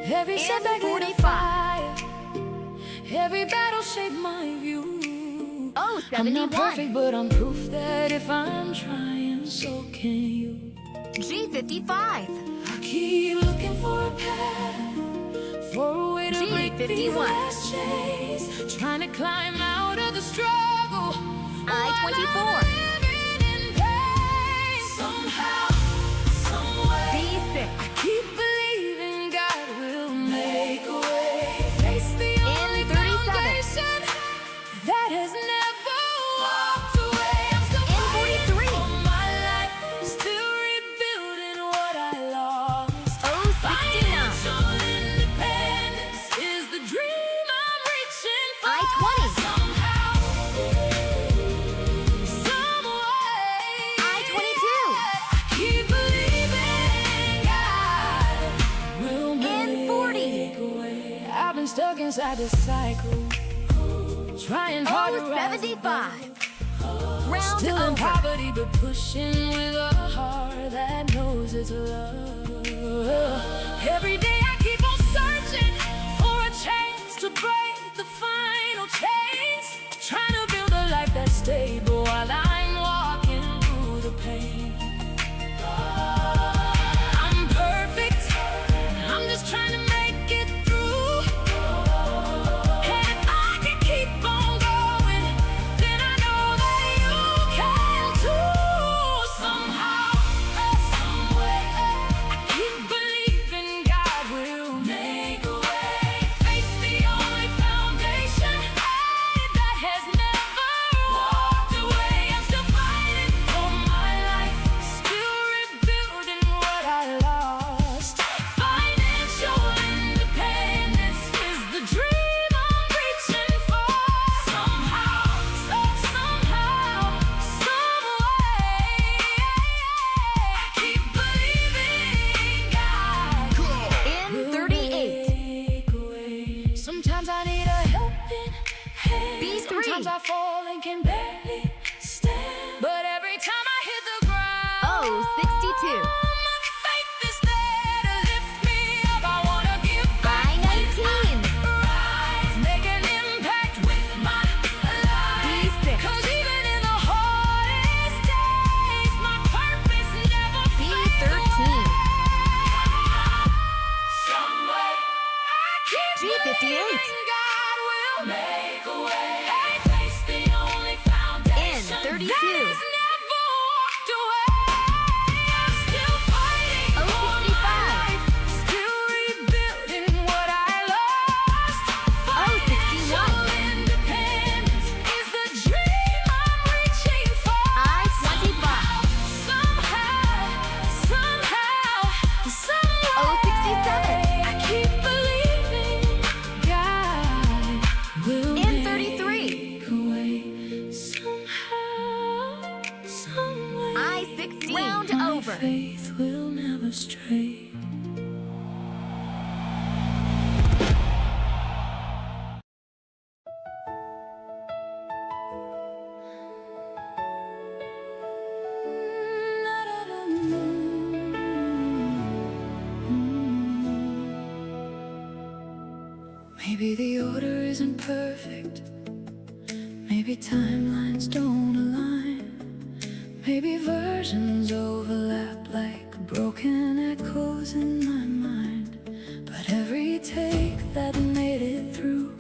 Every setback lit a fire. Every battle shaped my view. Oh, 71. I'm not perfect, but I'm proof that if I'm trying, so can you. G55. I keep looking for a path, for a way to break these last chains, trying to climb out of the struggle. I-24. Somehow, someway, D6. I keep believing God will make a way. Face the only foundation that has never walked away. I'm still fighting for my life, still rebuilding what I lost. Oh, 69. Financial independence is the dream I'm reaching for. I-20. Somehow, someway, I-22. keep believing God will make 40. a way. I've been stuck inside this cycle, trying hard to Oh, rise 75. above. Round Still in over. poverty, but pushing with a heart that knows it's love. Every day I keep on searching for a chance to break the final chains, trying to build a life that's stable while I'm walking through the pain. I'm perfect, I'm just trying to make it through. And if I can keep on going, then I know that you can too. Somehow, someway, I keep believing God will make a way. Face the only foundation that has never walked away. I'm still fighting for my life, still rebuilding what I lost. Financial independence is the dream I'm reaching for. Somehow, somehow, someway, I keep believing God In will 38. make a way. Sometimes I need a helping hand. B3. Sometimes I fall and can barely stand. But every time I hit the ground, Oh, 62. my faith is there to lift me up. I wanna give back I-19. rise, make an impact with my life. D6. 'Cause even in the hardest days, my purpose never fades B13. away. Someway, I keep G58. believing God will make a way. Face the only foundation In 32. that has never walked away. I'm still fighting Oh, for 65. my life, still rebuilding what I lost. Oh, 61. Financial independence is the dream I'm reaching for. I-25. Somehow, someway, Oh, 67. I keep believing God will In make 33. a way. Somehow, Maybe the order isn't perfect. Maybe timelines don't align. Maybe versions overlap like broken echoes in my mind. But every take that made it through,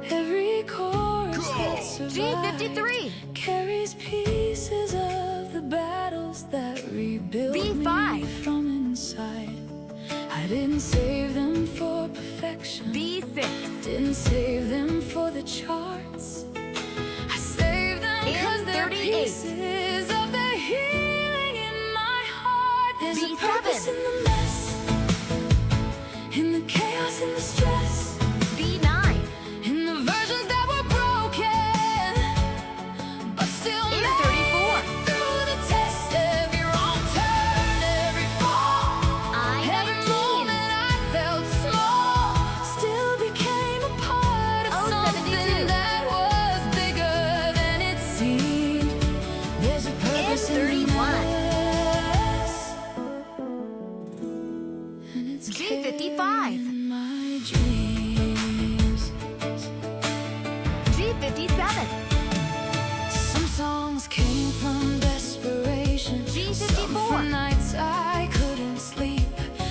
every chorus that survived, G53. carries pieces of the battles that rebuilt B5. me from inside. I didn't save them for perfection. B6. Didn't save them for the charts. I saved them because they're 38. pieces of the healing in my heart. There's a B7. purpose in the mess, in the chaos, in the stress, B9. in the versions that were broken, but still made it 34. through the test. Every wrong turn, every fall, every I-19. moment I felt small, still became a part of Oh, something 72. that was bigger than it seemed. There's a purpose in the 31. mess, and it's G55. carrying my dreams. G57. Some songs came from desperation. G54. Some from nights I couldn't sleep.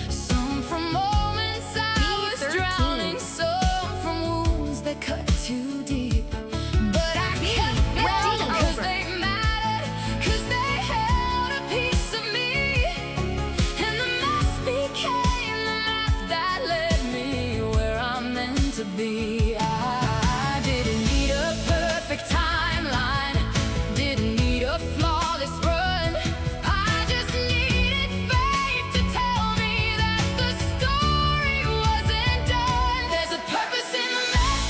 Some from moments I was B13. drowning. Some from wounds that cut too deep. But I kept B15 going 'cause over. they mattered, 'cause they held a piece of me. And the mess became the map that led me where I'm meant to be. I didn't need a perfect timeline, didn't need a flawless run. I just needed faith to tell me that the story wasn't done. There's a purpose in the mess,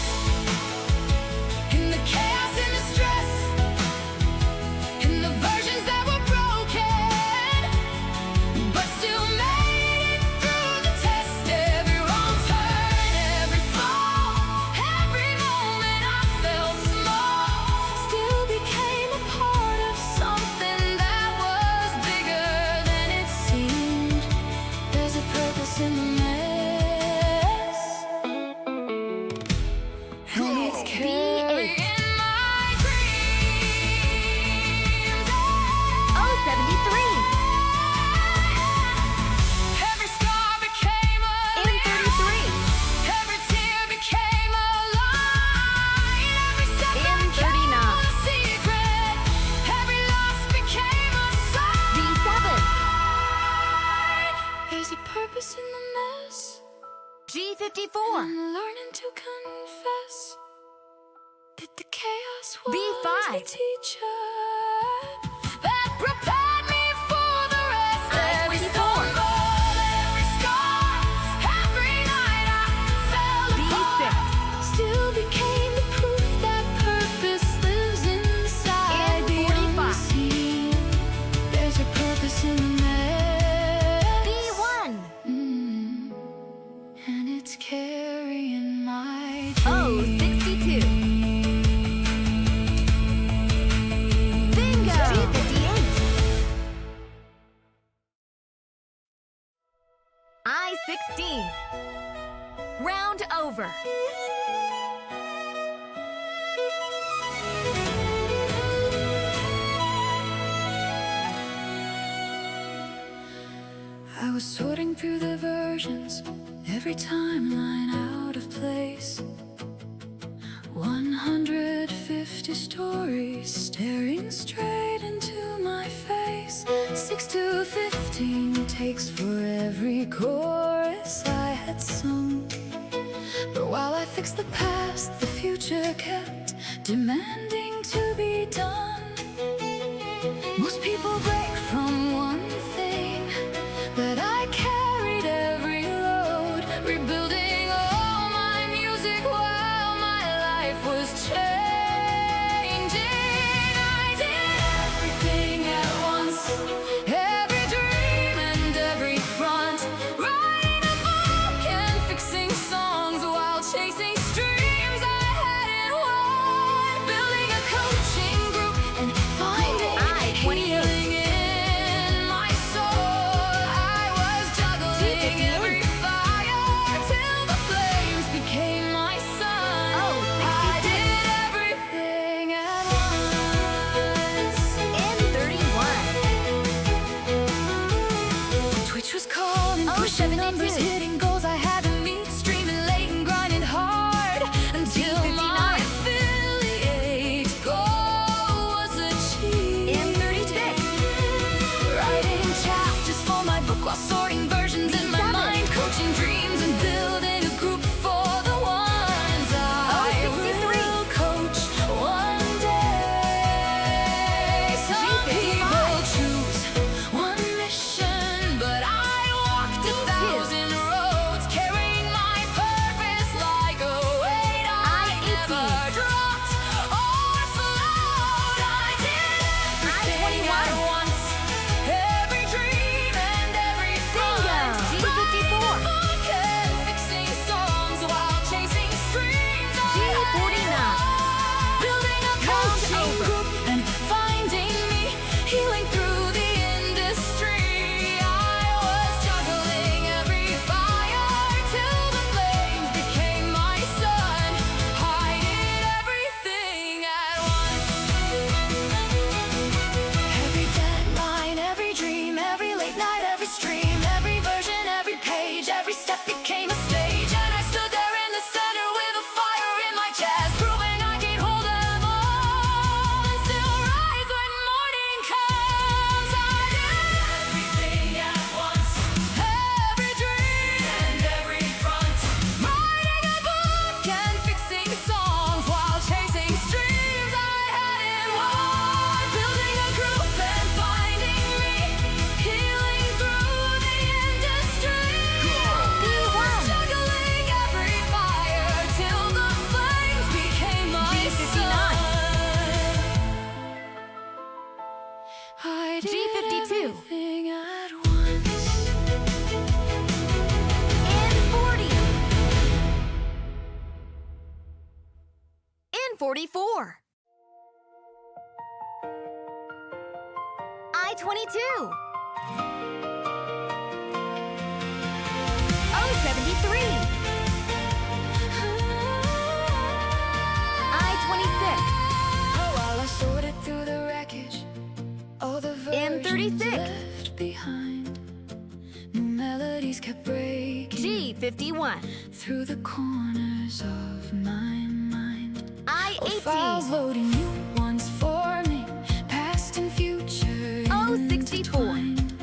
in the chaos, in the stress, in the versions that were broken, but still made it through the test. Every wrong turn, every fall, every moment I felt small, still became a part of something that was bigger than it seemed. There's a purpose in the mess, and it's carrying my dreams. Oh, 73. Every scar became a In 33. every tear became a line. Every setback In 39. a secret. Every loss became a sign. B7. There's a purpose in the mess. G54. I'm learning to confess that the chaos was B5. the teacher that prepared me for the rest. Every I-24. stumble, every scar, every night I fell B6. apart, still became the proof that purpose lives inside In the 45. unseen. There's a purpose in the mess. B1. And it's carrying my Oh, 62. Bingo. G58. I-16. Round over. I was sorting through the versions, every timeline out of place. 150 stories staring straight into my face. 6 to 15 takes for every chorus I had sung. But while I fixed the past, the future kept demanding to be done. Most people break from one thing, but I carried every load, rebuilding all my music while my life was changing. I did everything at once, every dream and every front, writing a book and fixing songs while chasing streams I hadn't won, building a coaching group and finding healing in my soul. I was juggling every fire till 44. I-22. O-73. I-26. Oh, while I sorted through the wreckage, all the versions M36. left behind, new melodies kept breaking G51. through the corners of my mind. I-18. Files loading new ones forming, past and future. O-64. intertwined.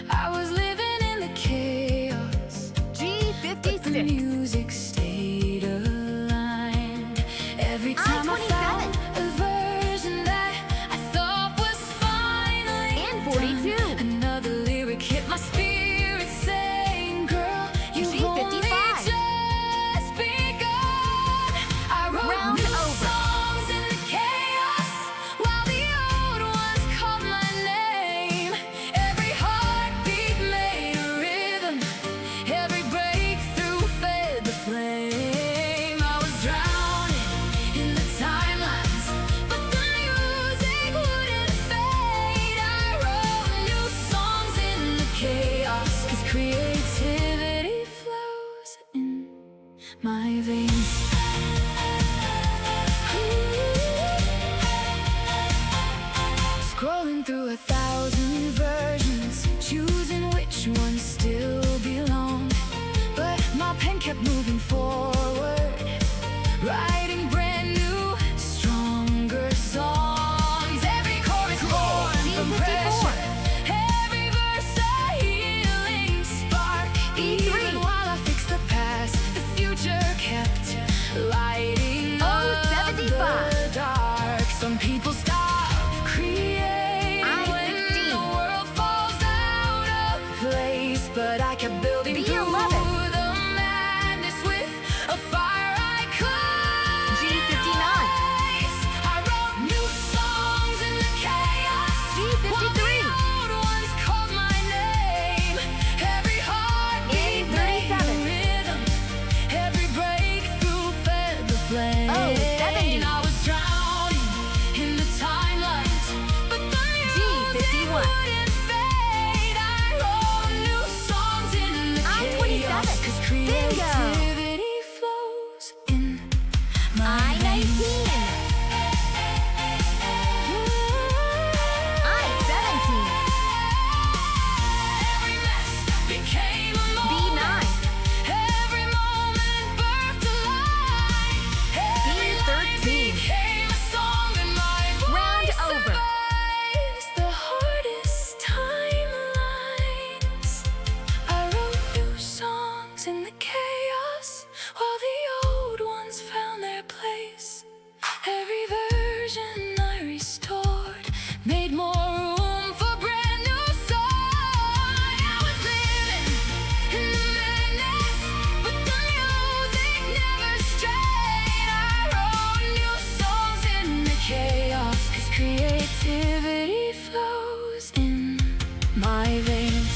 I was living in the chaos, but the G56. music stayed aligned. Every time I I-27. found a version that I thought was finally N42. done, another lyric hit my spirit saying, girl, you've only G55. just begun. I wrote Round new over. songs in the chaos, while the old ones called my name. Every heartbeat made a rhythm, every breakthrough fed the flame. I was drowning in the timelines, but the music wouldn't fade. I wrote new songs in the chaos, 'cause creativity flows in my veins. Scrolling through 1,000 versions, choosing which ones still belong. But my pen kept moving forward, writing brand new, stronger songs. Every chorus born from G54. pressure, every verse a healing spark. Even while I fixed the past, the future kept lighting up O-75. the dark. Some people stop creating when I-16. the world falls out of place, but I kept building B11. through the madness with a fire I could G59. erase. I wrote new songs in the chaos, while the G53. old ones called my name. Every heartbeat made a A37. rhythm, every breakthrough fed the flame. O-70. I was drowning in the timelines, but the music G51. wouldn't fade. I wrote new songs in the I-27. chaos, 'cause Bingo. creativity flows in my I-19. I-17. Every mess became a B9. moment, every moment birthed a life. Every line B13. became a song, and my Round voice over. survives the hardest timelines. I wrote new songs in the chaos, while the old ones found their place. Every version I restored made more room for brand new song. I was living in the madness, but the music never strayed. I wrote new songs in the chaos, 'cause creativity flows in my veins.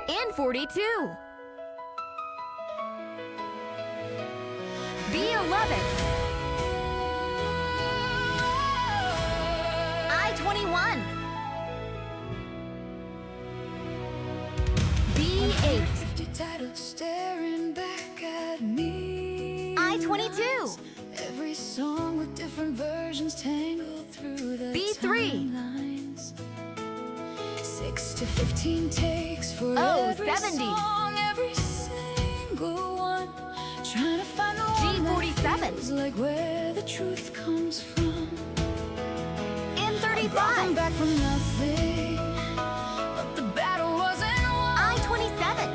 N42. B11. I-21. B8. 50 titles staring back at me. I-22. Every song with different versions tangled through the B3. timelines. 6 to 15 takes for Oh, every 70. song, every single one. Trying to find the one that G47. feels like where the truth comes from. Brought them M35. back from nothing, but the battle wasn't won. I-27.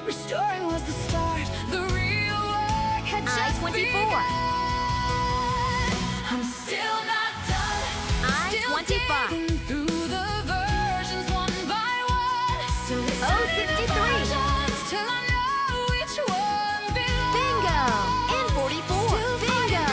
Restoring was the start, the real work had just I-24. begun. I'm still not done, still I-25. digging through the versions one by one. So listen to the 63. versions till I know which one belongs. Bingo. N44. Still Bingo.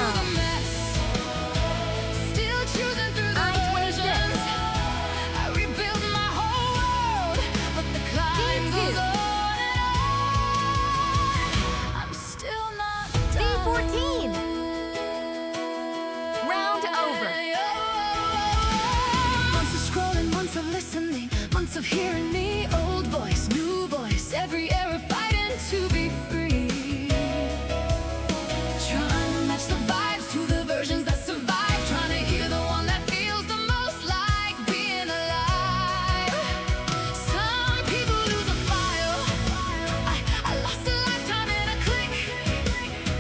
hearing me, old voice, new voice, every era fighting to be free. Trying to match the vibes to the versions that survive, trying to hear the one that feels the most like being alive. Some people lose a file. I lost a lifetime in a click,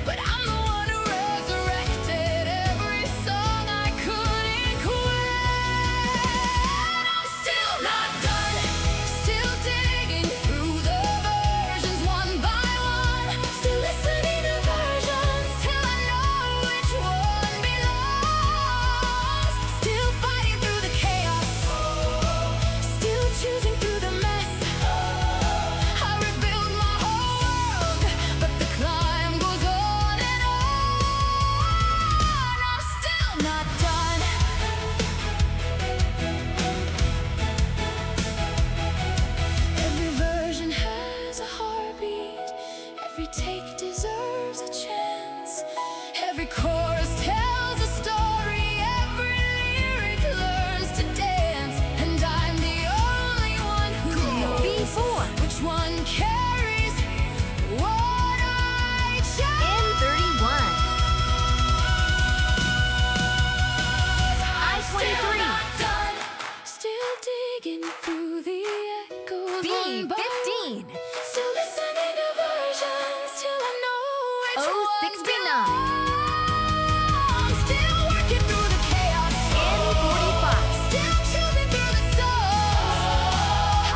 but I'm the one who resurrected every song I couldn't quit. I'm still not done, still digging through the versions one by one, still listening to versions till I know which one belongs. Still fighting through the chaos, still choosing through the mess. I rebuild my whole world, but the climb goes on and on. I'm still not done. Every version has a heartbeat, every take deserves a chance. Every chorus tells a story, every lyric learns to dance. And I'm the only one who knows B4. which one carries what I chose. N31. I'm still I-23. not done, still digging through the echoes one by one. B15. Still listening to versions till I know which ones 069. belong. Still working through the chaos, N45. still choosing through the songs.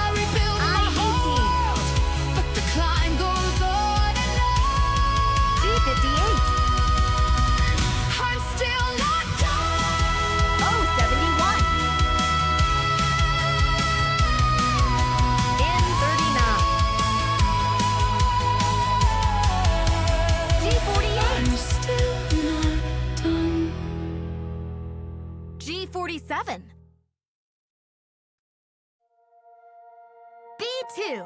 I rebuild my whole I-18. world, but the climb goes on and on. G58. I'm still not done. 071. N39. G48. I'm still not done. G47. B2.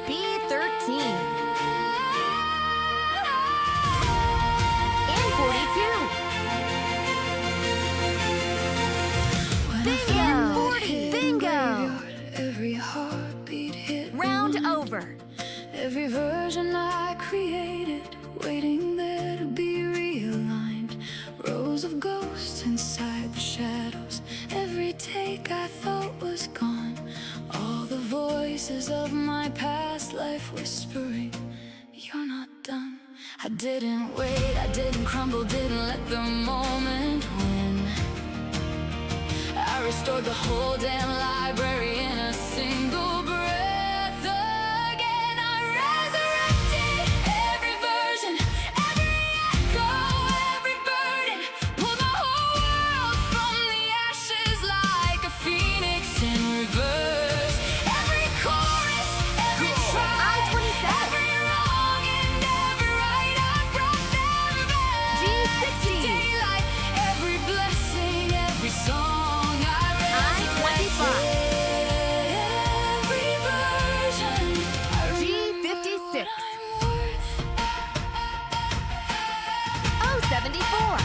B13. N42. When I Bingo! found that 40. hidden Bingo! graveyard, every heartbeat hit Round rewind. over. Every version I created, waiting there to be realigned. Rows of ghosts inside the shadows. Every take I thought was gone. All the voices of my past life whispering, you're not done. I didn't wait, I didn't crumble, didn't let the moment win. I restored the whole damn library in a single breath again. I resurrected every version, every echo, every burden. Pulled my whole world from the ashes like a phoenix in reverse. Every chorus, every try, I-27. every wrong and every right, I brought them back G60. to daylight. Every blessing, every song I I-25. every version. I remember G56. what I'm worth. 074.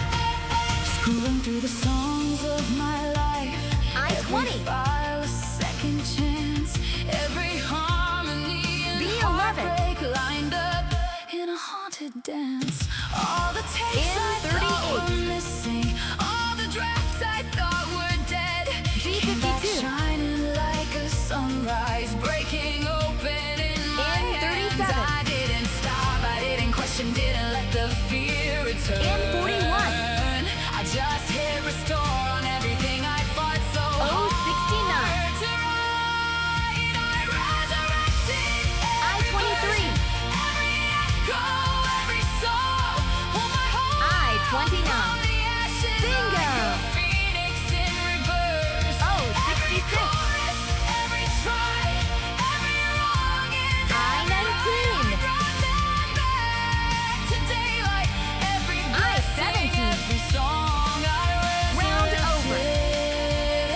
Scrolling through the songs of my life, I-20. every file a second chance, every harmony and B11. heartbreak lined up in a haunted dance. All the takes I thought N38. were missing, all the drafts I thought were dead, came back G52. shining like a sunrise, breaking open in my hands. N37. I didn't stop, I didn't question, didn't let the fear return. N41. I just hit restore on everything I fought so hard 069. to write. I resurrected I-23. every echo, every soul. Pull my whole I-29. from the ashes Bingo! like a phoenix in reverse. Every 066. chorus, every try, every wrong and I-19. every right, I brought them back to daylight. Every blessing, I-17. every song I Round over. resurrected.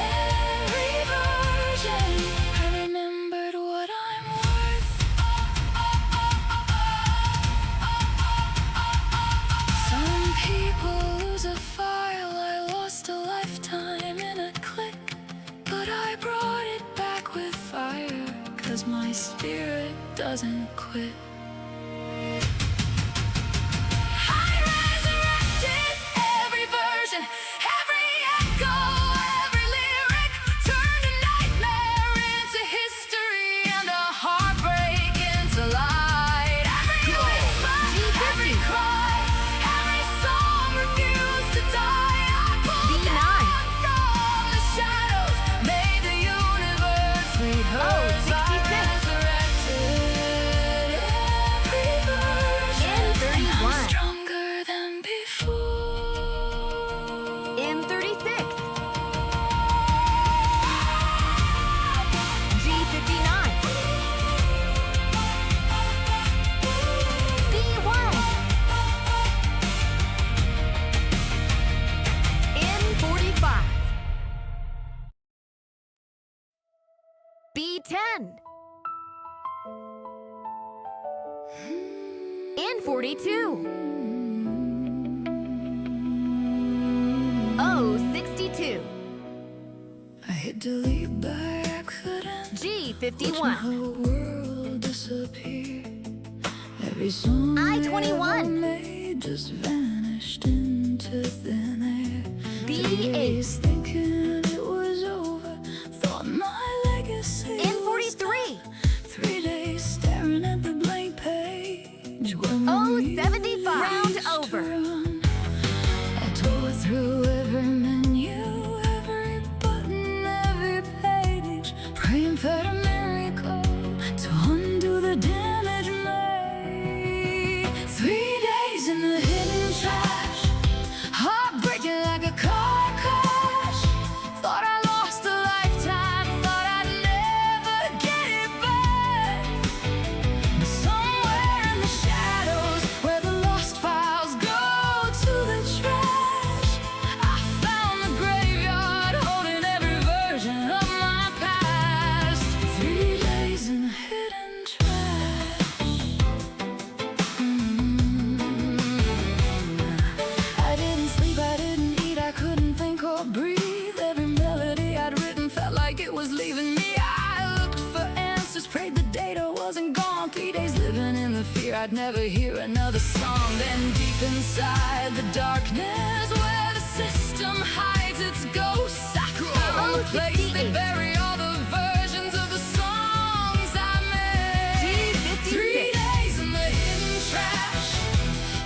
Every version, I remembered what I'm worth. Some people lose a file, I lost a lifetime in 'cause my spirit doesn't quit. I resurrected every version, every echo, every lyric, turned a nightmare into history and a heartbreak into light. Every whisper, every cry, every song refused to die. I pulled down from the shadows, made the universe rehearse. I resurrected every version, and I'm stronger than before. In 36. G59. B1. In 45. B10. In 42. O62. I hit delete by accident. G51. Watch my whole world disappear. Every song I-21. I ever made just vanished into thin air. B8. 3 days thinking it was over, thought my legacy In was 43. done. 3 days staring at the blank page. O75. Round over. I tore through every menu, every button, every page, praying for a miracle to undo the damage made. 3 days in the hidden trash, heartbreaking like a car crash. Thought I lost a lifetime, thought I'd never get it back. But somewhere in the shadows, where the lost files go to the trash, I found the graveyard holding every version of my past. 3 days in the hidden trash. I didn't sleep, I didn't eat, I couldn't think or breathe. Every melody I'd written felt like it was leaving me. I looked for answers, prayed the data wasn't gone. 3 days living in the fear I'd never hear another song. Then deep inside the darkness, where the system hides its ghosts, I found the place they bury all the versions of the songs I made. G56. 3 days in the hidden trash,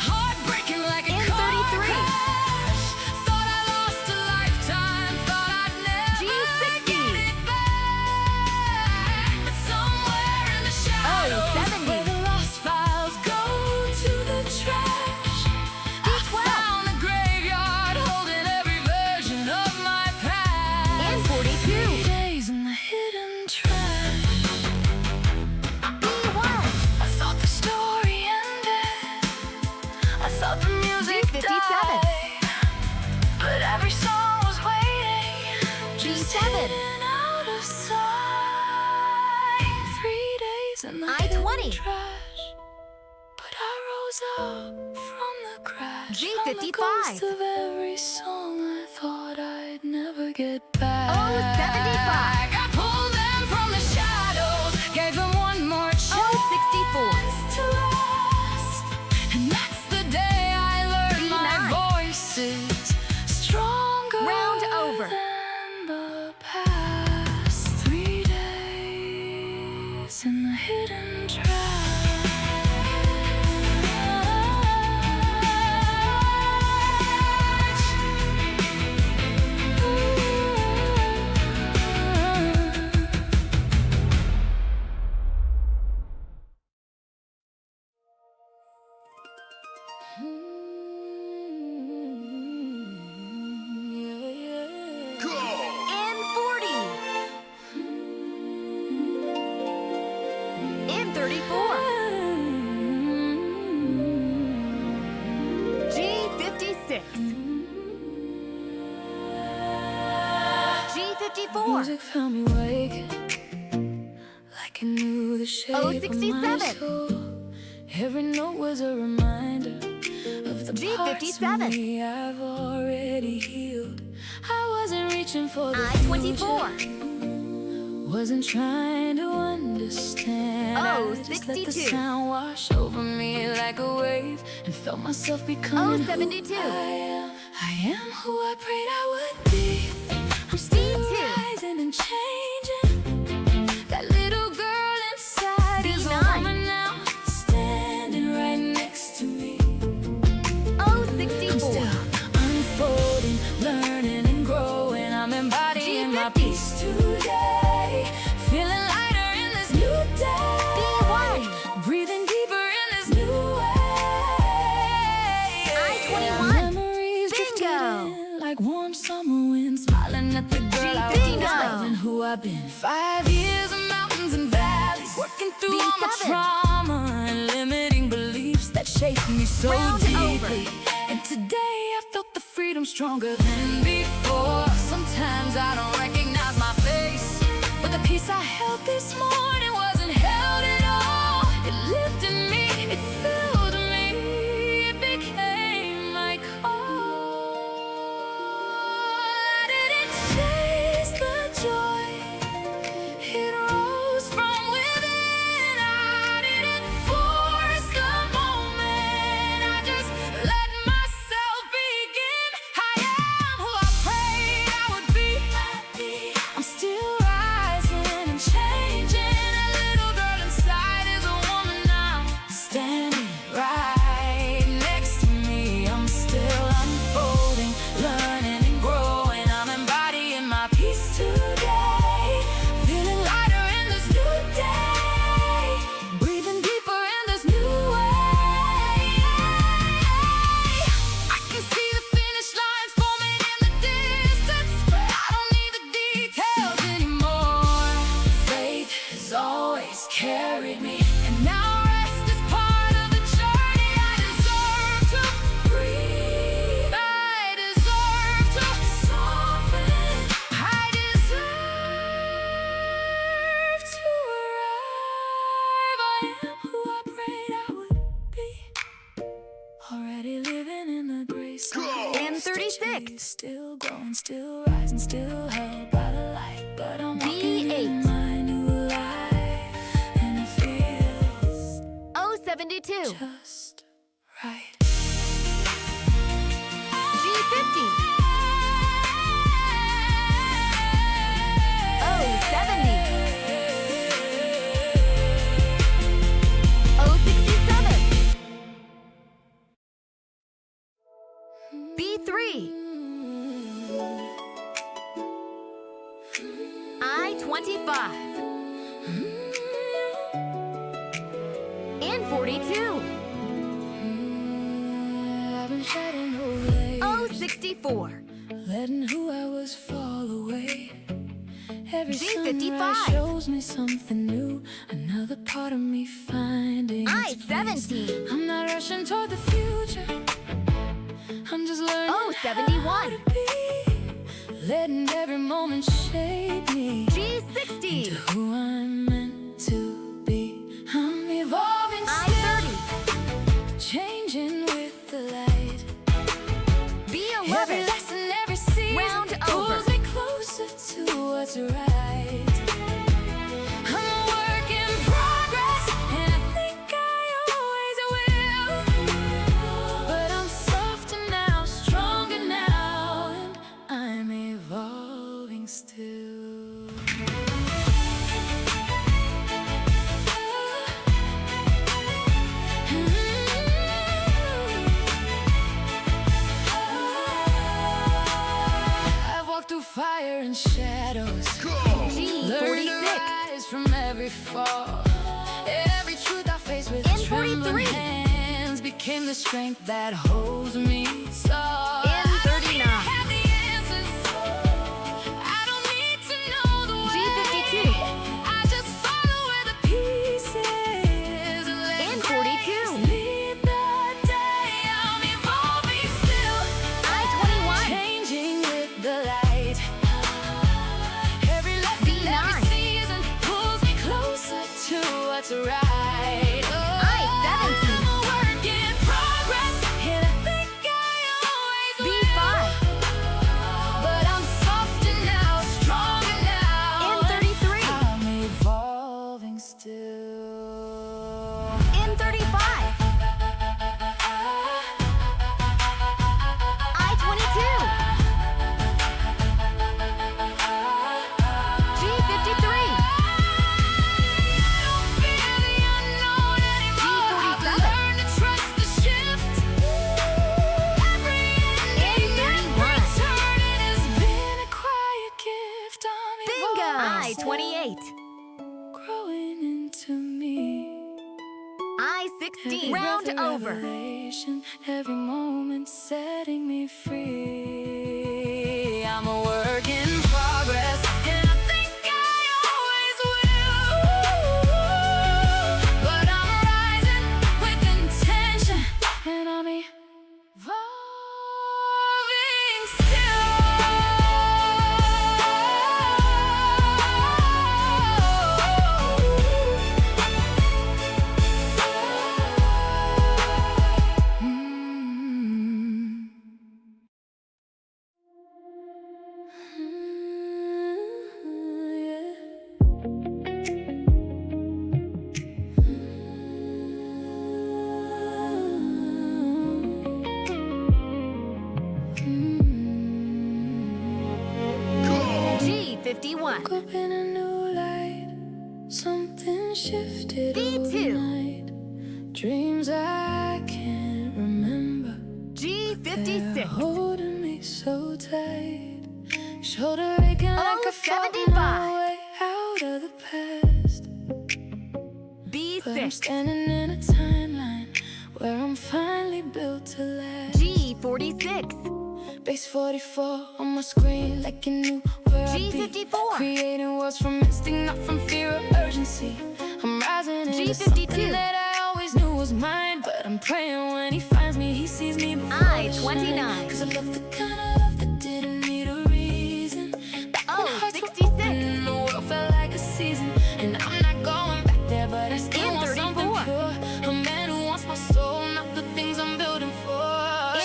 heartbreaking like a In car 33. crash. Thought I lost a lifetime, thought I'd never G60. get it back. But somewhere in the shadows, O70. where the lost files go to the trash, I B12. found the graveyard holding every version of my past. In 42. 3 days in the hidden trash. B1. I thought the story ended, I thought the music G57. died, but every song was waiting, just G7. hidden out of sight. 3 days in the I-20. hidden trash, but I rose up from the crash. G55. I'm the ghost of every song I thought I'd never get back. O75. I pulled them from the shadows, gave them one more chance O64. to last. And that's the day I learned my B9. voice is stronger Round over. than the past. 3 days in the hidden In 40. In 34. G56. G54. Music found me waking, like I knew the shape of my 067. soul. Every note was a reminder of the parts of G57. me I've already healed. I wasn't reaching for the I-24. future, wasn't trying to understand. Oh, Just let the 62. sound wash over me like a wave, and felt myself becoming Oh, 72. who I am who I prayed I would be. I'm still B2. rising and changing. That little girl inside is a B9. woman now, standing right next to me. Oh, I'm 64. still unfolding, learning and growing. I'm embodying my G50. peace today. Feeling lighter in this new day. B1. Breathing deeper in this new way. I-21. Memories drifted Bingo. in like warm summer wind, smiling at the girl I G59. was, loving who I've been. 5 years of mountains and valleys, working through all my B7. trauma and limiting beliefs that shaped me so Round deeply. over. And today I felt the freedom stronger than before. Sometimes I don't recognize my face, but the peace I held this morning wasn't held at all. It lifted me, it filled me, it became my call. I didn't chase the joy, it rose from within. I didn't force the moment, I just let myself begin. I am who I prayed I would be. I'm still rising and changing. A little girl inside is a woman now, standing right next to me. I'm still unfolding, learning and growing. I'm embodying my peace today. Feeling lighter in this new day. Breathing deeper in this new way. I can see the finish lines forming in the distance, but I don't need the details anymore. Faith has always carried me, and now rest is part of the journey. I deserve to breathe, I deserve to soften, I deserve to arrive. I am who I prayed I would be. Already living in the grace And 36. Still going, still rising, still held by the light. But I'm walking in B8. my new life, and it feels Oh, 72. just right. G50. Oh, 70. Oh, 67. B3. I-25. And 42. I've been shedding old layers, Oh, 64. letting who I was fall away. Every G55. sunrise shows me something new, another part of me finding its place. I-17. I'm not rushing toward the future, I'm just learning Oh, how 71. to be, letting every moment shape me to G60. who I'm meant to be. I'm evolving still, I-30. changing with the light. Every B11. lesson, every season Round pulls over. me closer to what's right. I'm a work in progress, and I think I always will. But I'm softer now, stronger now, and I'm evolving still. I've walked through fire and shadows, learned to G46. rise from every fall. Every truth I faced with And trembling 43. hands became the strength that holds me so. And 39. Have the answers. I don't need to know the way. G52. I just follow where the peace is. Let And grace 42. lead the day. I'm evolving still, I-21. changing with the light. Every lesson, B9. every season pulls me closer to what's right. I-17. I'm a work in progress, and I think I always B5. will. But I'm softer now, stronger now, And 33. I'm evolving still. N35. I-22. G53. I-28. Growing into me. I-16. Every Round breath a over. revelation, every moment setting me free. I'm a work in progress, and I think I always will. But I'm rising with intention, and I'm evolving still. G51. Woke up in a new light, something shifted B2. overnight. Dreams I can't remember, they're G56. holding me so tight. Shoulder aching like I fought 75. my way out of the past. But I'm B6. standing in a timeline where I'm finally built to last. G46. Base 44 on my screen like you knew where I'd be. G54. Creating worlds from instinct, not from fear or urgency. I'm rising into G52. something that I always knew was mine. But I'm praying when he finds me, he sees me before I I-29. shine. 'Cause I love the kind of love that didn't need a reason. Back when hearts were 66. open and the world felt like a season. And I'm not going back there, but I still want something N34. pure. A man who wants my soul, not the things I'm building for.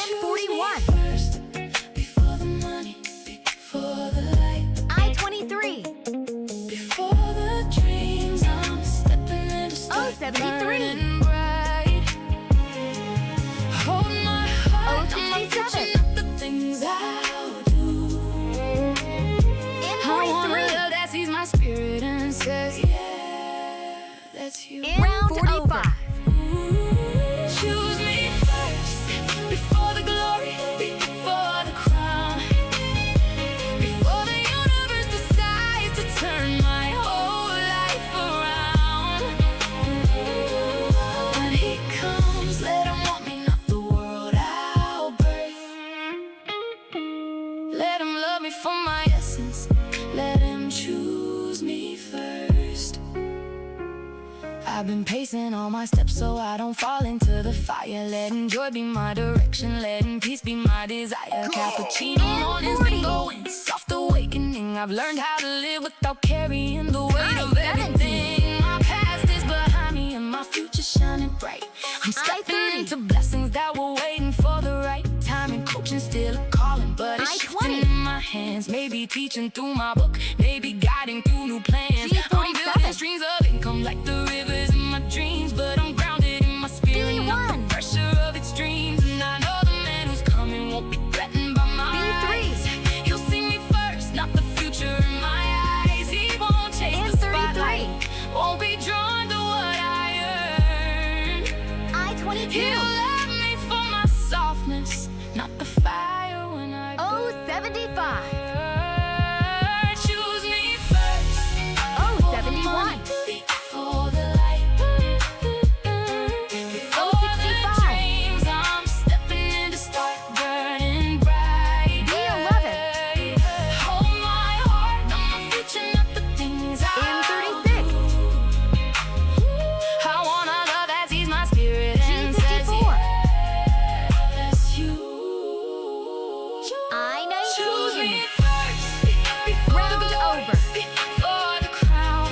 N41. Choose me first, before the money, before the light, I-23. before the dreams I'm stepping into start 073. burning bright. Hold my heart, I'm not 067. switching up the things I'll do. I want a N43. love that sees my spirit and says, yeah, that's you. Round over. Choose me first, before the glory, before the crown, before the universe decides to turn my whole life around. When he comes, let him want me, not the world I'll birth. Let him love me for my essence, let him choose me first. I've been pacing all my steps so I don't fall into the fire. Letting joy be my direction, letting peace be my desire. Cappuccino mornings been going, soft awakening. I've learned how to live without carrying the weight of everything. My past is behind me and my future shining bright. I'm stepping I-30. into blessings that were waiting for the right time. And coaching still a calling, but it's shifting I-20. in my hands. Maybe teaching through my book, maybe guiding through new plans. I'm building G47. streams of income like the rivers in my dreams, but I'm grounded in my spirit, not the B1. pressure of its dreams. And I know the man who's coming won't be threatened by my B3. rise. He'll see me first, not the future in my eyes. He won't chase the N33. spotlight, won't be drawn to what I earn. I-22. He'll love me for my softness, not the fire when I burn. 075. Choose me first, before the 071. money, before the light, before the 065. dreams I'm stepping in to start burning bright. B11. Hold my heart, I'm my future, not the things I M36. do. I want a love that sees my spirit and says, G54. yeah, that's you. I-19. Choose me first, before the Round glory, over. before the crown,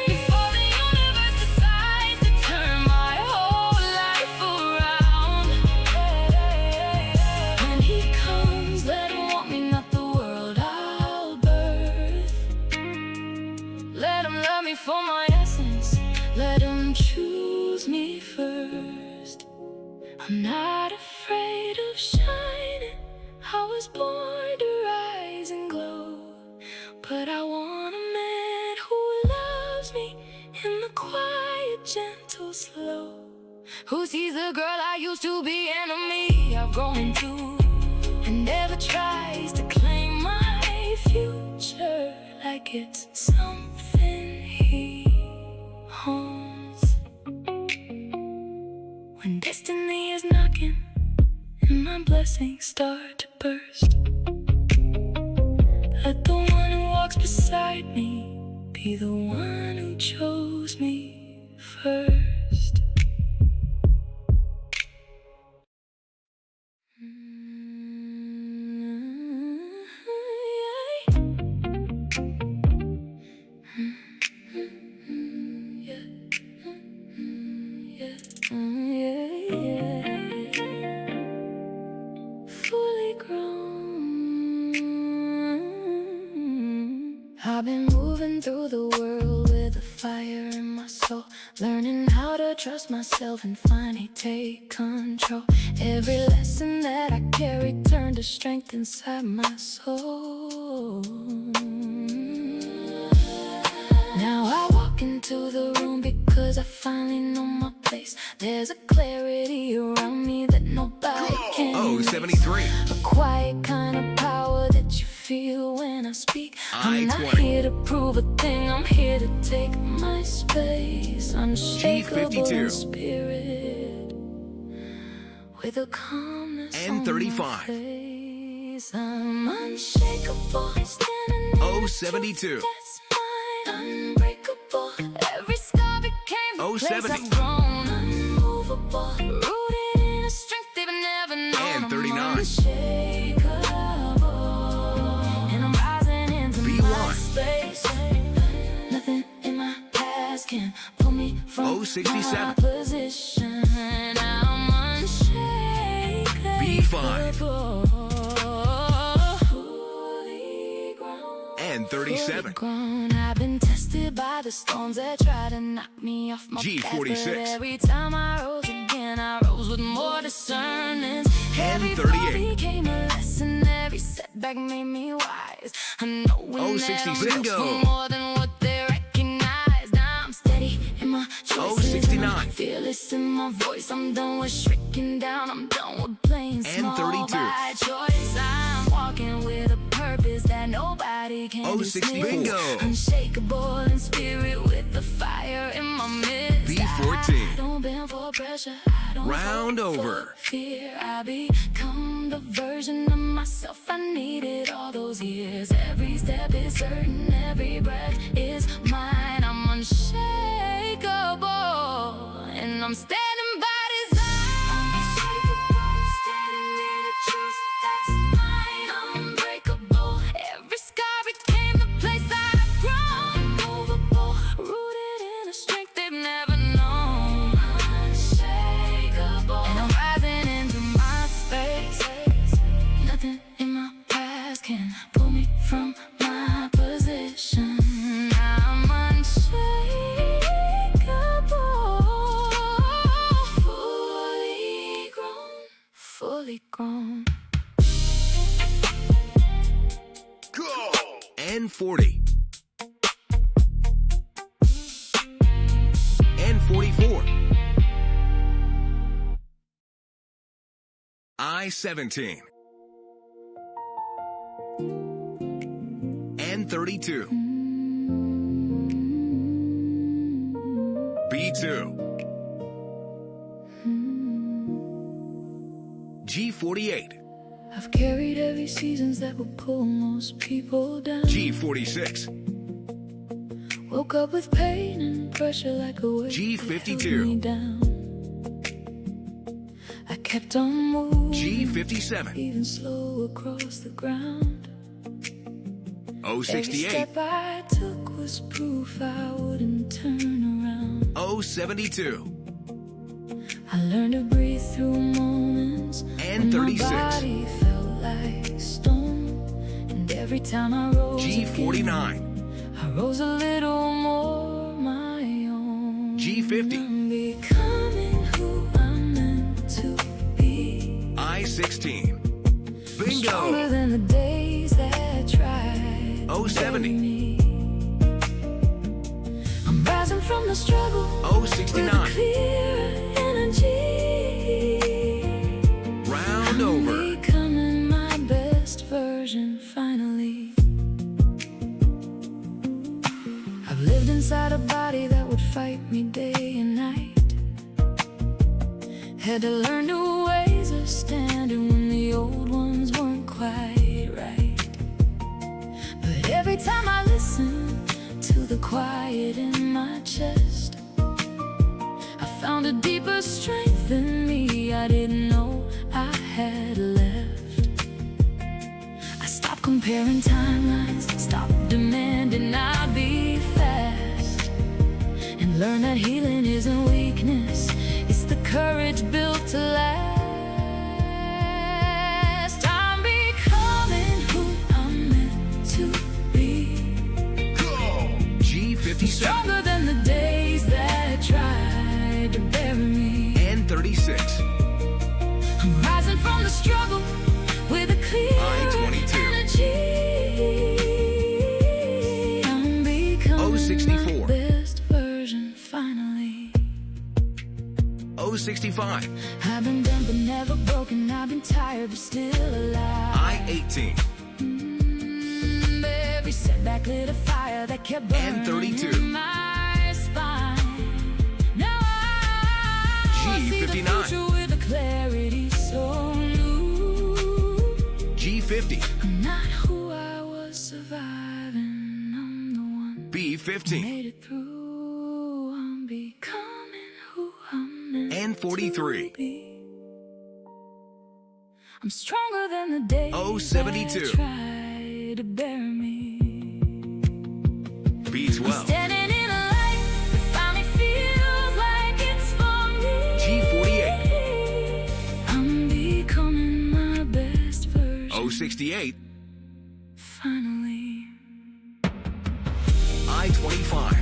before the universe decides to turn my whole life around. When he comes, let him want me, not the world I'll birth. Let him love me for my essence, let him choose chose me first. I'm not afraid of shining. I was born to rise and glow. But I want a man who loves me in the quiet, gentle, slow. Who sees the girl I used to be and the me I've grown into, and never tries to claim my future like it's something he owns. When destiny is knocking and my blessings start to burst, let the one who walks beside me be the one who chose me first. Fully grown. I've been moving through the world with a fire in my soul, learning how to trust myself and finally take control. Every lesson that I carry turned to strength inside my soul. Now I walk into the room because I finally know my place. There's a clarity around me that nobody can erase. 73. A quiet kind of power that you feel when I speak. I'm not here to prove a thing, I'm here to take my space. Unshakable in spirit, with a calmness on my face. I'm unshakable, standing in 72. that's mine. Unbreakable, every scar became the place 70. I've grown. Unmovable, rooted in a strength they've never known. And 39. I'm unshakable, and I'm rising into my space. Nothing in my past can pull me from my 67. position. I'm unshakable. B5. Fully grown. And 37. Fully grown. I've been tested by the storms that try to knock me off my path, G46. but every time I rose again, I rose with more discernment. Every fall 38. became a lesson, every setback made me wise. I know when 60 that I'm built bingo. for more than what they recognize. Now I'm steady in my choices, 69. and I'm fearless in my voice. I'm done with shrinking down, I'm done with playing small 32. by choice. I'm walking with a purpose that nobody can 60 dismiss. bingo. Unshakable in spirit with the fire in my midst. B14. I don't bend for pressure, I don't Round fall for over. fear. I become the version of myself I needed all those years. Every step is certain, every breath is mine. I'm unshakable, and I'm standing by design. Unshakable, standing in a truth that's mine. Unbreakable, every scar became the place I've grown. Unmovable, rooted in a strength they've never known. Unshakable, and I'm rising into my space. Nothing in my past can pull me from my position. I'm unshakable, fully grown, fully grown. Go! And 40. And 44. I-17. And 32. B2. G48. I've carried heavy seasons that will pull most people down. G46. Woke up with pain and pressure like a weight G52. that held me down. I kept on moving, G57. even slow across the ground. Every 068. step I took was proof I wouldn't turn around. 072. I learned to breathe through moments And when 36. my body felt like stone. And every time I rose G49. again, I rose a little more my own. G50. I'm becoming 16. Stronger Bingo. than the days that tried to 070. bury me. I'm rising from the struggle with a 069. clear energy. Round over. Becoming my best version finally. I've lived inside a body that would fight me day and night. Had to learn new ways of standing when the old ones weren't quite right. But every time I listen to the quiet in my chest, I found a deeper strength in me I didn't know I had left. I stopped comparing timelines, stopped demanding I be fast, and learned that healing isn't weakness, it's the courage built to last. I'm becoming who I'm meant to be. Go. G57. Stronger than the days that tried to bury me. And 36. I'm rising from the struggle with a clear I-22. energy. I'm becoming 064. my best version finally. 065. I've been done but never broken. I've been tired but still alive. I-18. Every setback lit a fire that kept burning And 32. in my spine. Now I see the G59. future with a clarity so new. G50. I'm not who I was surviving. I'm the one who B15. made it through. I'm becoming who I'm meant And 43. to be. I'm stronger than the days 072. that tried to bury me. B12. Standing in a light that finally feels like it's for me. G48. I'm becoming my best version 068. finally. I-25.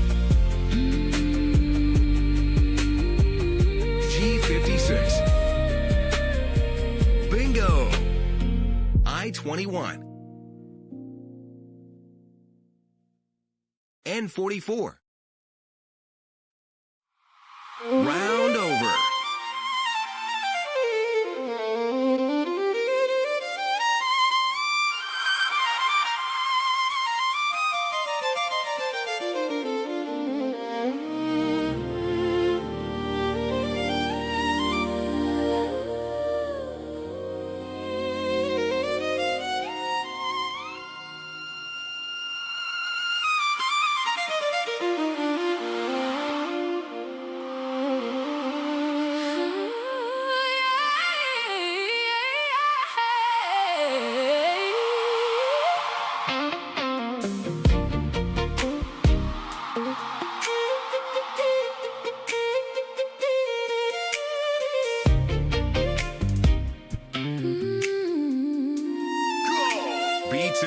G56. Bingo. I-21. N44. Round over. B2.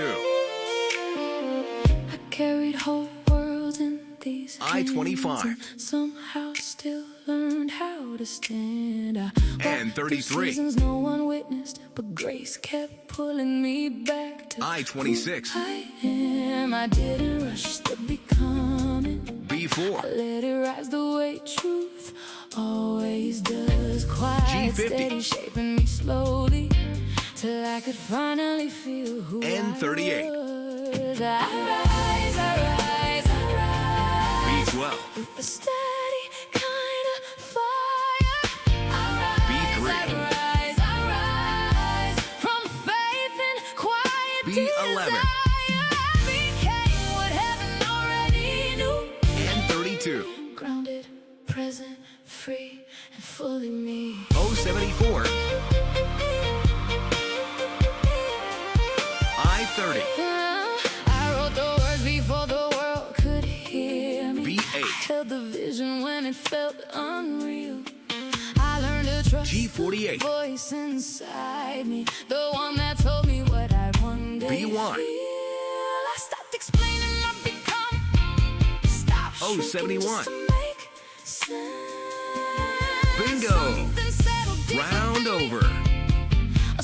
I carried whole worlds in these I-25. hands and somehow still learned how to stand. I And walked through 33. seasons no one witnessed, but grace kept pulling me back to I-26. who I am. I didn't rush the becoming. B4. Let it rise the way truth always does. Quiet, G50. steady, shaping me slowly till I could finally feel who N38. I was. I rise, I rise, I rise. B12. With a steady kind of fire. I rise, B3. I rise, I rise. From faith and quiet B11. desire. I became what heaven already knew. N32. Grounded, present, free, and fully me. 074. I-30. I wrote the words before the world could hear me. B8. I held the vision when it felt unreal. I learned to trust G48. the voice inside me, the one that told me what I one day B1. feel. I stopped explaining, I become. Stop shrinking 071. just to make sense. Bingo. Something settled deep Round within me. over. A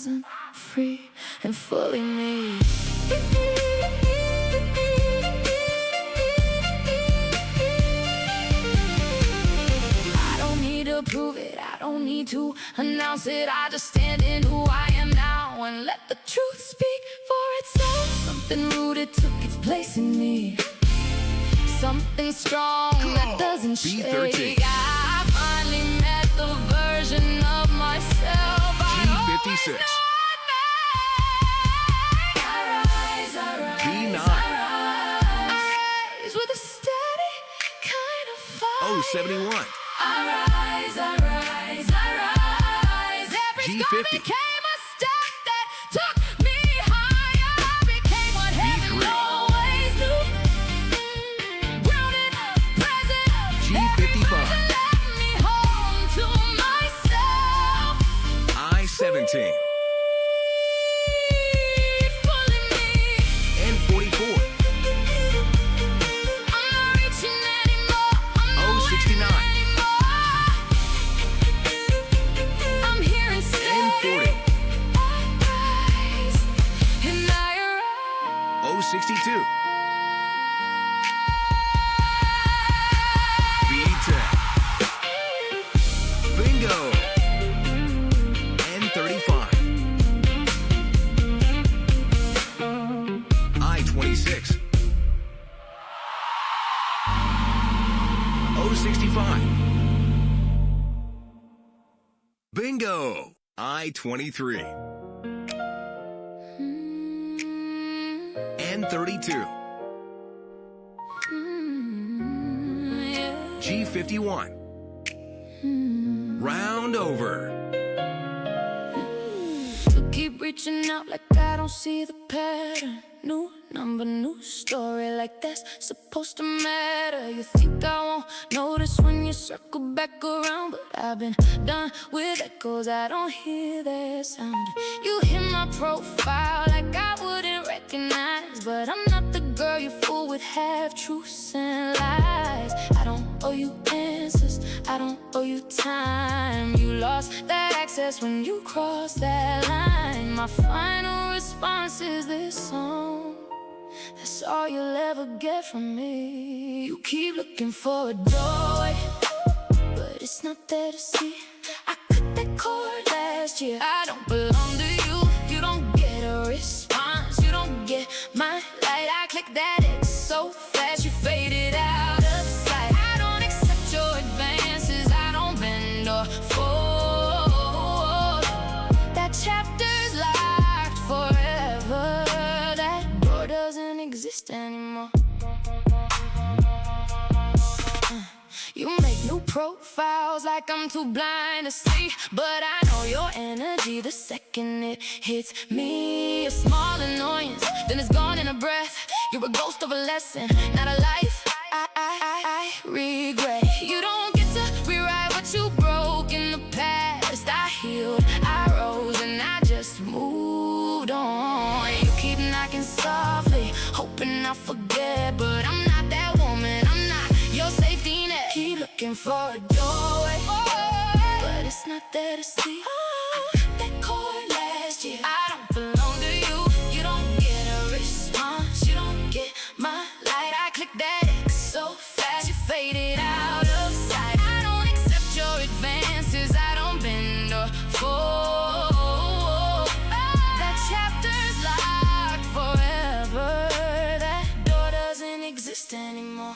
wasn't free and fully me. I don't need to prove it, I don't need to announce it. I just stand in who I am now and let the truth speak for itself. Something rooted took its place in me, something strong that doesn't shake. I finally met the version of myself G56. B9. I rise with a steady kind of fight. 071. I rise, I rise, I rise. Every scar G50. became a step that took me higher. I became what heaven B3. always knew. Grounded, present. G55. Every version led me home to myself. I-17. Fully me. N44. I'm not reaching anymore. I'm not 069. I'm here instead. N40. Rise, and I rise. 062. B10. Bingo. N35. I-26. 065. Bingo. I-23. N32. Yeah. G51. Round over. You keep reaching out like I don't see the pattern. New number, new story, like that's supposed to matter. You think I won't notice when you circle back around, but I've been done with echoes, I don't hear that sound. You hit my profile like I wouldn't recognize, but I'm not the girl you fool with half-truths and lies. I don't owe you answers, I don't owe you time. You lost that access when you crossed that line. My final response is this song. That's all you'll ever get from me. You keep looking for a doorway, but it's not there to see. I cut that cord last year. I don't belong to you. You don't get a response. You don't get my light. I click that X so fast you faded out of sight. I don't accept your advances. I don't bend or fold. That chapter's locked forever. That door doesn't exist anymore. You make new profiles like I'm too blind to see, but I know your energy the second it hits me. A small annoyance, then it's gone in a breath. You're a ghost of a lesson, not a life I regret. You don't get to rewrite what you broke in the past. I healed, I rose, and I just moved on. You keep knocking softly, hoping I forget, but I'm not that woman, I'm not your safety net. Keep looking for a doorway, but it's not there to see. I cut that cord last year. I don't belong to you. You don't get a response. You don't get my light. I click that X so fast you faded out of sight. I don't accept your advances. I don't bend or fold. That chapter's locked forever. That door doesn't exist anymore.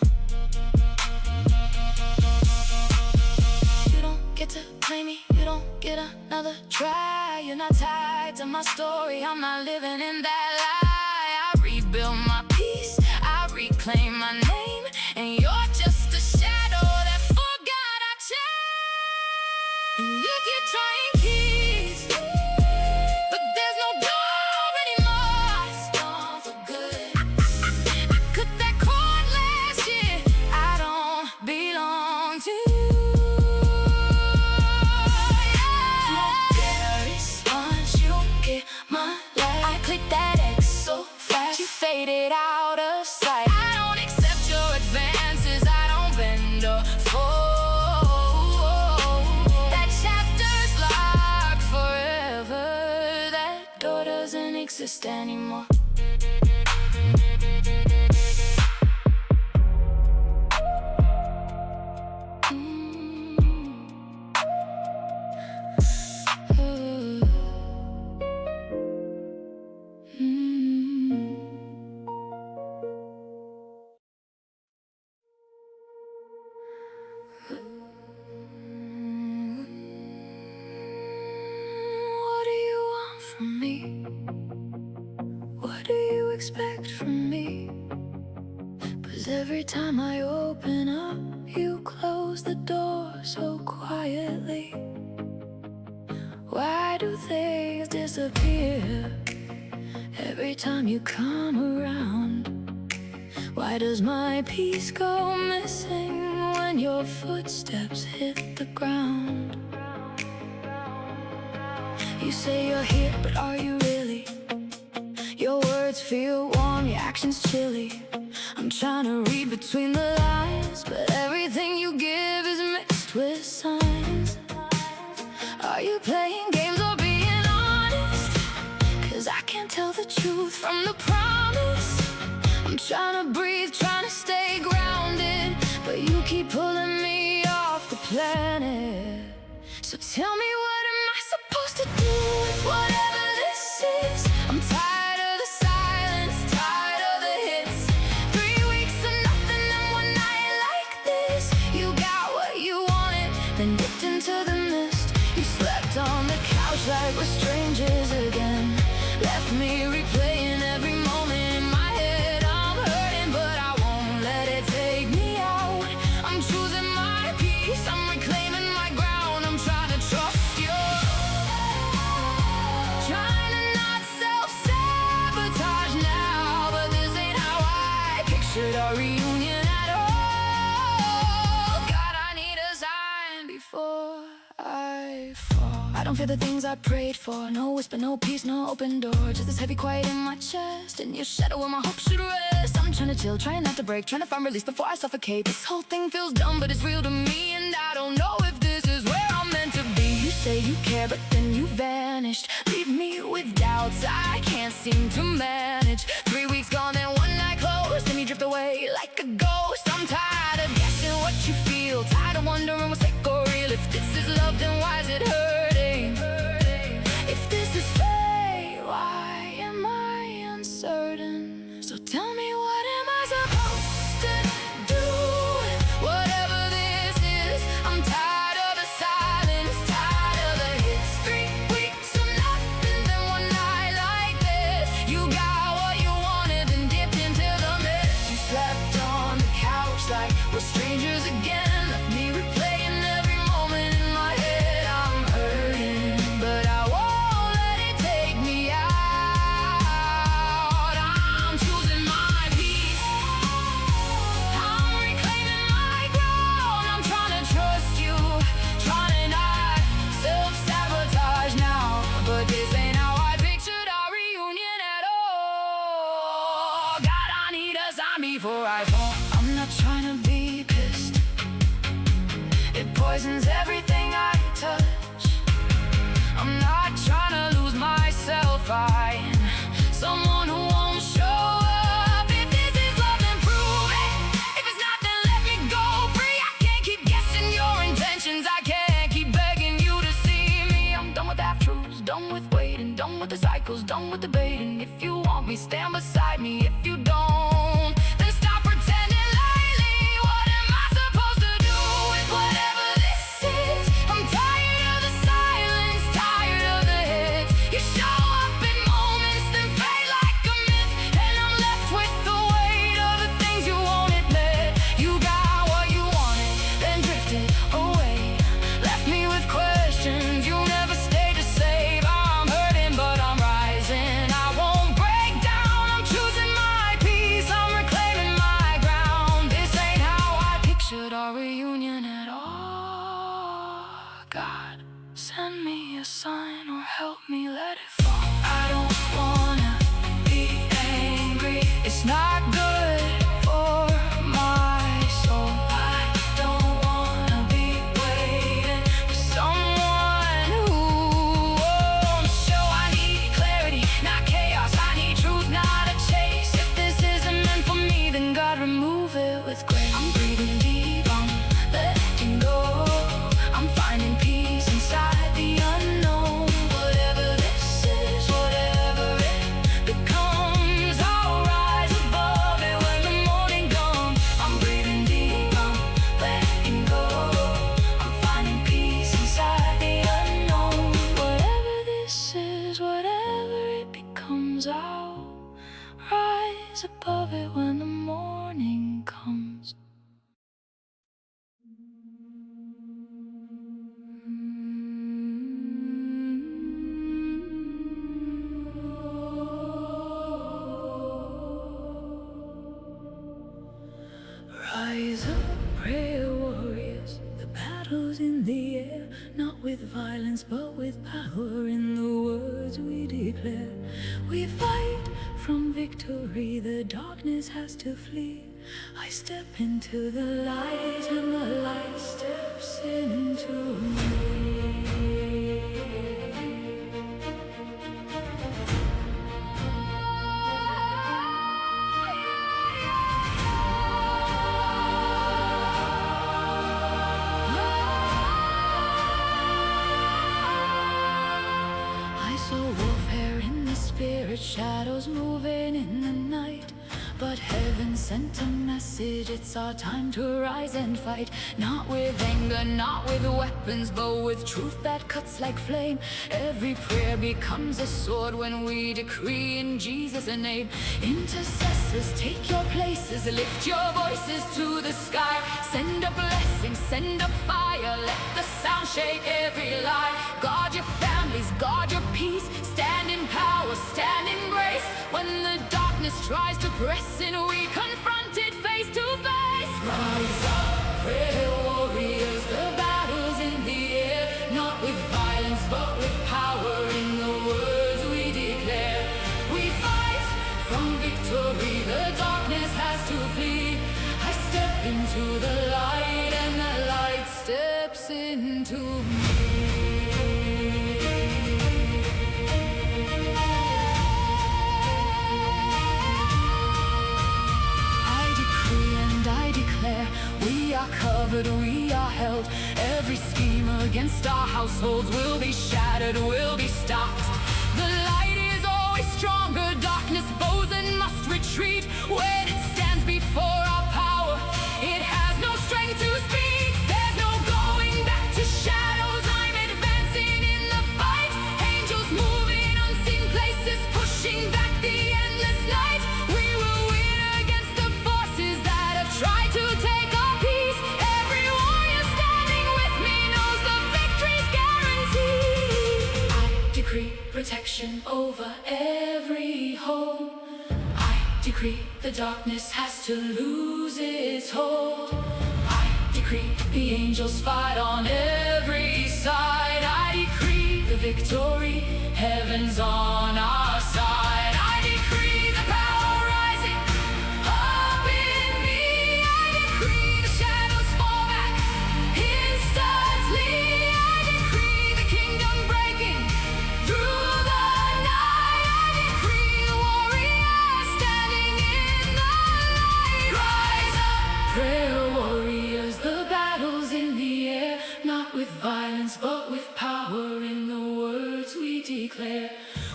You don't get to play me, you don't get another try. You're not tied to my story, I'm not living in that lie. I rebuild my peace, I reclaim my name, and you're just a shadow that forgot I changed. And you keep trying keys, but there's no door anymore. It's gone for good. I cut that cord last year. I don't belong to you. You don't get a response, you don't get my light. I click that X so fast you faded out of sight. I don't accept your advances, I don't bend or fold. That chapter's locked exist anymore. What do you want from me? What do you expect from me? 'Cause every time I open up, you close the door so quietly. Why do things disappear every time you come around? Why does my peace go missing when your footsteps hit the ground? You say you're here, but are you really? Your words feel warm, your actions chilly. I'm trying to read between the lines, but everything you give is mixed with signs. Are you playing games or being honest? 'Cause I can't tell the truth from the promise. I'm trying to breathe, trying to stay grounded, but you keep pulling me off the planet. So tell me, what am I supposed to do with whatever this is? I'm tired of the silence, tired of the hits. 3 weeks of nothing and one night like this. You got what you wanted, then dipped into the mist. You slept on the couch like we're strangers again. Left me replaying every moment in my head. I'm hurting, but I won't let it take me out. I'm choosing my peace, I'm reclaiming my ground. I'm trying to trust you, trying to not self-sabotage now. But this ain't how I pictured our reunion at all. God, I need a sign before I fall. I don't feel the things I prayed for. No whisper, no peace, no open door. Just this heavy quiet in my chest, and your shadow where my hope should rest. I'm trying to chill, trying not to break, trying to find release before I suffocate. This whole thing feels dumb, but it's real to me, and I don't know if this is where I'm meant to be. You say you care, but then you vanished. Leave me with doubts I can't seem to manage. 3 weeks gone and one night closed, and you drift away like a ghost. I'm tired of guessing what you feel, tired of wondering what's fake or real. If this is love, then why is it hurting? If this is fate, why am I uncertain? So tell me, what am I supposed to do with whatever this is? I'm tired of the silence, tired of the hits. 3 weeks of nothing, then one night like this. You got what you wanted and dipped into the mist. You slept on the couch like we're strangers again. Left me replaying every moment in my head. I'm hurting, but I won't let it take me out. I'm choosing my peace, I'm reclaiming my ground. I'm trying to trust you, trying to not self-sabotage now. But this ain't how I pictured our reunion at all. God, I need a sign before I fall. I'm not trying to be pissed, it poisons everything I touch. I'm not trying to lose myself, I'm someone who won't show up. If this is love, then prove it. If it's not, then let me go free. I can't keep guessing your intentions, I can't keep begging you to see me. I'm done with half-truths, done with waiting, done with the cycles, done with debating. If you want me, stand beside me. If you don't, then stop pretending lightly. What am I supposed to do with whatever this is? I'm tired of the silence, tired of the hits. You show up in moments, then fade like a myth, and I'm left with the weight of the things you won't admit. You got what you wanted, then drifted away. Left me with questions you never stayed to save. I'm hurting, but I'm rising. I won't break down, I'm choosing my peace. comes, I'll rise above it when the morning comes. Rise up, prayer warriors. The battle's in the air, not with violence but with power. In the words we declare, we fight from victory. The darkness has to flee. I step into the light and the light steps into me. Warfare in the spirit, shadows moving in the night. But heaven sent a message, it's our time to rise and fight. Not with anger, not with weapons, but with truth that cuts like flame. Every prayer becomes a sword when we decree in Jesus' name. Intercessors, take your places, lift your voices to the sky. Send up blessings, send up fire, let the sound shake every lie. Guard your families, guard your peace, stand in power, stand in grace. When the darkness tries to press in, we confront it face to face. Rise up, prayer warriors, the battle's in the air. Not with violence, but with power. In the words we declare, we fight from victory. The darkness has to flee. I step into the light and the light steps into me. We are covered, we are held. Every scheme against our households will be shattered, will be stopped. The light is always stronger, darkness bows and must retreat. When it stands before our power, it has no strength to speak. There's no going back to shadows, I'm advancing in the fight. Angels moving unseen places, pushing back the endless night. We will win against the forces that have tried to take our peace. Every warrior standing with me knows the victory's guaranteed. I decree protection over every home. I decree the darkness has to lose its hold. I decree the angels fight on every side. I decree the victory, heaven's on our side. I decree the power rising up in me. I decree the shadows fall back instantly. I decree the kingdom breaking through the night. I decree the warrior standing in the light. Rise up, prayer warriors, the battle's in the air. Not with violence, but with power. In the words we declare,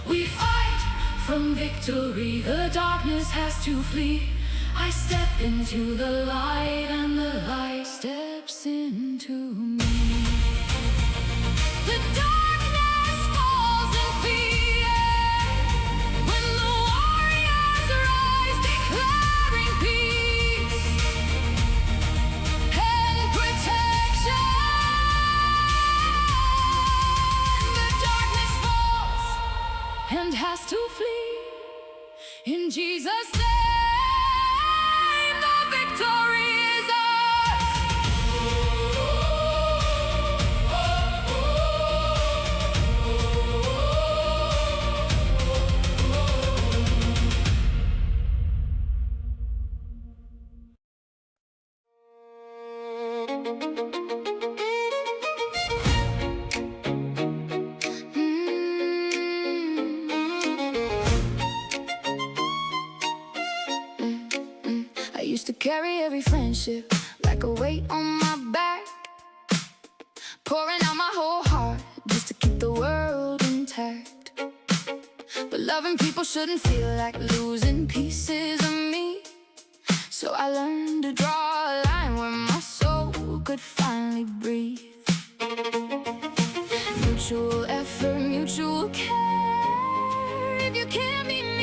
we fight from victory. The darkness has to flee. I step into the light and the light steps into me. The darkness falls in fear when the warriors rise, declaring peace and protection. The darkness falls and has to flee. In Jesus' name, the victory is ours. I used to carry every friendship like a weight on my back, pouring out my whole heart just to keep the world intact. But loving people shouldn't feel like losing pieces of me. So I learned to draw a line where my soul could finally breathe. Mutual effort, mutual care. If you can't be me,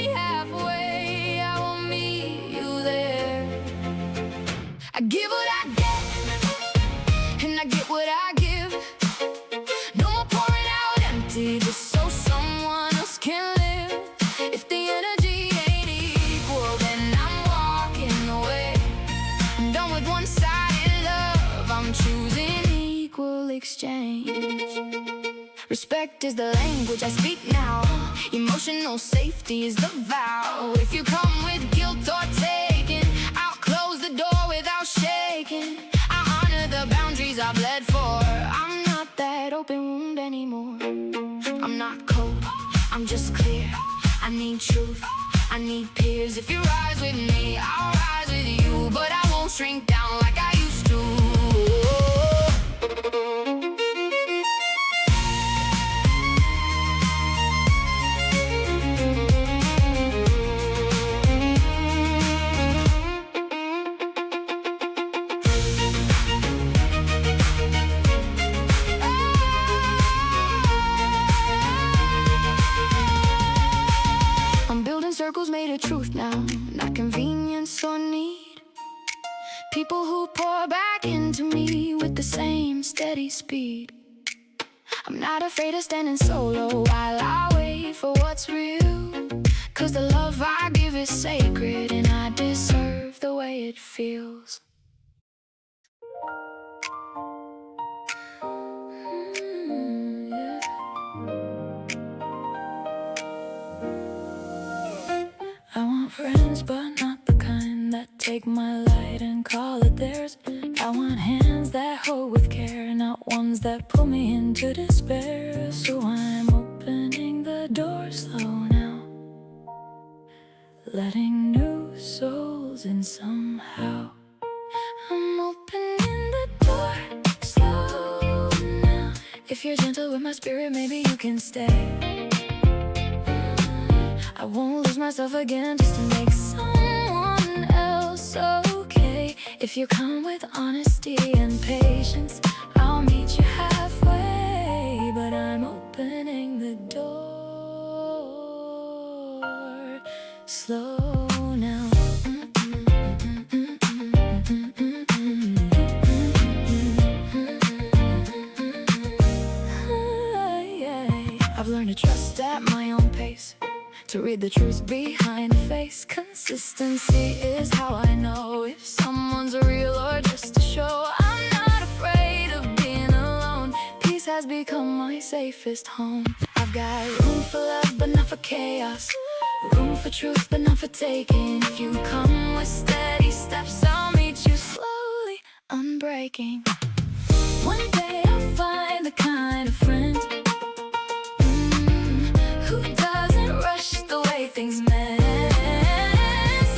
exchange. Respect is the language I speak now. Emotional safety is the vow. If you come with guilt or taking, I'll close the door without shaking. I honor the boundaries I bled for. I'm not that open wound anymore. I'm not cold, I'm just clear. I need truth, I need peers. If you rise with me, I'll rise with you. But I won't shrink down like I used to. Circles made of truth now, not convenience or need. People who pour back into me with the same steady speed. I'm not afraid of standing solo while I wait for what's real. Cause the love I give is sacred and I deserve the way it feels. I want friends, but not the kind that take my light and call it theirs. I want hands that hold with care, not ones that pull me into despair. So I'm opening the door slow now, letting new souls in somehow. I'm opening the door slow now. If you're gentle with my spirit, maybe you can stay. I won't lose myself again just to make someone else okay. If you come with honesty and patience, I'll meet you halfway. But I'm opening the door slow now. I've learned to trust at my own pace, to read the truth behind the face. Consistency is how I know if someone's real or just a show. I'm not afraid of being alone. Peace has become my safest home. I've got room for love but not for chaos, room for truth but not for taking. If you come with steady steps, I'll meet you slowly, unbreaking. One day I'll find the kind of friend who doesn't rush the way things meant.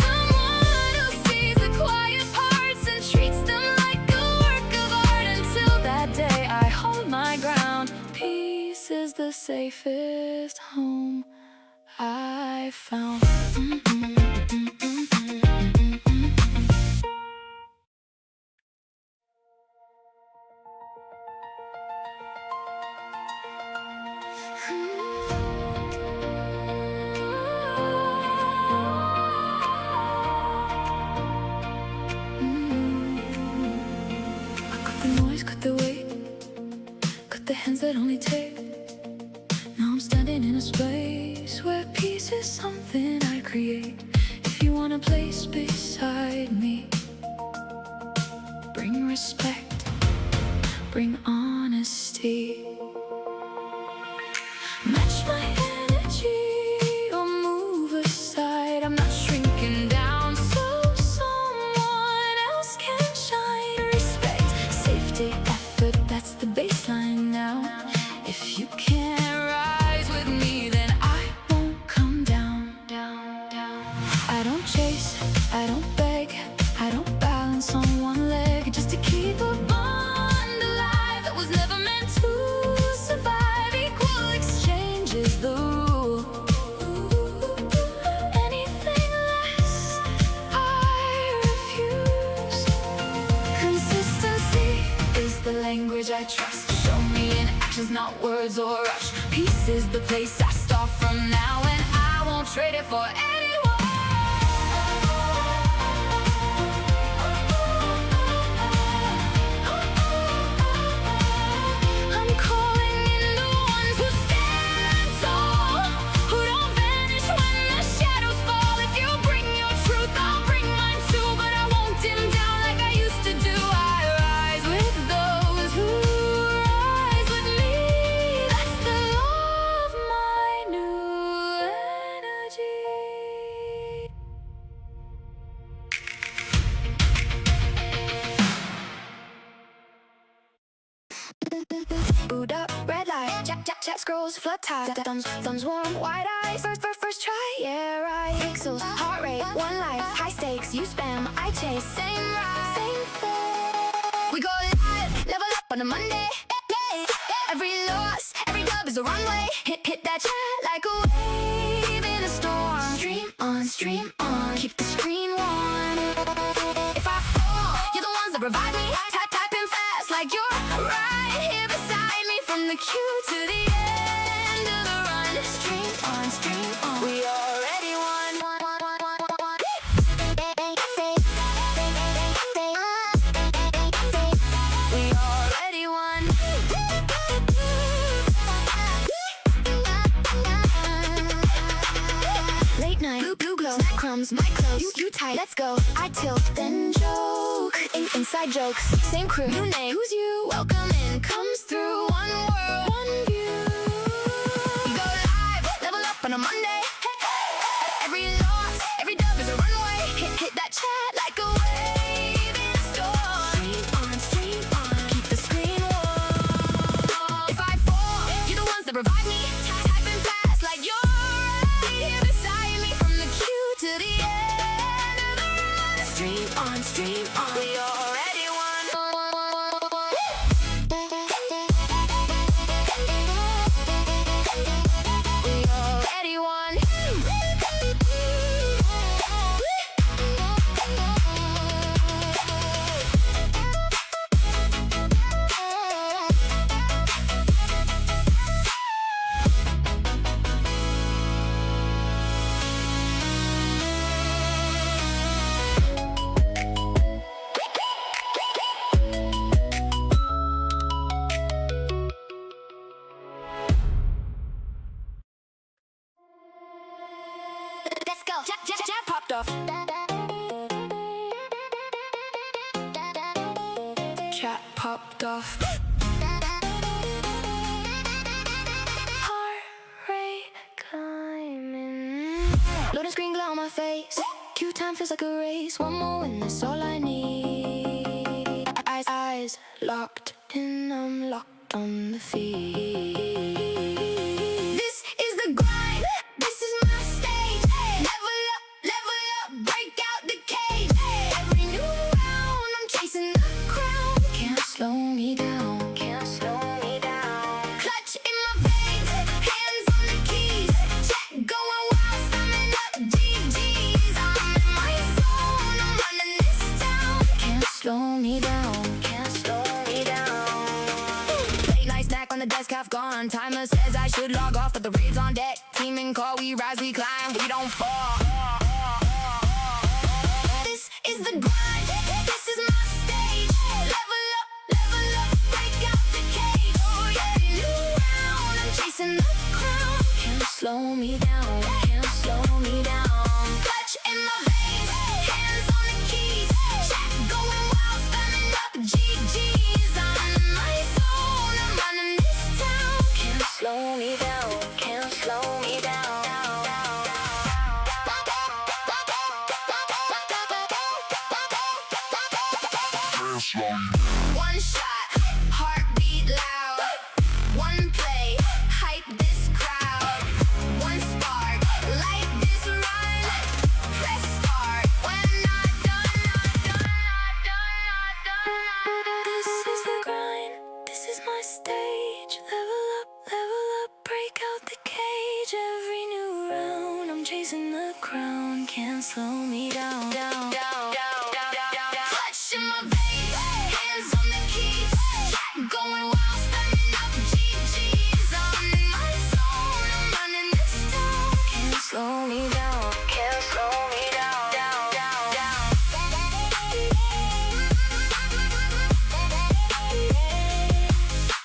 Someone who sees the quiet parts and treats them like a work of art. Until that day I hold my ground. Peace is the safest home I found. Cut the weight, cut the hands that only take. Now I'm standing in a space where peace is something I create. If you want a place beside me, bring respect, bring honesty. Match my energy or move aside. I'm not shrinking down so someone else can shine. Respect, safety, effort, that's the baseline now. If you can't rise with me, then I won't come down, down, down. I don't chase, I don't beg, I don't balance on one leg just to keep a bond alive that was never meant to survive. Equal exchange is the rule. Anything less, I refuse. Consistency is the language I trust. Show me in actions, not words or rush. Peace is the place I start from now, and I won't trade it for anyone. I'm calling in the ones who stand tall, who don't vanish when the shadows fall. If you bring your truth, I'll bring mine too, but I won't dim down like I used to do. I rise with those who rise. Boot up, red light, chat scrolls, flood tide, thumbs warm, wide eyes, first try, yeah right. Pixels, heart rate, one life, high stakes, you spam, I chase, same ride, same fate. We go live, level up on a Monday. Every loss, every dub is a runway. Hit that chat like a wave in a storm. Stream on, keep the screen warm. If I fall, you're the ones that revive me. Typing fast like you're right here beside me. From the queue to the end of the run. Stream on, we already won. We already won. Late night, blue glow, snack crumbs, my clothes, you tight, let's go. I tilt, then joke, inside jokes, same crew, new name, who's you? Welcome in, comes through, one world, one view. We go live, level up on a Monday. Every loss, every dub is a runway. Hit that chat like a wave in a storm. Stream on, keep the screen warm. If I fall, you're the ones that revive me. Typing fast like you're right here beside me. From the queue to the end of the run. Stream on, we already won. We already won. Let's go. Chat popped off. Chat popped off. Heart rate climbing. Loading screen glow on my face. Queue time feels like a race. One more win, that's all I need. Eyes locked in, I'm locked on the feed. This is the grind. This is my stage. Level up, break out the cage. Every new round, I'm chasing the crown. Can't slow me down. Clutch in my veins, hands on the keys. Chat going wild, spamming up GGs. I'm in my zone, I'm running this town. Can't slow me down. Late night snack on the desk, half gone. Timer says I should log off, but the raid's on deck. Team and call, we rise, we climb, we don't fall. This is the grind, this is my stage. Level up, break out the cage. Oh yeah, new round, I'm chasing the crown. Can't slow me down, Clutch in my veins, hands on the keys. Chat going wild, spamming up GGs. I'm in my zone, I'm running this town. Can't slow me down. One shot, heartbeat loud. One play, hype this crowd. One spark, light this run. Press start when not done. This is the grind, this is my stage. Level up, break out the cage. Every new round, I'm chasing the crown. Can't slow me down. Clutch in my veins, hands on the keys. Chat going wild, spamming up GGs. I'm in my zone, I'm running this town. Can't slow me down.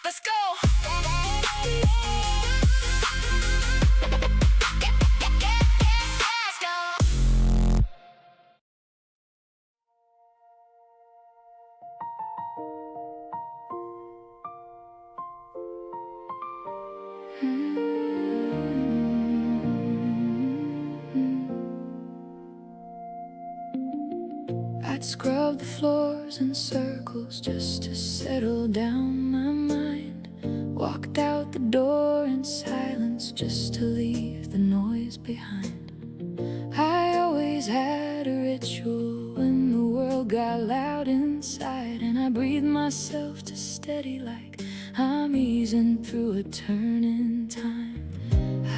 Let's go. Let's go. I'd scrub the floors in circles just to settle down my mind. door in silence just to leave the noise behind. I always had a ritual when the world got loud inside, and I breathed myself to steady like I'm easing through a turn in time.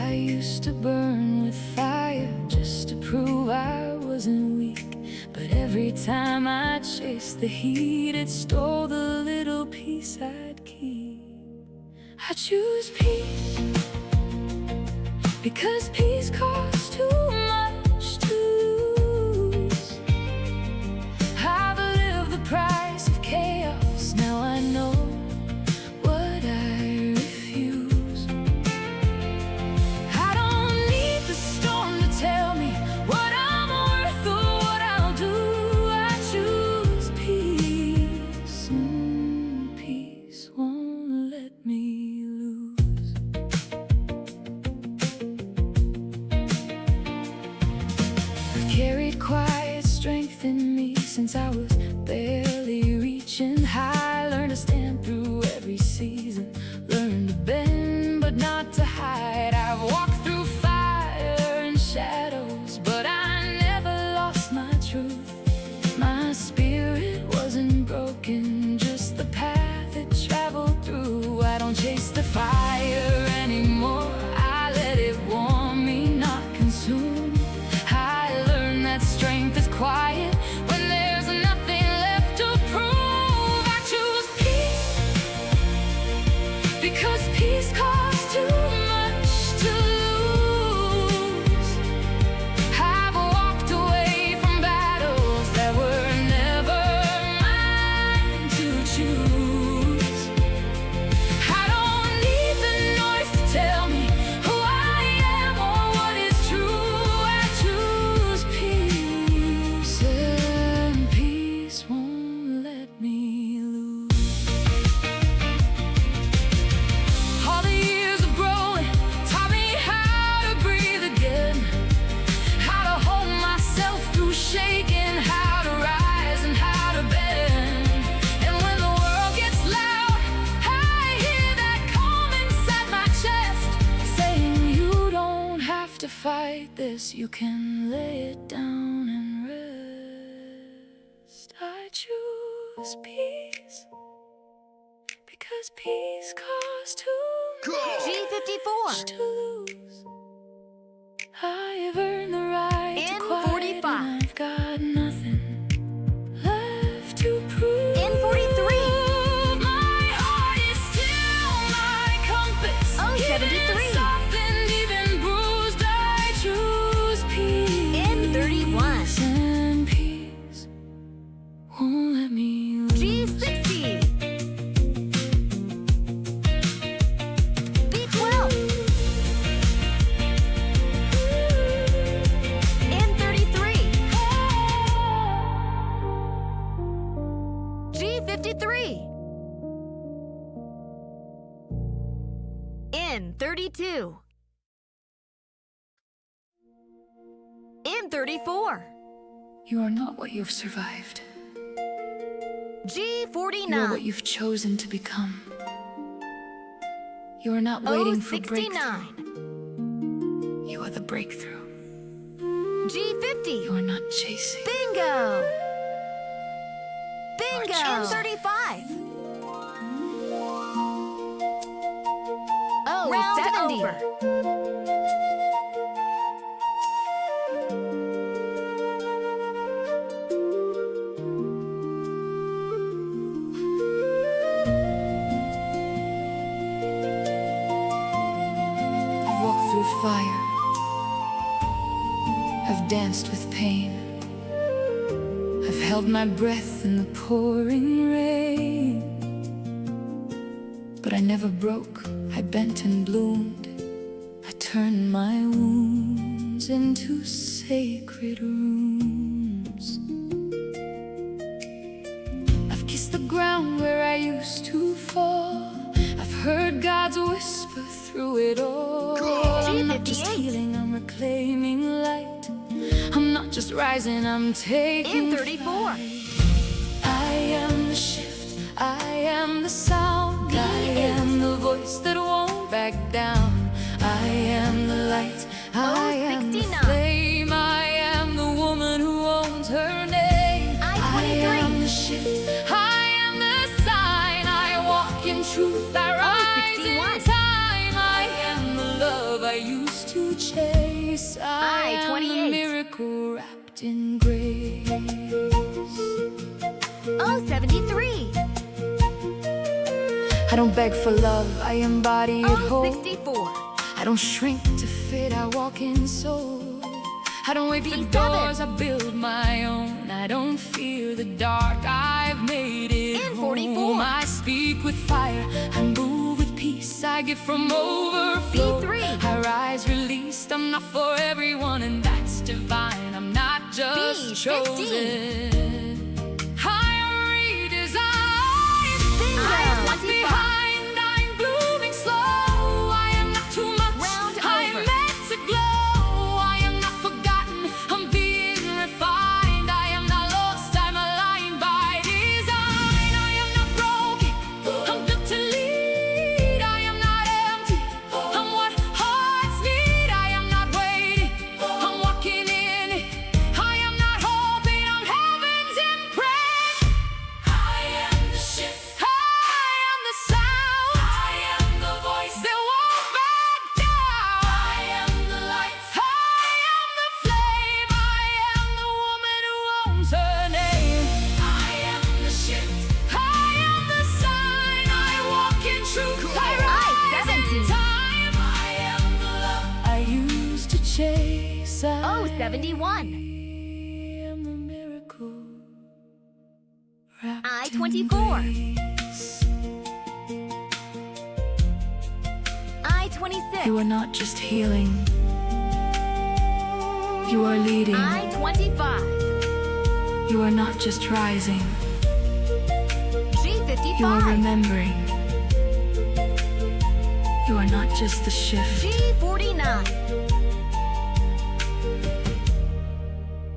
I used to burn with fire just to prove I wasn't weak, but every time I chased the heat, it stole the little peace I'd keep. I choose peace because peace costs too much to lose. I've lived the price of chaos, now I know what I refuse. I don't need the storm to tell me what I'm worth or what I'll do. I choose peace, peace won't let me lose. I've carried quiet strength in me since I was barely reaching high. Learned to stand through every season, learned to bend but not to hide. I've walked through fire and shadows, but I never lost my truth. My spirit wasn't broken, just the path it traveled through. I don't chase the fire anymore, I let it warm me, not consume. I learned that strength is quiet when there's nothing left to prove. I choose peace because peace costs too much to lose. I've walked away from battles that were never mine to choose. I don't need the noise to tell me who I am or what is true. I choose peace, and peace won't let me lose. All the years of growing taught me how to breathe again, how to hold myself through shaking, how to rise and how to bend. And when the world gets loud, I hear that calm inside my chest, saying you don't have to fight this, you can lay it down and rest. I choose peace because peace costs too much G54. to lose. I've earned the right to In quiet, 45. and I've got nothing left to prove. In 43. My heart is still my compass. Oh, Even 73. softened, even bruised, I choose peace. In 31. And peace won't let me lose. G60. B12. In 33. G53. In 32. In 34. You are not what you've survived. G49. You are what you've chosen to become. You are not waiting for breakthrough. 69. You are the breakthrough. G50. You are not chasing. Bingo! Bingo! Archers. In 35. Oh, Round 70. over. I've walked through fire. I've danced with pain. I've held my breath in the pouring rain. But I never broke, I bent and bloomed. I turned my wounds into sacred rooms. I've kissed the ground where I used to fall. I've heard God's whisper through it all. I'm not just G58. healing, I'm reclaiming light. I'm not just rising, I'm taking In 34. flight. I am the shift, I am the sound, I am the voice that won't back down. I am the light, I am the 69. flame, I am the woman who owns her name. I am the shift, I am the sign, I walk in truth, I rise in 61. time. I am the love I used to chase. I am the 28. miracle wrapped in grace. 73. I don't beg for love, I embody it whole. 64. I don't shrink to fit, I walk in soul. I don't wait for B7. doors, I build my own. I don't fear the dark, I've made it In 44. home. I speak with fire, I move with peace. I give from overflow. B3. I rise released, I'm not for everyone, and that's divine. I'm not just B15. chosen. Bingo. I am not 25. behind, I'm blooming slow. I am not too much, Round I am over. meant to glow. I am not forgotten, I'm being refined. I am not lost, I'm aligned by design. I am not broken, I'm built to lead. I am not empty, I'm what hearts need. I am not waiting, I'm walking in it. I am not hoping, I'm heaven's imprint. I am the shift, I am the sound, I am the voice that won't back down. I am the light, I am the flame, I am the woman who owns her name. I am the shift, I am the sign, I walk in truth, I rise in 17. time. I am the love I used to chase. I 71. am the miracle wrapped in I-24. grace. I-26. You are not just healing, you are leading. I-25. You are not just rising, G55. you are remembering. You are not just the shift, G49.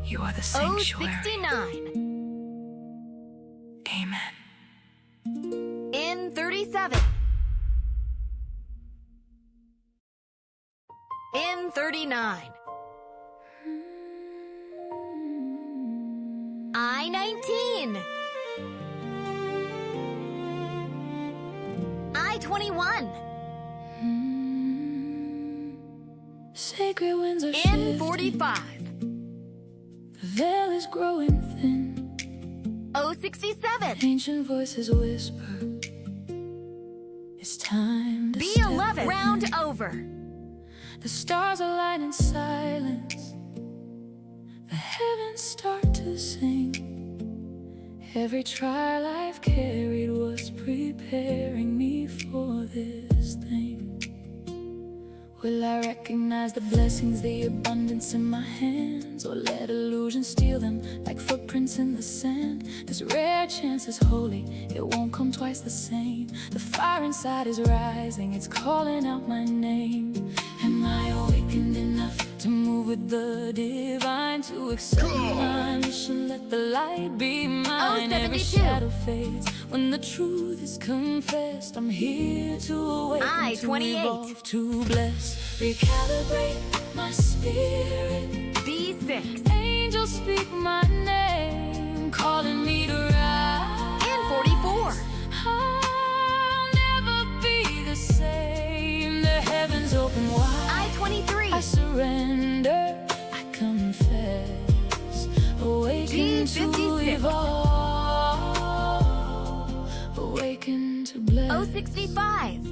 you are the sanctuary. 069. Amen. In 37. In 39. I-19. I-21. Sacred winds are In shifting, 45. the veil is growing thin. 067. Ancient voices whisper, it's time to step B11. Round in. over. The stars align in silence, the heavens start to sing. Every trial I've carried was preparing me for this thing. Will I recognize the blessings, the abundance in my hands, or let illusion steal them like footprints in the sand? This rare chance is holy, it won't come twice the same. The fire inside is rising, it's calling out my name. Am I awakened enough to move with the divine, to accept my mission? Let the light be mine. Every 072. shadow fades when the truth is confessed. I'm here to awaken, to I-28. evolve, to bless, recalibrate my spirit. B6. Angels speak my name, calling me to rise. In 44. I'll never be the same. The heavens open wide. I-23. I surrender, I confess, awaken to G56. evolve, awaken to bless. 065.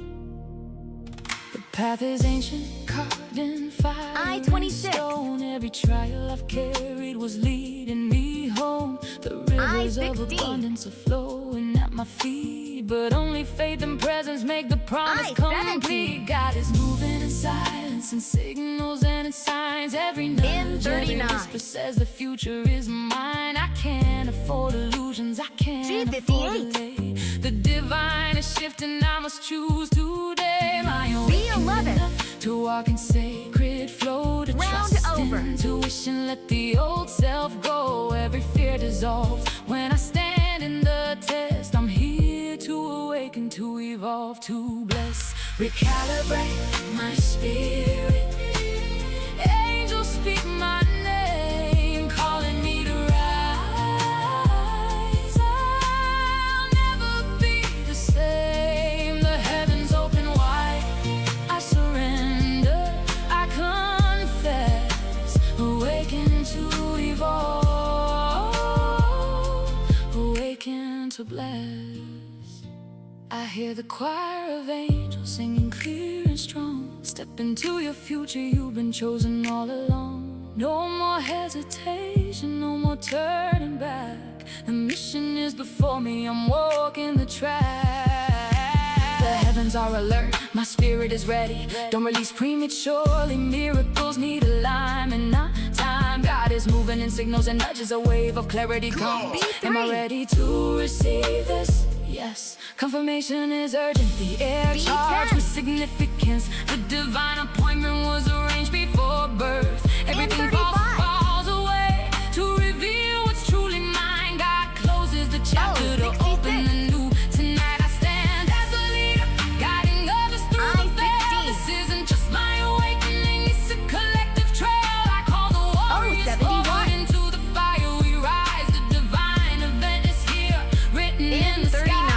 The path is ancient, carved in fire and I-26. stone. Every trial I've carried was leading me home. The rivers of I-16. abundance are flowing at my feet, but only faith and presence make the promise I-17. complete. God is moving in silence, and signals and in signs. Every nudge, every 39. whisper says the future is mine. I can't afford illusions, I can't afford G58. delay. The divine is shifting, I must choose today. My own B11. to walk in sacred flow, to Round trust over. intuition, let the old self go. Every fear dissolves when I stand in the test. I'm here to awaken, to evolve, to bless, recalibrate my spirit. Angels speak my name, calling me to rise. I'll never be the same. The heavens open wide, I surrender, I confess, awaken to evolve, awaken to bless. I hear the choir of angels singing clear and strong. Step into your future, you've been chosen all along. No more hesitation, no more turning back. The mission is before me, I'm walking the track. The heavens are alert, my spirit is ready. Don't release prematurely, miracles need alignment, not time. God is moving in signals and nudges, a wave of clarity comes. Am I ready to receive this? Yes, confirmation is urgent, the air charged with significance. The divine appointment was arranged before birth. Everything falls away to reveal what's truly mine. God closes the chapter to open the new. Tonight I stand as a leader, guiding others through the veil. This isn't just my awakening, it's a collective trail. I call the warriors forward into the fire we rise. The divine event is here, written in the sky.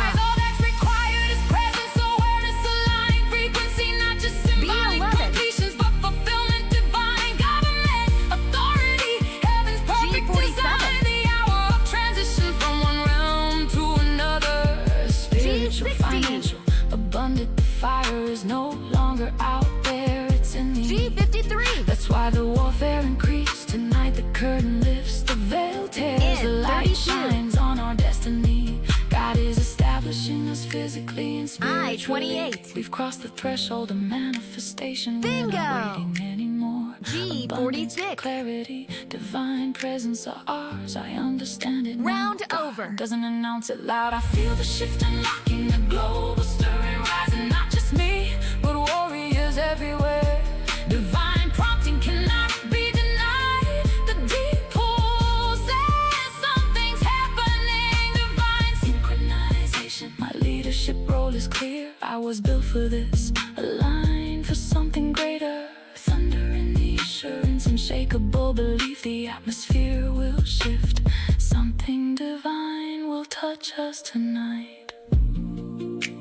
Abundant, the fire is no longer out there, it's in me. G53. That's why the warfare increased. Tonight the curtain lifts, the veil tears, the light shines on our destiny. God is establishing us physically and spiritually. I-28. We've crossed the threshold of manifestation. Bingo. We're not waiting anymore. Abundance, G46. clarity, divine presence are ours. I understand it now. Round God over. doesn't announce it loud. I feel the shift unlocking, the global stirring rising. Not just me, but warriors everywhere. Divine prompting cannot be denied. The deep pull says something's happening. Divine synchronization. My leadership role is clear. I was built for this, aligned for something greater. Thunder in the assurance, unshakable belief. The atmosphere will shift. Something divine will touch us tonight.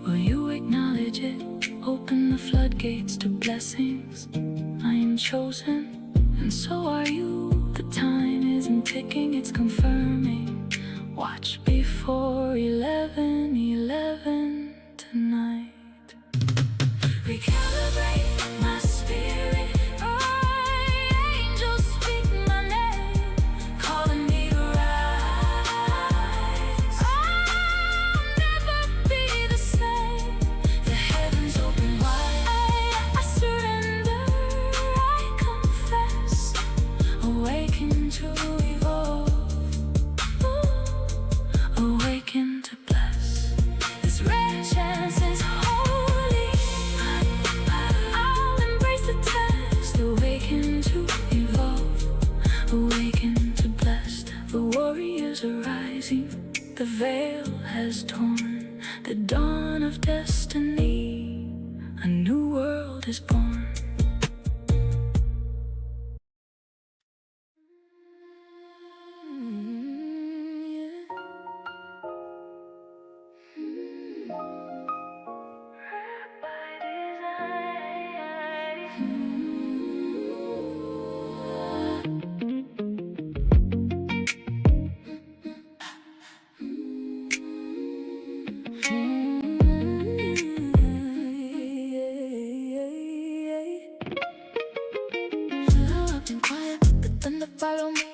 Will you acknowledge it? Open the floodgates to blessings. I am chosen, and so are you. The time isn't ticking, it's confirming. Watch before 11:11 tonight. Recalibrate my spirit. Angels speak my name, calling me to rise. I'll never be the same. The heavens open wide, I surrender, I confess, awaken to evolve, awaken to bless. This rare chance is holy, I'll embrace the test. Awaken to evolve, awaken to bless. The warriors are rising, the veil has torn. The dawn of destiny, a new world is born. I've been quiet, but then the follow me.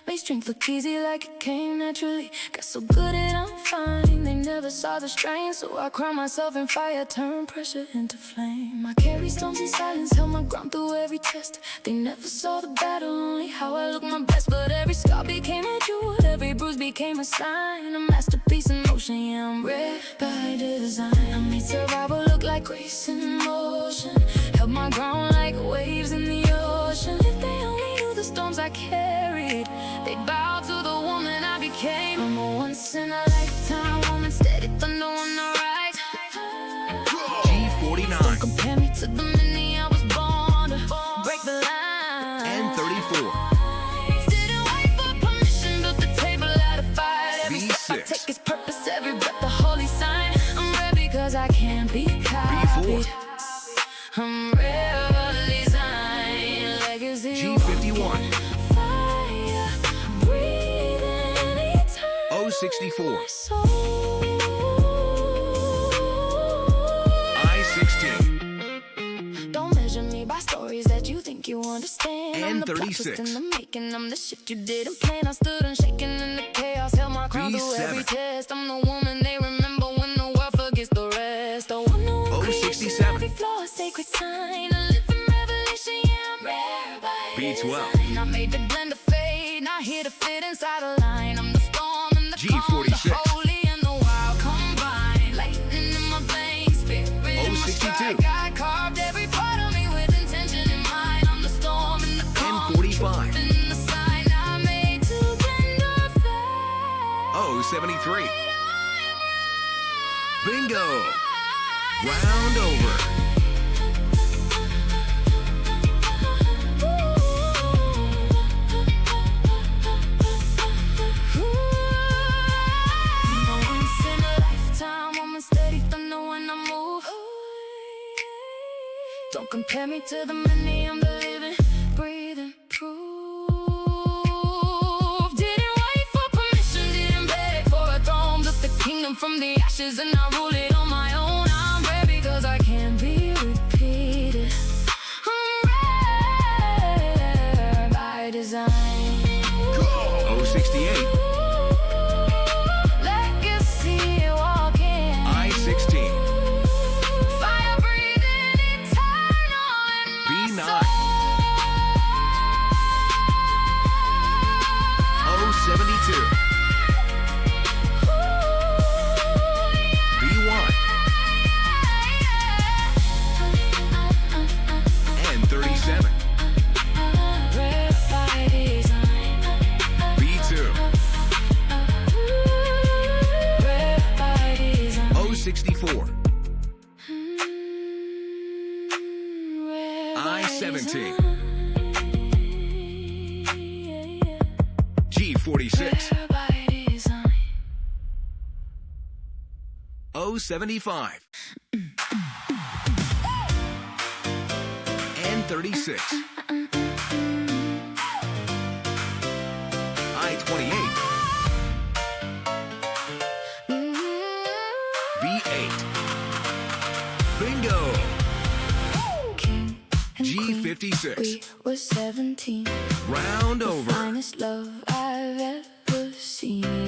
Made strength look easy like it came naturally. Got so good at I'm fine. They never saw the strain, so I cry myself in fire, turn pressure into flame. I carry storms in silence, held my ground through every test. They never saw the battle, only how I look my best. But every scar became a jewel, every bruise became a sign. A masterpiece in motion, yeah, I'm red by design. I made survival look like grace in motion, held my ground like waves in the ocean. If they only knew the storms I carried, they'd bow to the woman I became. I'm a once-in-a-lifetime woman, steady thunder on the right. G49. 34. Didn't wait for permission, built the table out of fire. Every step I B6. take is purpose, every breath a holy sign. I'm red because I can't be copied. B4. I'm real design, legacy. G51. Fire, breathing eternal. O64. Soul. I16. Don't measure me by stories that you think you understand. I'm the plot twist 36. in the making. I'm the shift you didn't plan. I stood unshaken in the chaos, held my crown through every B7. test. I'm the woman they remember when the world forgets the rest. The one who creation, 67. every flaw a sacred sign. A living revelation, yeah, I'm rare by B12. design. I made the blend of fade, not here to fit inside a line. I'm the storm and the calm, the G46. holy and the wild combined. Lightning in my veins, spirit in my 062. stride. God carved every part of me with intention in mind. I'm the storm and the calm, N45. in the sign I made to blend or fade. O73. Bingo. Round over. Once in a lifetime, I'm a steady thunder when I move. Don't compare me to the many, I'm the living, breathing proof. Didn't wait for permission, didn't beg for a throne. Built the kingdom from the ashes and I rule it on my own. I'm rare because I can't be repeated. I'm rare by design. O68. Legacy walking. I16. Fire breathing eternal in my B9. soul. O72. B1. And 37. Red by design. B2. Red by design. O64. Red by I-17. design. G46. Red by design. O75. And 36. I-28. B8. Bingo. King and G56. queen, we were 17. Round over. Finest love I've ever seen.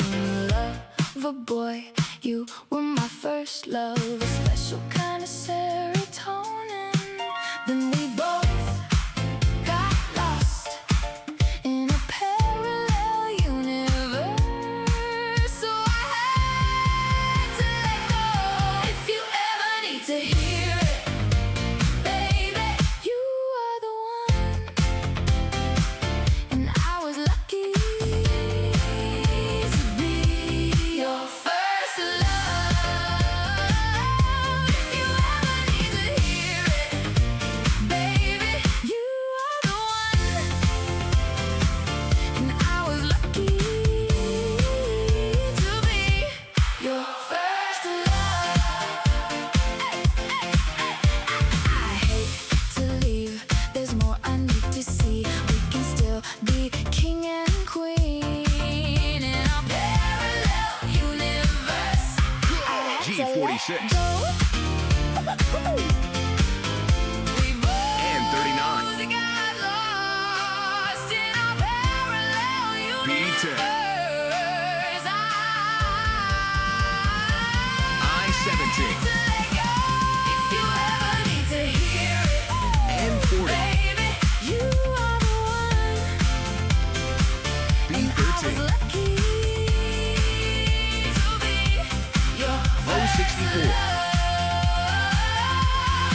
Lover boy, you were my first love. A special kind of serotonin. Then we both got lost in a parallel universe. So I had to let go. If you ever need to hear it, baby, you are the one. And I was lucky to be your first love. If you ever need to hear it, baby, you are the one. And I was lucky to be your first love. I hate to leave, there's more I need to see. We can still be king and queen in our parallel universe. I had to let G46. go. We And 39. both got lost in our parallel B10. universe. I-17. If you ever need to hear it, And 40. baby, you are the one. And I was B13. lucky to be your first O64. love.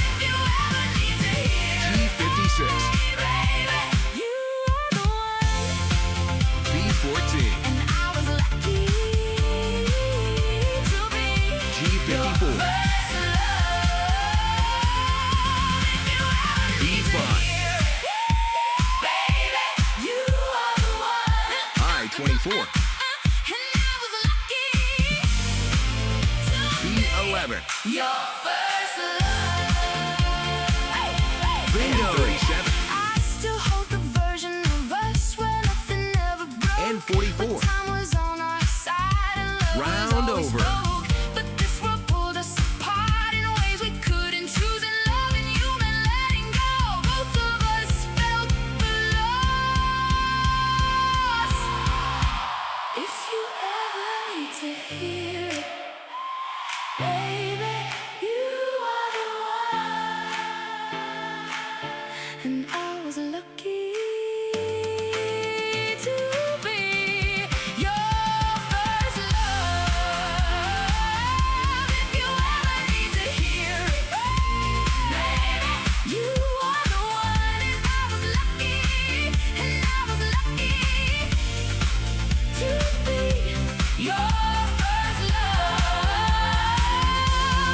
If you ever need to hear it, G56. baby, you are the one. B14. B4. And I was lucky to B11. be your first love. Bingo. And 37. I still hold the version of us where nothing ever broke. And 44. But time was on our side and love Round was all we over. spoke. But this world pulled us apart in ways we couldn't choose. And loving you meant letting go. Both of us felt the loss. If you ever need to hear it, baby, you are the one. And I was lucky to be your first love. If you ever need to hear it, baby, you are the one. And I was lucky to be your first love.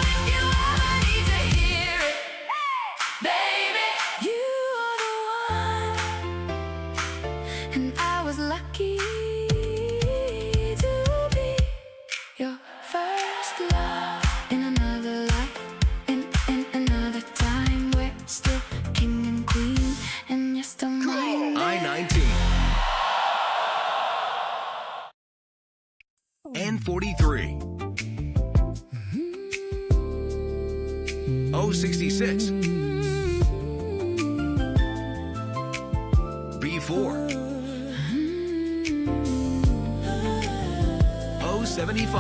If you ever need to hear it, baby, you are the one. And I was lucky to be your first love. In another life, in another time, we're still king and queen, and you're still mine. I-19. And 43. O66. B4. O75.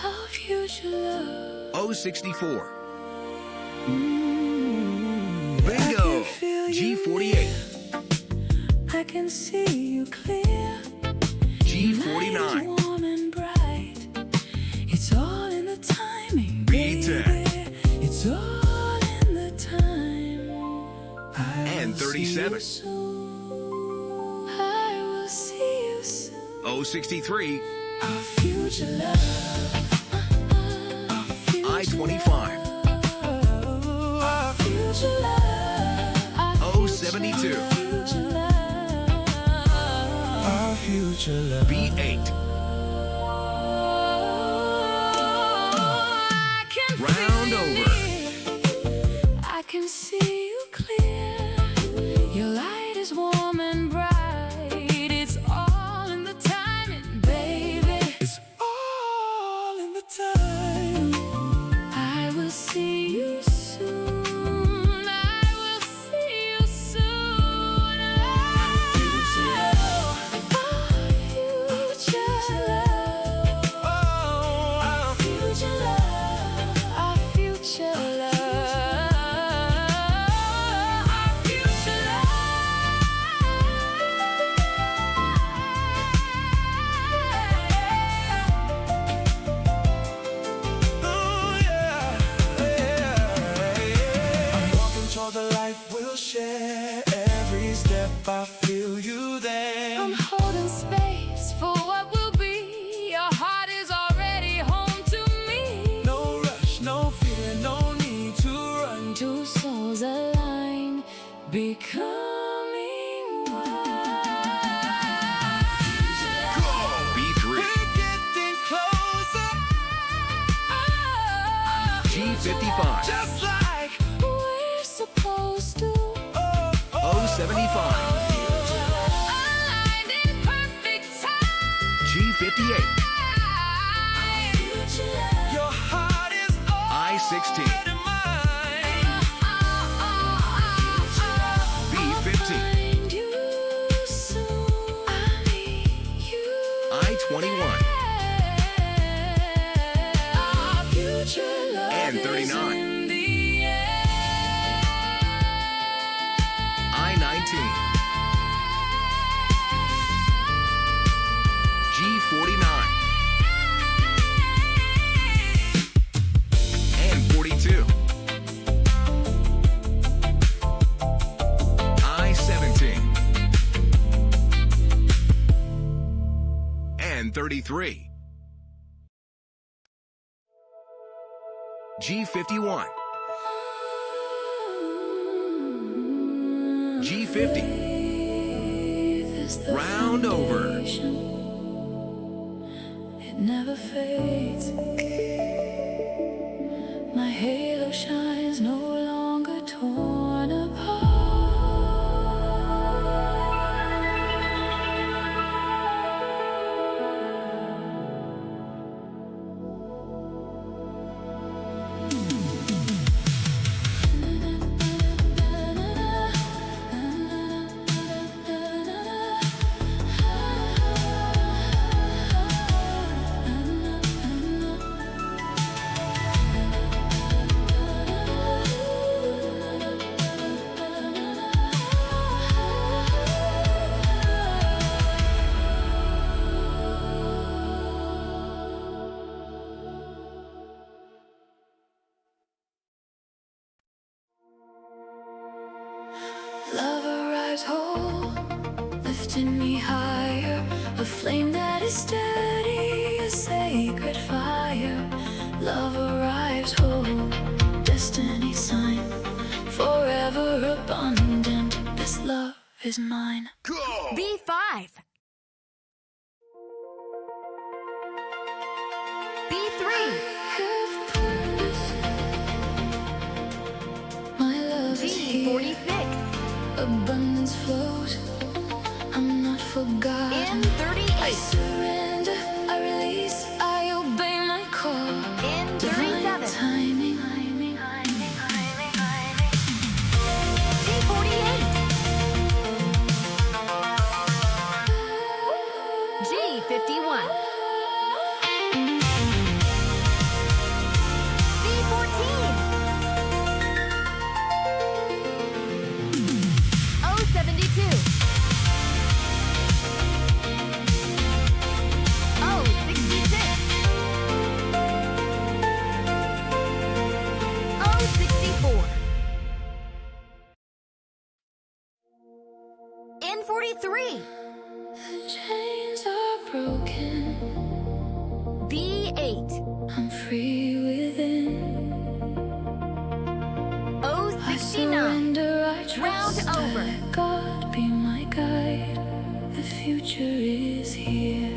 Our future love. O64. Bingo. G48. I can see you clear. G49. Light is warm and bright. It's all in the timing, B10. baby. It's all in the time. And 37. I will see you soon. O63. Our future love. Our future I-25. Our future love. Our O72. future love. Our future love. B8. I can Round feel over. it. I can see you clear. Your light is warm and bright. It's all in the timing, baby. It's all in the time. I will see you soon. I will see you soon. Our future love. Our future love. Our future love. Our future love. Oh yeah, yeah. I'm walking toward the life we'll share. Every step I feel you there. I'm holding space for what will be. Your heart is already home to me. No rush, no fear, no need to run. Two souls aligned, becoming one. B3. We're getting closer. G55. Just like we're supposed to. O75. Aligned in perfect time. G58. Your heart is I-16. already mine. B15. Find you soon. I'll meet you. I-21. Our future love And 39. is in the air. I-19. G49. And 42. I-17. And 33. G51. G50. is the Round over. foundation. It never fades. My halo shines, no longer torn apart. Love arrives whole, lifting me higher. A flame that is steady, a sacred fire. Love arrives whole, destiny sign. Forever abundant, this love is mine. Go! B5. B3. Have purpose. My love is here. G46. Abundance flows. I'm not forgotten. I N38. surrender, I release, I obey my call. Divine N37. timing. G48. G51. B14. O72. O66. O64. N43. The chains are broken. B8. I'm free within. I O69. surrender, I trust. Round I over. let God be my guide. The future is here.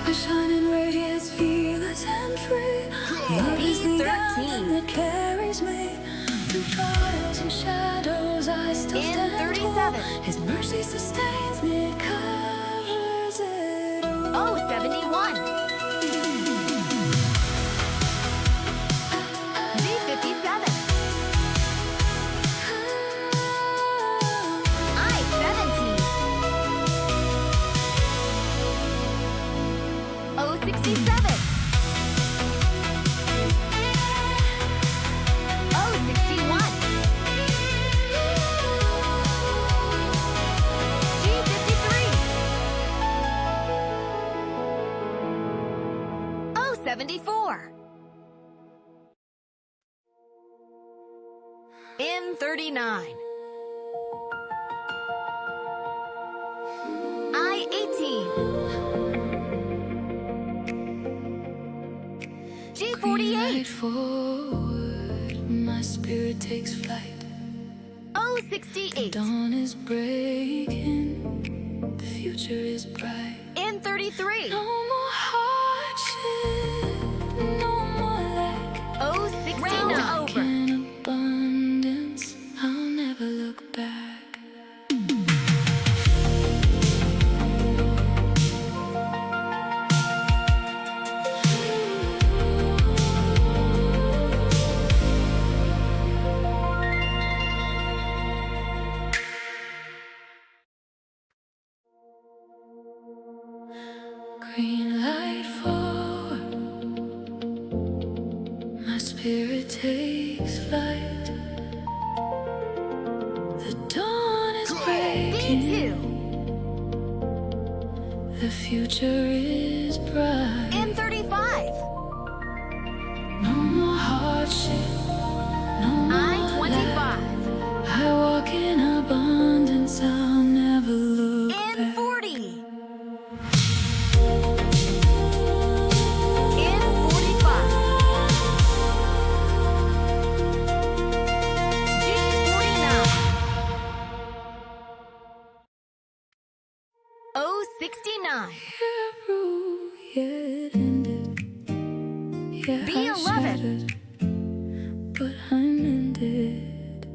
A shining radiance, fearless and free. Love is the anthem that carries me through trials and shadows. I still stand tall. N37. His mercy sustains me, it covers it all. O71. B57. I-70. O67. O61. G53. O74. N39. I-18. Green light G48. forward, my spirit takes flight. O68. Dawn is breaking, the future is bright. N33. No more hardship, no more lack. O69. Round over. in abundance, I'll never look back. Green light forward, my spirit takes flight. B2. The future is bright. M35. No more hardship. No more lack. I-25. I walk in abundance. I'll never look back. N40. N45. G49. O69. Yeah, it ended. Yeah, I B11. shattered, but I'm ended.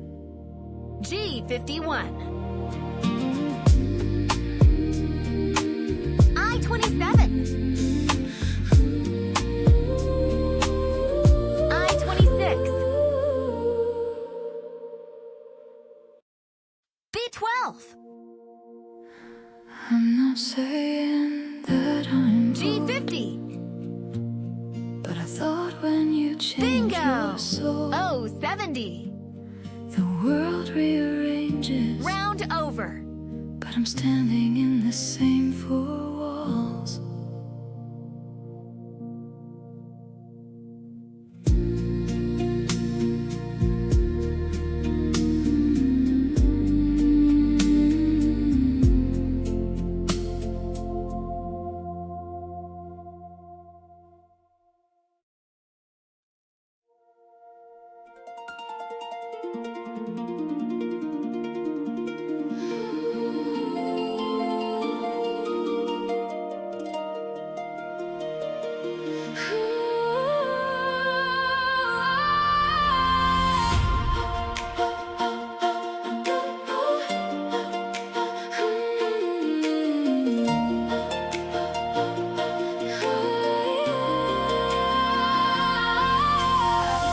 G51. I-27. I-26. B12. I'm not saying that I'm G50. but I thought when you changed Bingo. your soul, O70. the world rearranges. Round over. But I'm standing in the same four walls.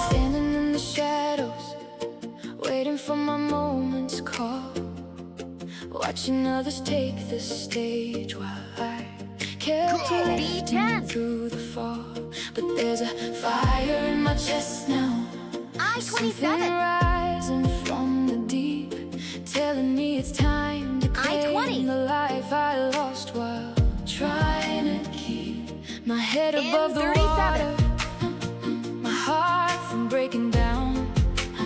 Standing in the shadows, waiting for my moment's call, watching others take the stage while I kept Cool. drifting B10. through the fall. But there's a fire in my chest now, something I-27. rising from the deep, telling me it's time to claim I-20. the life I lost while trying to keep my head above the M37. water, my heart from breaking down.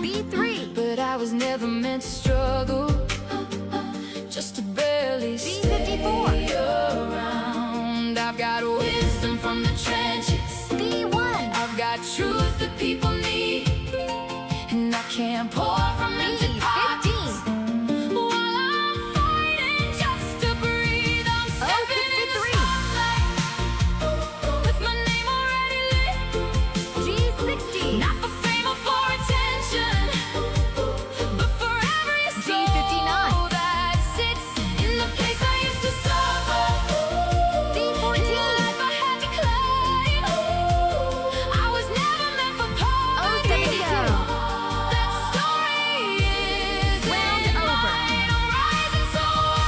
B3. But I was never meant to struggle, just to barely stay B54. around. I've got wisdom from the trenches, B1. I've got truth that people need, and I can't pour from empty pockets. B15. While I'm fighting just to breathe, I'm stepping in the 63. spotlight with my name already lit. G60. Not for fame or for attention, but for every soul G59. that sits in the place I used to suffer. B14. In the life I had to claim, I was never meant for poverty. O72. That story is Round in over. mine. I'm rising so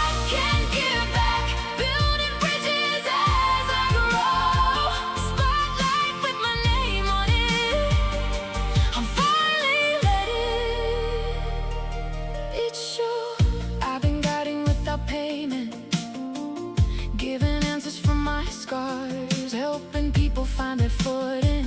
I can give back, building bridges as I grow. Spotlight with my name on it, I'm finally letting it show. I've been guiding without payment, giving answers from my scars, helping people find their footing,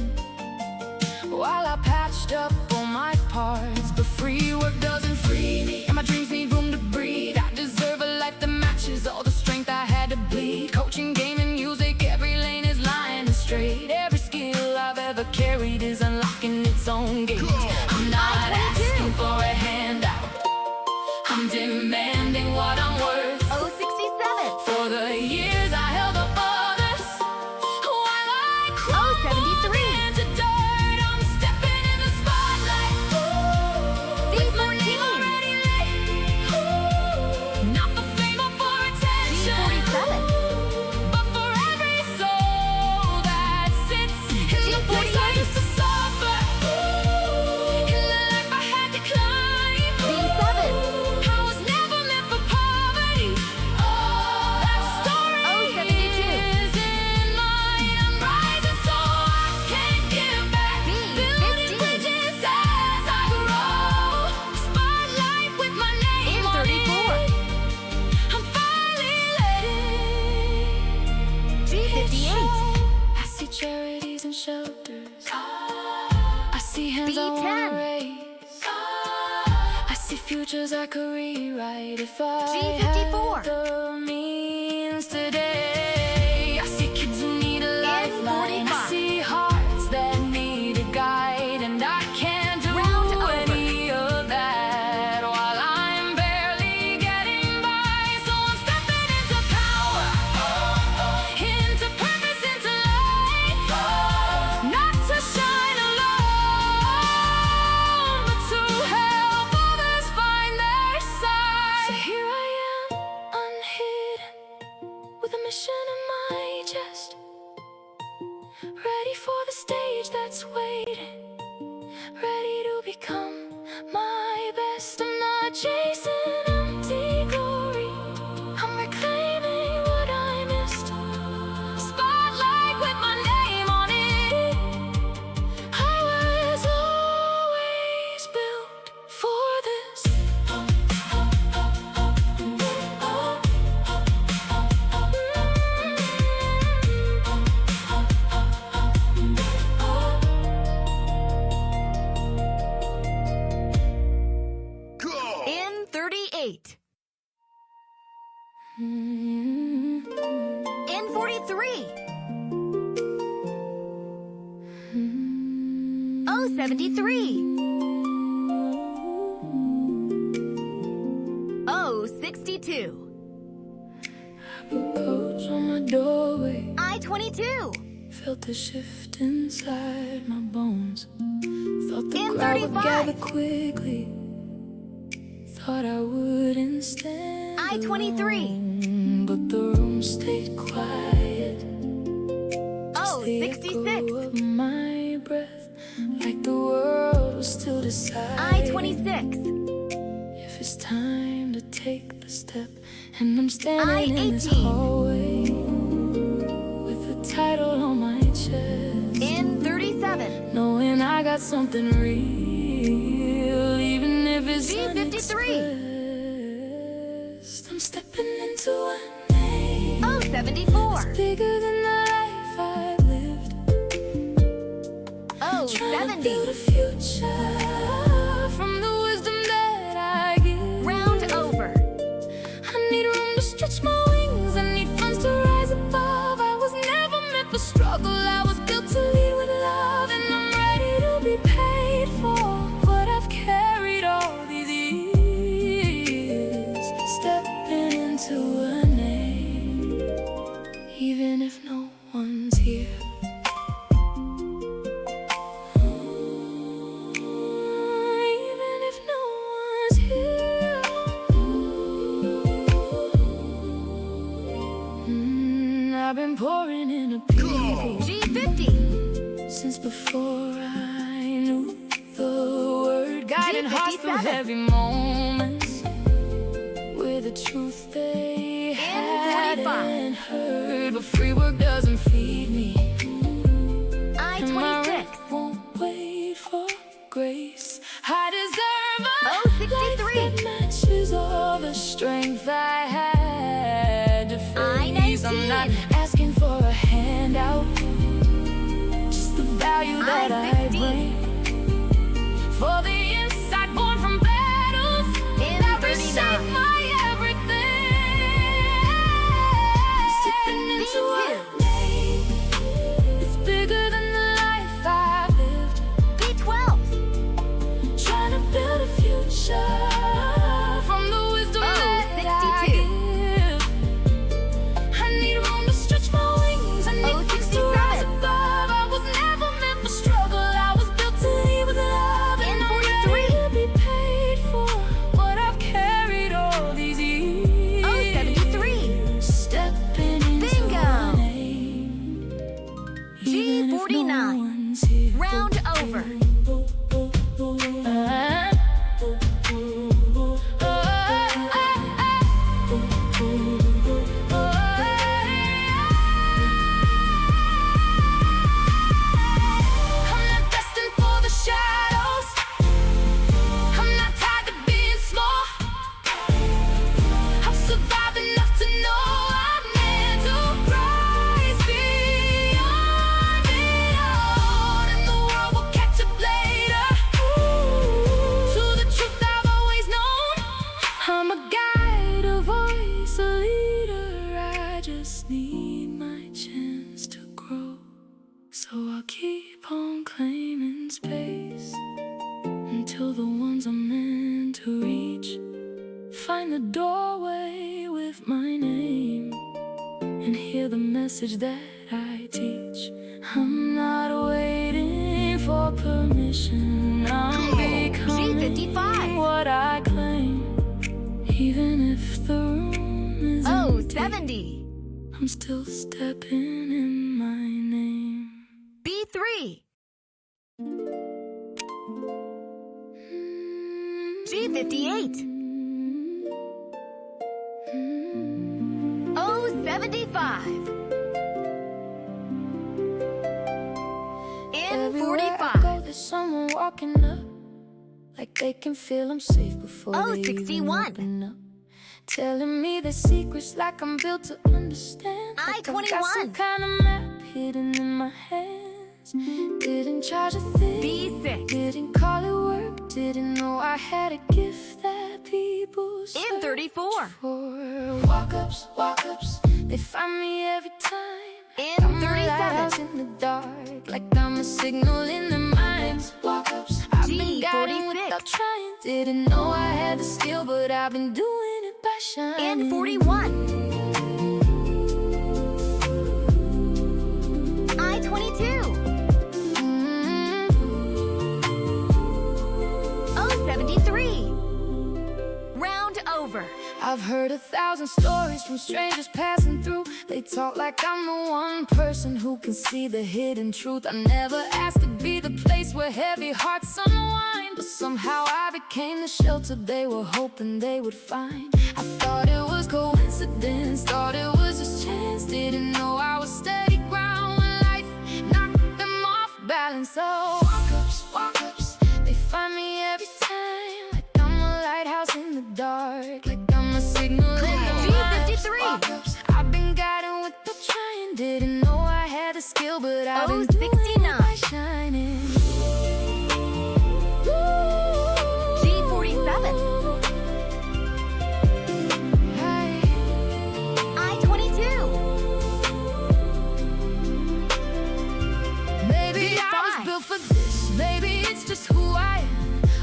while I patched up all my parts. But free work doesn't free me, and my dreams need room to breathe. I deserve a life that matches all the strength I had to bleed. Coaching, gaming, music, every lane is lying straight. Every skill I've ever carried is unlocking its own gate. I'm not I-22. asking for a handout, I'm demanding what I'm worth. O67. For the years I held up others, while I crawled O73. into dirt, I'm stepping in the spotlight with my name already lit. futures I could rewrite if I G54. had the means today. I see kids who need a lifeline. I N45. see hearts that need a guide, and I can't do Round over. any of that while I'm barely getting by. So I'm stepping into power, into purpose, into light. Not to shine alone, but to help others find their side. So here I am, unhidden, with a mission in my chest, ready for the stage that's waiting, ready to become my best. I'm not chasing empty glory, I'm reclaiming what I missed. Spotlight with my name on it, I was always built for this. Go! N38. N43. O73. O62. Coach on my doorway, I-22. felt the shift inside my bones. Thought the In crowd would 35. gather quickly. Thought I wouldn't stand I-23. alone, but the room stayed quiet. Just the echo O66. of my breath, like the world was still deciding I-26. if it's time to take the step. And I'm standing in this I-18. hallway with the title on my chest, N37. knowing I got something real, even if it's G53. unexpressed. I'm stepping into a name O74. bigger than the life I've lived, trying to build a O70. future from the wisdom that I give. Round over. I need room to stretch my wings, I need funds to rise above. I was never meant for struggle, I was built to lead with love. And I'm ready to be paid for what I've carried all these years. Stepping into a name, even if no one's here. Even if no one's here. I've been pouring into people G50. since before I knew the word, guiding hearts through G57. heavy moments with the truth they N45. hadn't heard. But free work doesn't feed me, and my I-26. rent won't wait for grace. I deserve a O63. life that matches all the strength I had to face. I'm not I-19. asking for a handout, just the value that I I-16. bring. For the insight born from battles that reshape N39. my everything. Stepping into a B2. name, it's bigger than the life I've lived, B12. trying to build a future from the wisdom that I 62. give. I need room to stretch my wings, I need things to rise 67. above. I was never meant for struggle, I was built to lead with love. And I'm ready to be paid for what I've carried all these years. O73. Stepping into Bingo. a name, even if no G49. one's here. Round over. find the doorway with my name and hear the message that I teach. I'm not waiting for permission. I'm becoming G55. what I claim. Even if the room is empty, 70. I'm still stepping in my name. B3. G58. 075. Everywhere I go, there's someone walking up, like they can feel I'm safe before they even 61. open up. Telling me the secrets like I'm built to understand. Like I've got some I-21. kind of map hidden in my hands. Didn't charge a thing, B6. didn't call it work. Didn't know I had a gift that people search 34. for. Walk-ups, walk-ups, they find me every time. In I'm a 37. lighthouse in the dark, like I'm a signal in their minds. Walk-ups, I've been guiding G46. without trying. Didn't know I had the skill, but I've been doing it by shining. In 41. I-22. 073. Round over. I've heard 1,000 stories from strangers passing through. They talk like I'm the one person who can see the hidden truth. I never asked to be the place where heavy hearts unwind, but somehow I became the shelter they were hoping they would find. I thought it was coincidence, thought it was just chance. Didn't know I was steady ground when life knocked them off balance. So walk-ups, walk-ups, they find me every time. Like I'm a lighthouse in the dark, like I'm a signal in the G53. walk-ups, I've been guiding with the trying. Didn't know I had the skill, but I've been doing it by shining. G47. I-22. Maybe I was built for this. Maybe it's just who I am.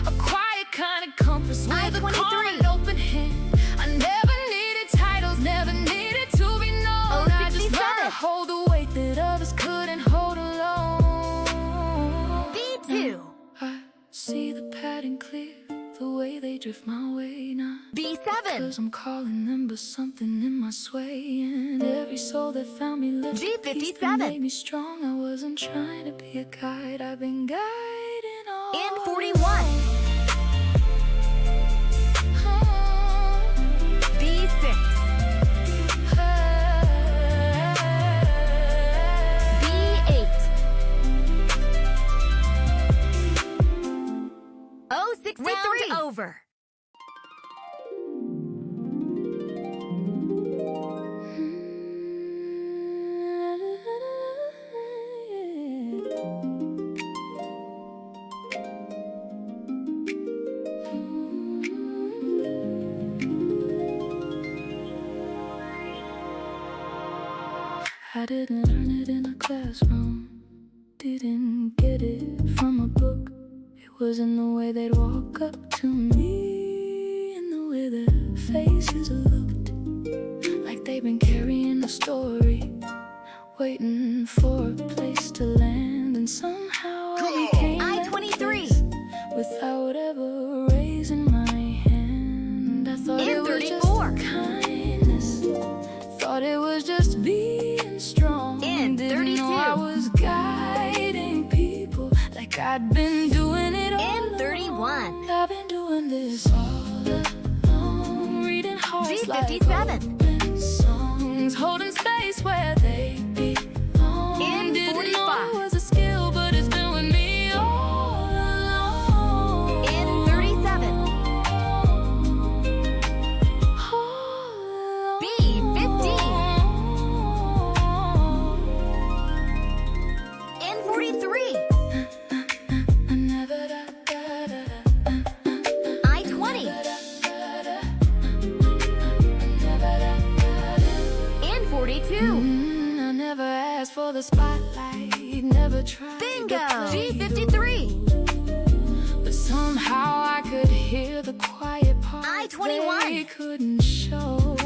A quiet kind of compass with a I-23. calm and open hand. I never needed titles, never needed to be known. I just learned to hold the weight that others couldn't hold alone. B2. I see the pattern clear, the way they drift my way now. B7. Cause I'm calling them, but something in my sway. And every soul that found me left a piece that G57. made me strong. I wasn't trying to be a guide, I've been guiding all In 41. B6. B8. 063. Round over. I didn't learn it in a classroom, didn't get it from a book. It was in the way they'd walk up to me, in the way their faces looked, like they'd been carrying a story, waiting for a place to land. And somehow I became that I-23. place without ever raising my hand. I thought it was just 34. kindness, thought it was just being strong. In Didn't 32. know I was guiding people like I'd been doing it all In 31. along. I've been doing this all along, reading hearts like G57. open songs, holding space where they belong. In Didn't 45. know it was a skill, but it's been with me all along. In 37. B15. In 43. I-20. In 42. I never asked for the spotlight, never tried Bingo. to play the G53. role. But somehow I could hear the quiet parts I-21. they couldn't show.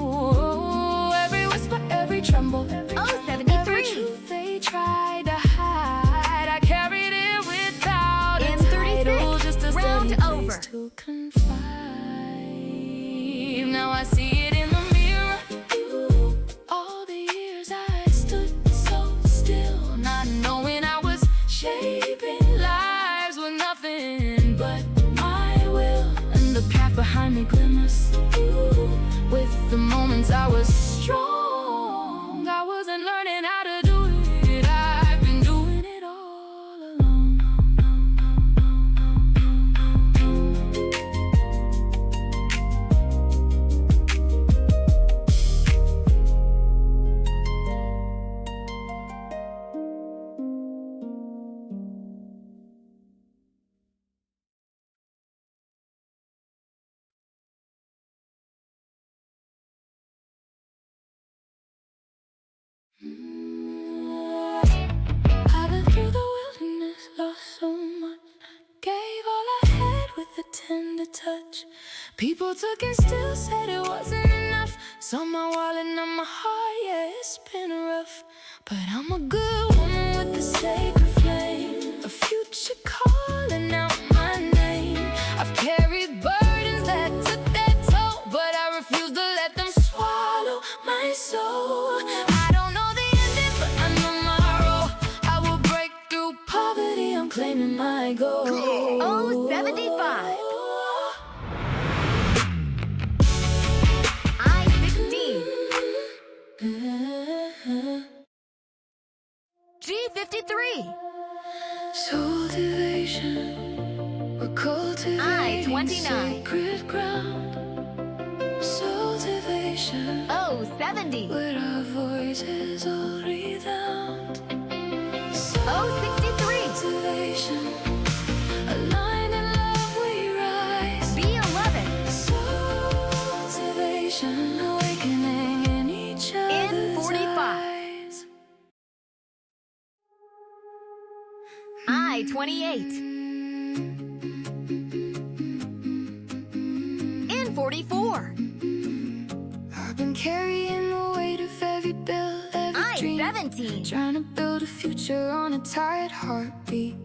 Every whisper, every tremble, O-73. every truth they tried to hide, I carried it without a title, M36. just a Round steady over. place to confide. Now I see it in the mirror. All the years I stood so still, not knowing I was shaping lives with nothing but my will. And the path behind me glimmers with the moments I was strong. I wasn't learning how to do it, I've been doing it all alone. I've been through the wilderness, lost so much, gave all I had with a tender touch. People took and still said it wasn't enough. Saw my wallet, not my heart, yeah, it's been rough. But I'm a good woman with a sacred flame, a future calling out my name. I've carried burdens that took their toll, but I refuse to let them swallow my soul. I don't know the ending, but I know my role. I will break through poverty, I'm claiming my goal. O-75. I-16. G-53. Soul division, we're cultivating I-29. sacred ground. Soul division, O-70. where our voices all resound. O-63. Cultivation, aligned in love we rise. B-11. Cultivation, awakening in each other's N45. eyes. I-28. N44. I've been carrying the weight of every bill, every dream, I-17. trying to build a future on a tired heartbeat.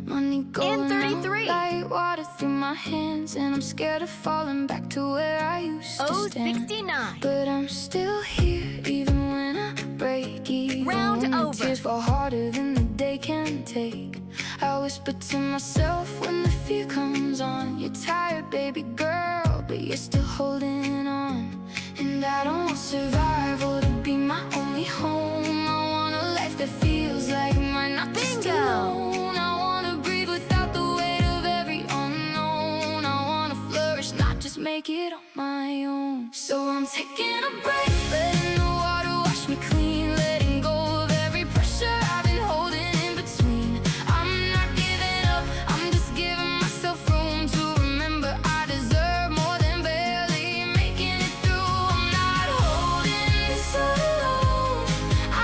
Money going N33. out like water through my hands, and I'm scared of falling back to where I used to stand. O-69. But I'm still here, even when I break. Even Round when the over. tears fall harder than the day can take. I whisper to myself when the fear comes on. You're tired, baby girl, but you're still holding on. And I don't want survival to be my only home. I want a life that feels like mine, not just Bingo. alone. I wanna breathe without the weight of every unknown. I wanna flourish, not just make it on my own. So I'm taking a break, letting the water wash me clean, letting go of every pressure I've been holding in between. I'm not giving up, I'm just giving myself room to remember I deserve more than barely making it through. I'm not holding this alone,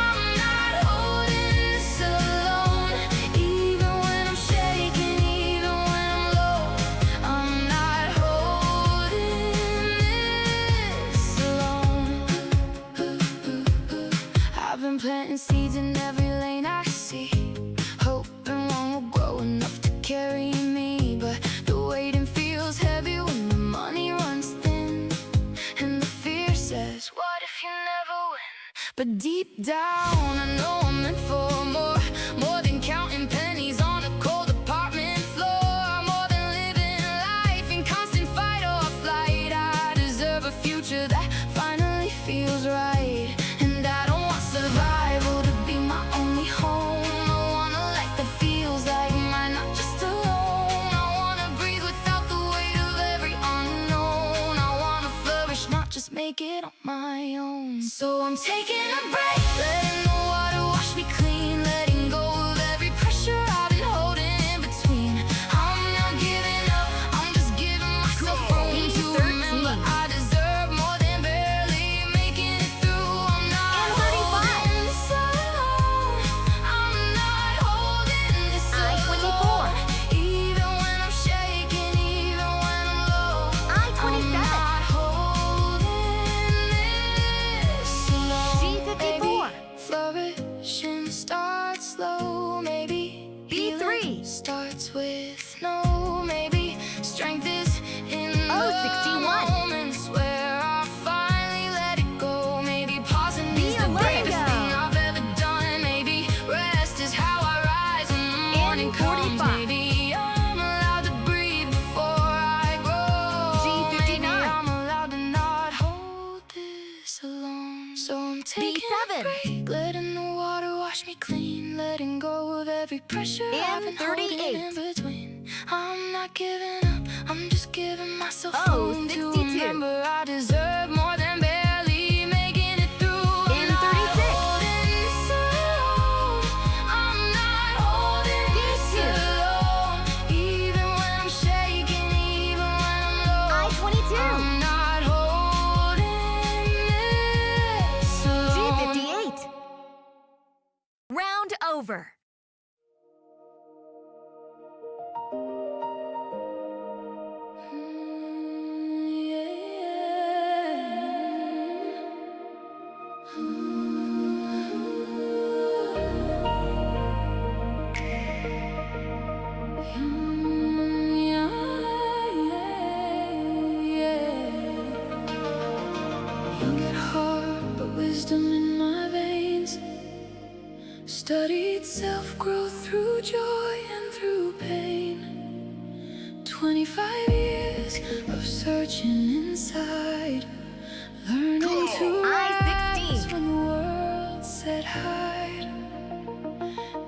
I'm not holding this alone. Even when I'm shaking, even when I'm low, I'm not holding this alone. I've been planting seeds in every lane I see, hoping one will grow enough to carry me. But the waiting feels heavy when the money runs thin, and the fear says, what if you never win? But deep down I know I'm meant for more, more than counting pennies on a cold apartment floor, more than living life in constant fight or flight. I deserve a future that finally feels right. And I don't want survival to be my only home. I want a life that feels like mine, not just alone. I wanna breathe without the weight of every unknown. I wanna flourish, not just make it on my own. So I'm taking a break, letting the water wash me clean, letting go of every pressure I've been holding in between. I'm not giving up, I'm just giving myself room to remember I deserve more than barely making it through. I'm not N35. holding this alone, I'm not holding this I-24. alone. Even when I'm shaking, even when I'm low, I'm I-27. not break, letting the water wash me clean, letting go of every pressure I've been holding 38. in between. I'm not giving up, I'm just giving myself Oh, room to 62. remember I deserve more than barely making it through. In I'm not 36. holding this alone. I'm not holding this 52. alone. Even when I'm shaking, even when I'm low, I-22. I'm not holding this alone. G58. Round over. Young at heart, but wisdom in my veins. Studied self-growth through joy and through pain. 25 years of searching inside, learning to rise I-16. when the world said hide.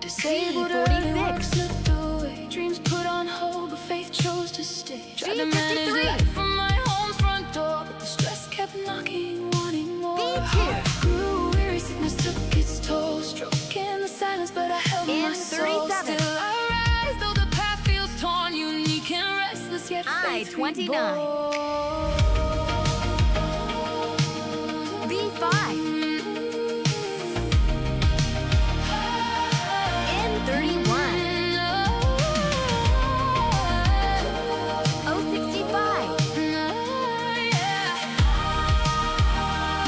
Disabled G46. early work slipped away, dreams put on hold, but faith chose to stay. Tried to manage G53. life from my home's front door, but the stress kept knocking, wanting more. B2. Heart grew weary, sickness took its toll, stroking the silence, but I held In my soul. 37. Still I rise, though the path feels torn, unique and restless, yet faith I-29. reborn. B5. In 31. O65.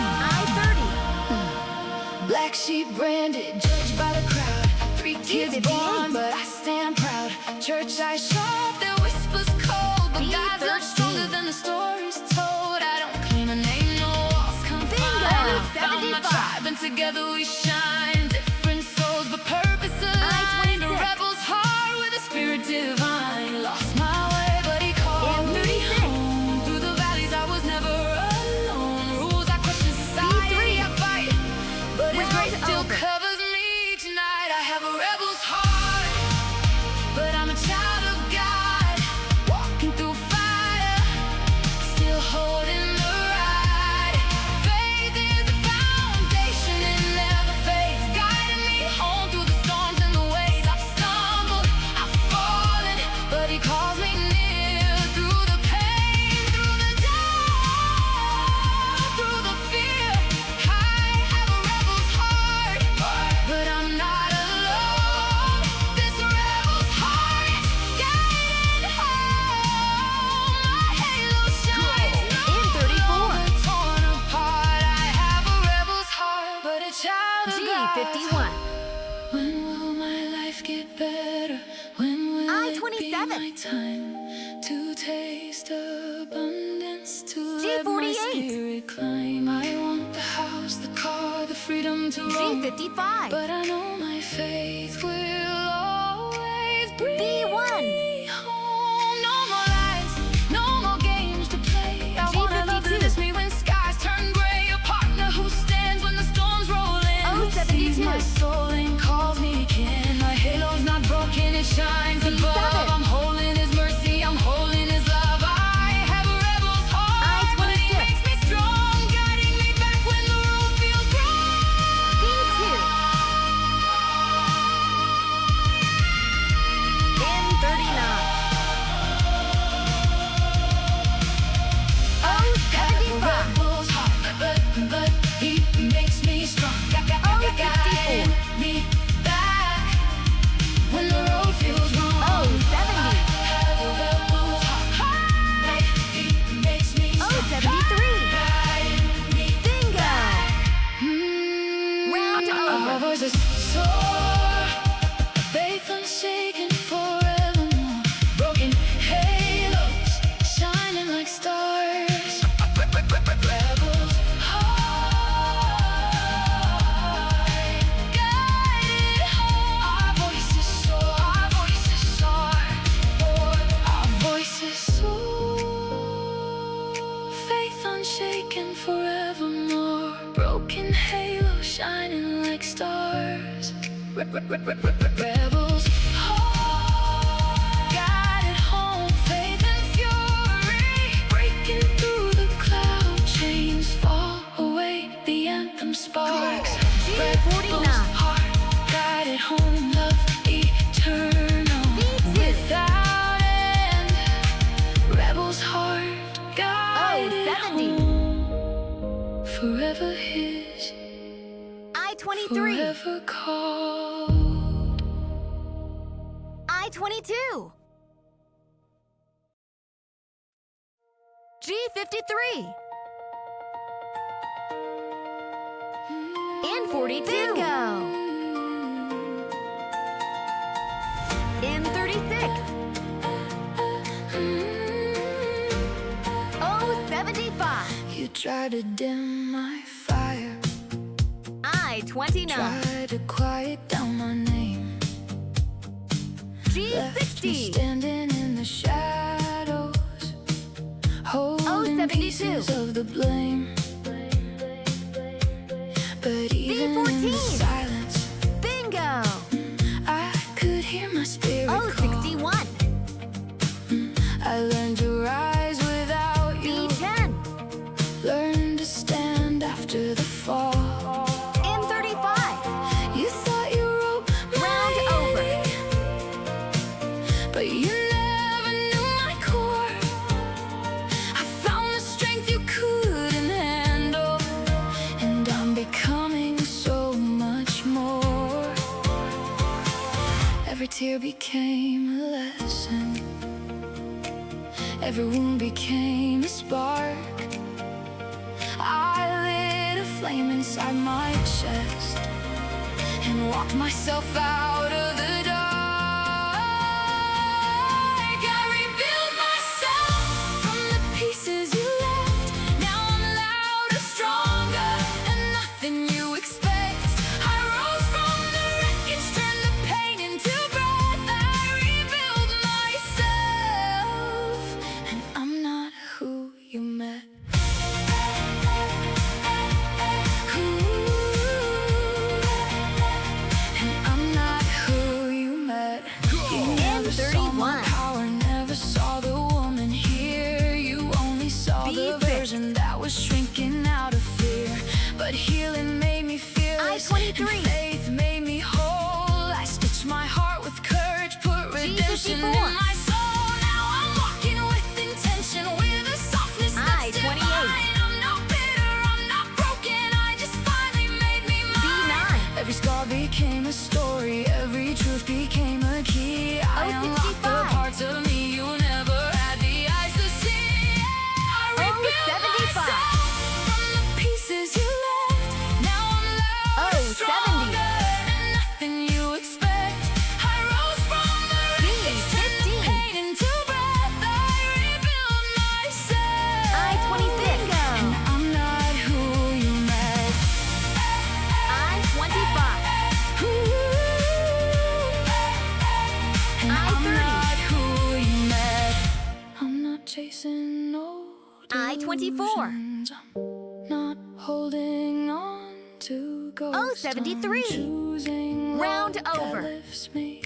I-30. Black sheep branded, judged by the crowd. 3 kids G58. born, but I stand proud. Church eyes sharp, their whispers cold, but God's love B13. stronger than the stories told. I don't claim a name, no walls confined. Bingo. I found my 75. tribe, and together we shine. Different souls, but purpose aligned. A I-26. rebel's heart with a spirit divine. Lost my way, but he called me 36. home. Through the valleys, I was never alone. Rules I question, society I fight, but His Round grace still over. covers me tonight. I have a rebel's heart, but I'm a child of God, walking through fire, still holding the ride. Faith is the foundation, it never fades, guiding me home through the storms and the waves. I've stumbled, I've fallen, but He calls me near. Through the pain, through the doubt, through the fear, I have a rebel's heart, but I'm not alone. This rebel's heart is guided home. My halo shines no In 34. longer torn apart. I have a rebel's heart, but a child of God's G51. heart. When will my life get better? When will it be I-27. my time to taste abundance, to let my G48. spirit climb? I want the house, the car, the freedom to roam, G55. but I know my faith will always bring B1. me home. No more lies, no more games to play. I want a love that G52. lifts me when skies turn gray. A partner who stands when the storms roll in, who sees 72. my soul and calls me kin. My halo's not broken, it shines above. B7. I'm holding His mercy, I'm holding His love. I have a rebel's heart, but He I-26. makes me strong, guiding me back when the road feels wrong. B2. In 39. O75. Rebel's heart, but He makes me strong. Guiding me back when the road feels wrong. O70. Have a rebel's heart, but He makes me strong. O73. Guiding me Bingo. Mm, Round Our over. voices soar, faith unshaken forevermore. Broken halos shining like stars. Rebels high, guided home. Our voices soar, our voices soar, our voices soar. Faith unshaken forevermore. Broken halos shining like stars. Rebels heart, guided home, faith and fury, breaking through the cloud chains, fall away, the anthem sparks. G49. Heart, guided home, love eternal, without end. Rebels heart, guided 70. home, forever his, I-23. forever called. I-22. G53. In 42. Bingo. In 36. Oh, 75. You try to dim my fire, I-29. try to quiet down my name. Left me G60. standing in the shadows, holding 72. pieces of the blame. But even in the V14. silence, Bingo. I could hear my spirit Oh, call. 61. I learned to rise without you, B10. learned to stand after the fall. In 35. You thought you wrote my Round over. but you never knew my core. I found the strength you couldn't handle, and I'm becoming so much more. Every tear became a lesson, every wound became a spark. I lit a flame inside my chest and walked myself out of the dark. I rebuilt myself from the pieces you left. Now I'm louder, stronger, and nothing you expect. I rose from the wreckage, turned the pain into breath. I rebuilt myself, and I'm not who you met. And I'm not who you met. You never saw my 31. power, never saw the woman here. You only saw the B6. version that was shrinking out of fear. But healing made me fearless, I-23. and faith made me whole. I stitched my heart with courage, put redemption in G54. my soul. Now I'm walking with intention, with a softness that's I-28. divine. I'm not bitter, I'm not broken, I just finally made me mine. B9. Every scar became a story, every truth became a key. I unlocked the 65. parts of me you never had the eyes to see. I rebuilt 75. myself from the pieces you left. Now I'm louder, 70. stronger, and nothing you expect. I rose from the wreckage, turned the 15. pain into breath. I rebuilt myself, I-26. and I'm not who you met. I-25. And I'm I-30. not who you met. I'm not chasing no I-24. delusions. I'm not holding on to ghosts. 73. I'm choosing Round love that over. lifts me,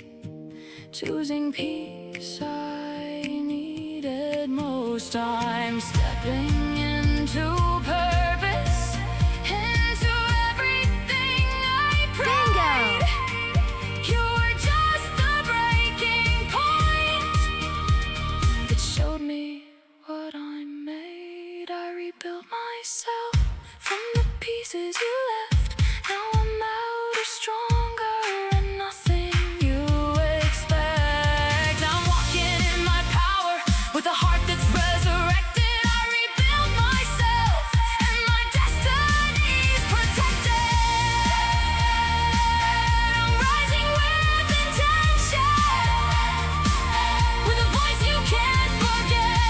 choosing peace I needed most. I'm stepping into purpose, into everything I prayed. You were just the breaking point that showed me what I'm made. I rebuilt myself from the pieces you left. Now I'm louder, stronger, and nothing you expect. I'm walking in my power with a heart that's resurrected. I rebuilt myself, and my destiny's protected. I'm rising with intention, with a voice you can't forget.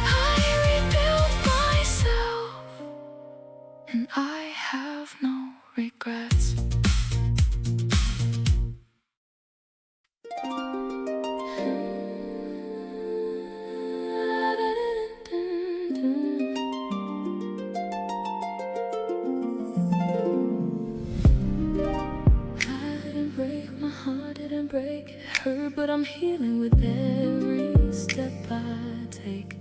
I rebuilt myself, healing with every step I take.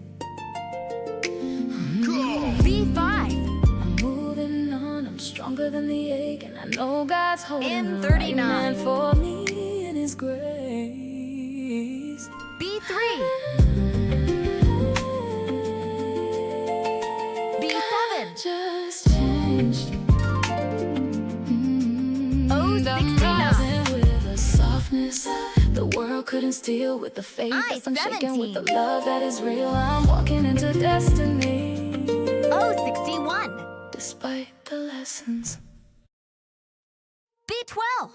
B5. I'm moving on, I'm stronger than the ache, and I know God's holding the right M39. hand for me in His grace. B3. B7. Just changed. O69. I'm rising with a softness the world couldn't steal, with the faith that's unshaken, with the love that is real. I'm walking into destiny. O61. Despite the lessons, B12.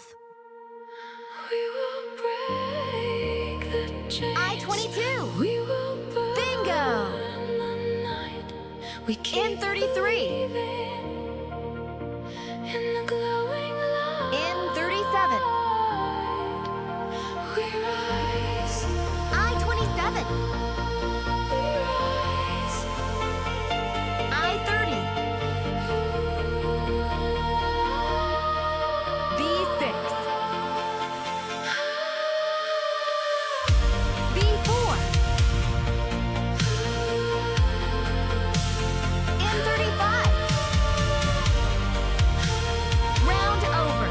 we will break the chains. I22. We will burn Bingo. the night. We keep M33. believing in the glowing light. M37. We rise. I27. We rise. I30. B6. B4. M35. Round over.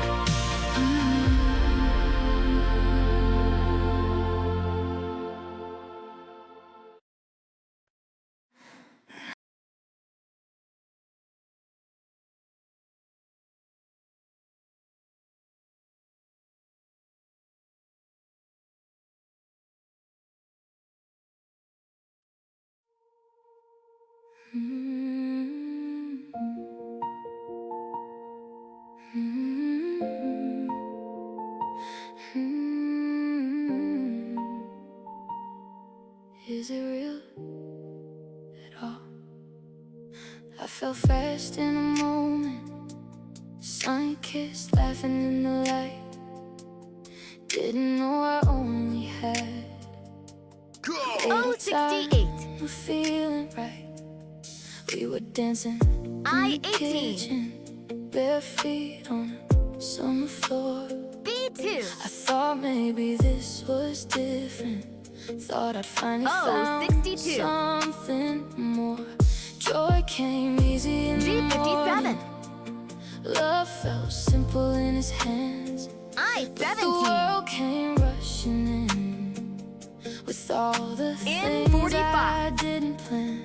Is it real at all? I felt fast in a moment, sun-kissed, laughing in the light. Didn't know I only had O68. we're feeling right. We were dancing in the I18. kitchen, bare feet on a summer floor. B2. I thought maybe this was different. Thought I'd finally Oh, found 62. something more. Joy came easy in the G57. morning. Love felt simple in His hands. The I17. world came rushing in with all the things M45. I didn't plan.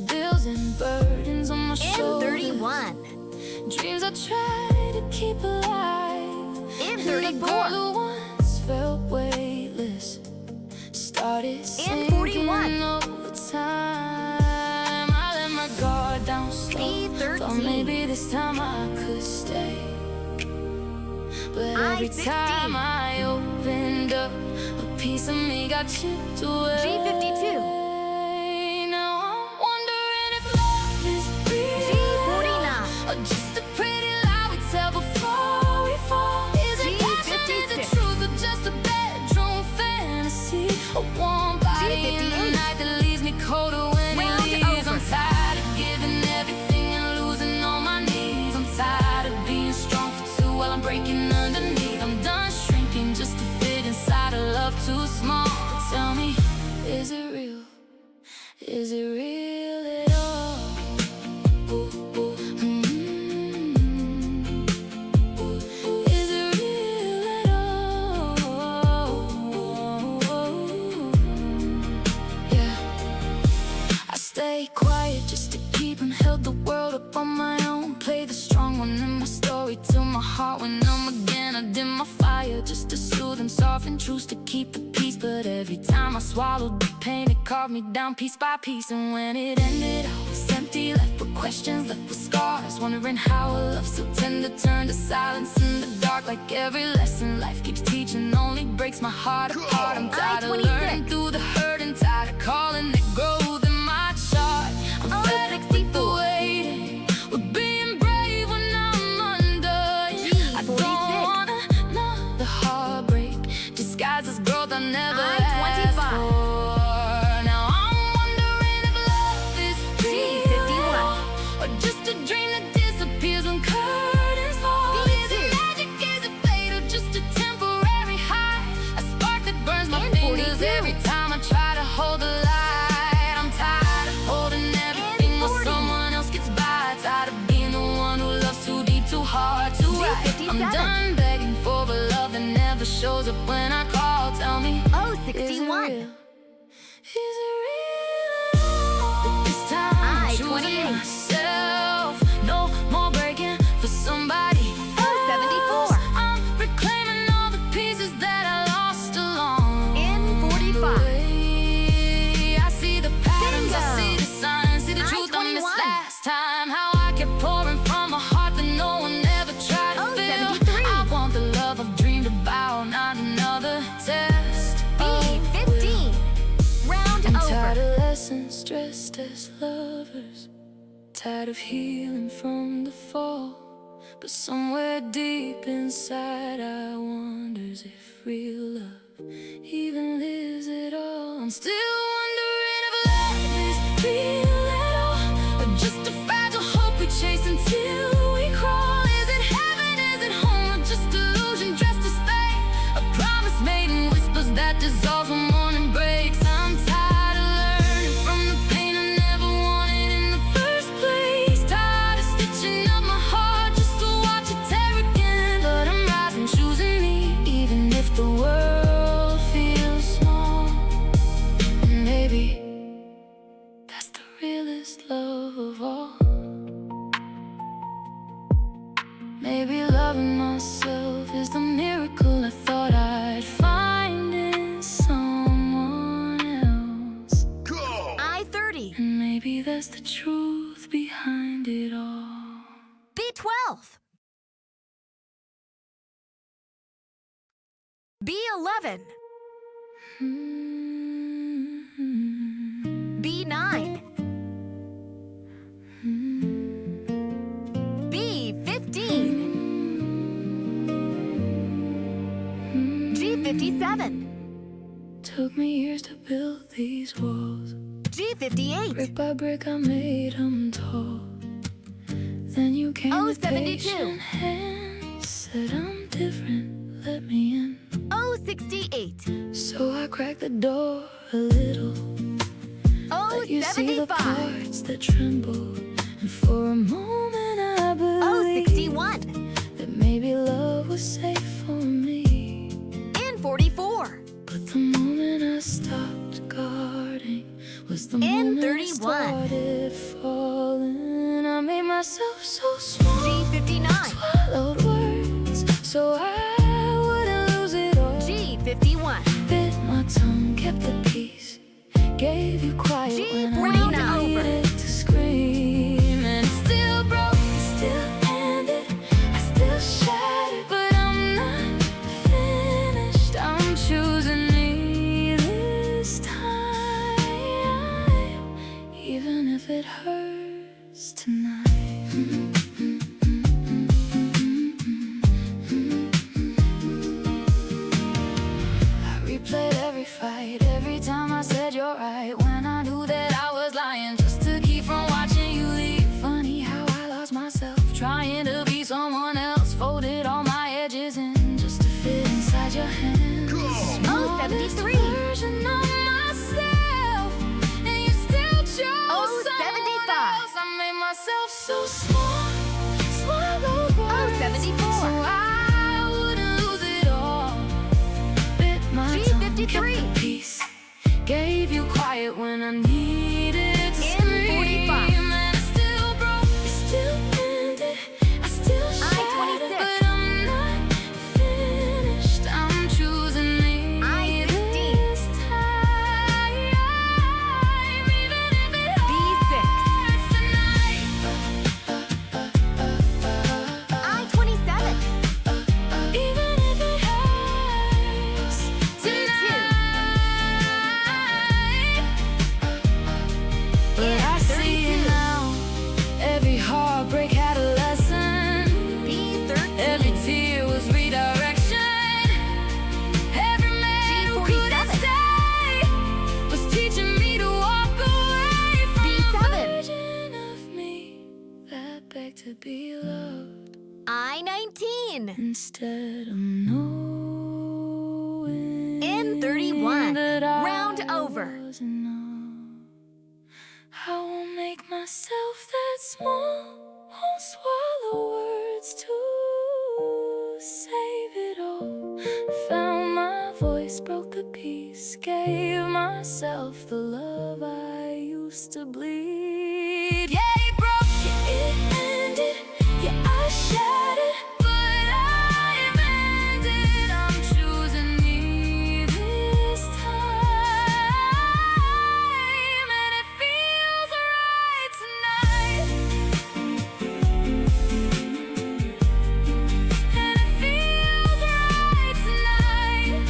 Bills and burdens on my shoulders. M31. Dreams I tried to keep alive. M34. The girl who once felt weightless started sinking M41. over time. I let my guard down slow. B13. Thought maybe this time I could stay. But every I16. time I opened up, a piece of me got chipped away. G52. Now I'm wondering if love is real, G49. or just a pretty lie we tell before we fall. Is it passion, is it G56. truth, or just a bedroom fantasy? A warm body in the G58. night that leaves me colder when Round it leaves. I'm over. tired of giving everything and losing on my knees. I'm tired of being strong for two while I'm breaking underneath. I'm done shrinking just to fit inside a love too small. Tell me, is it real? Is it real at all? Is it real at all? Yeah. I stay quiet just to keep him, held the world up on my own. Play the strong one in my story till my heart went numb again. I dim my fire just to soothe and soften truths to keep the peace. But every time I swallowed the pain, it carved me down piece by piece. And when it ended, I was empty, left with questions, left with scars, wondering how a love so tender turned to silence in the dark. Like every lesson life keeps teaching only breaks my heart apart. I'm tired of I-26. learning through the hurt and tired of calling it growth in my chart. I'm fed up with the waiting, with being brave when I'm under. I don't G46. want another heartbreak disguised as growth I never I-25. asked for. Now I'm wondering if love is real, G51. or just a dream that disappears when curtains fall. Is it B2. magic, is it fate, or just a temporary high? A spark that burns shows up when I call. Tell me, Oh, is it 61. real? Is it real? But this time I'm I, choosing 28. myself. No more breaking for somebody Oh, 74. else. I'm reclaiming all the pieces that I lost along In 45. the way. I see the patterns, I Bingo. see the signs, see the I, truth on this 21. last time. How I kept pouring from a heart that no one ever tried to Oh, fill. 73. I want the love I've dreamed about, not another test. B, 15. Round I'm tired over. of lessons dressed as lovers, tired of healing from the fall. But somewhere deep inside I wonders if real love even lives at all. I'm still wondering if love is real at all, or just a fragile hope we chase until we crawl. Is it heaven, is it home, or just illusion dressed as fate? A promise made in whispers that dissolves when morning breaks. I'm tired of learning from the pain I never wanted in the first place. Tired of stitching up my heart just to watch it tear again. But I'm rising, choosing me, even if the world feels small. And maybe that's the realest love of all. Maybe loving myself is the miracle I thought I'd find in someone else. Go! I, 30. And maybe that's the truth behind it all. B, 12. B, 11. B, 9. B, 15. G, 57. Took me years to build these walls. G, 58. Brick by brick I made them tall. Then you came Oh, with 72. patient hands, said I'm different, let me in. O, 68. So I cracked the door a little. O, Let you see the 75. parts that tremble. And for a moment I O, believed 61. that maybe love was safe for me. In 44. But the moment I stopped guarding was the In moment I 31. started falling. I made myself so small, G, 59. swallowed words so I wouldn't lose it all. G, 51. Bit my tongue, kept the peace, gave you quiet G, when 49. I needed to scream. And it still broke, it still ended, I still shattered, but I'm not finished. I'm choosing me this time, even if it hurts tonight. I replayed every fight, every time I said you're right, when I knew that I was lying, just to keep from watching you leave. Funny how I lost myself, trying to be someone else. Folded all my edges in just to fit inside your hands. Oh, 73. Version of myself, and you still chose Oh, someone 75. else. I made myself so small, swallowed Oh, words 74. so I wouldn't lose it all. Bit my G, tongue, 53. kept the peace, gave you quiet when I needed to In scream. 45. And it still broke, it still ended, I still shattered, 26. but I'm not finished. I'm choosing me I, 15. this time, even if it B, 6. hurts tonight. I, 27. Even if it hurts tonight. But In I see 32. it now. Every heartbreak had a lesson. B, 13. Every tear was redirection. Every man who couldn't 47. stay was teaching me to walk away from the B7. version of me that begged to be loved I, 19. instead of knowing In 31. that I Round over. wasn't enough. I won't make myself that small, won't swallow words to save it all. Found broke the peace, gave myself the love I used to bleed. Yeah, he broke it, it ended. Yeah, I shattered, but I mended. I'm choosing me this time, and it feels right tonight. And it feels right tonight.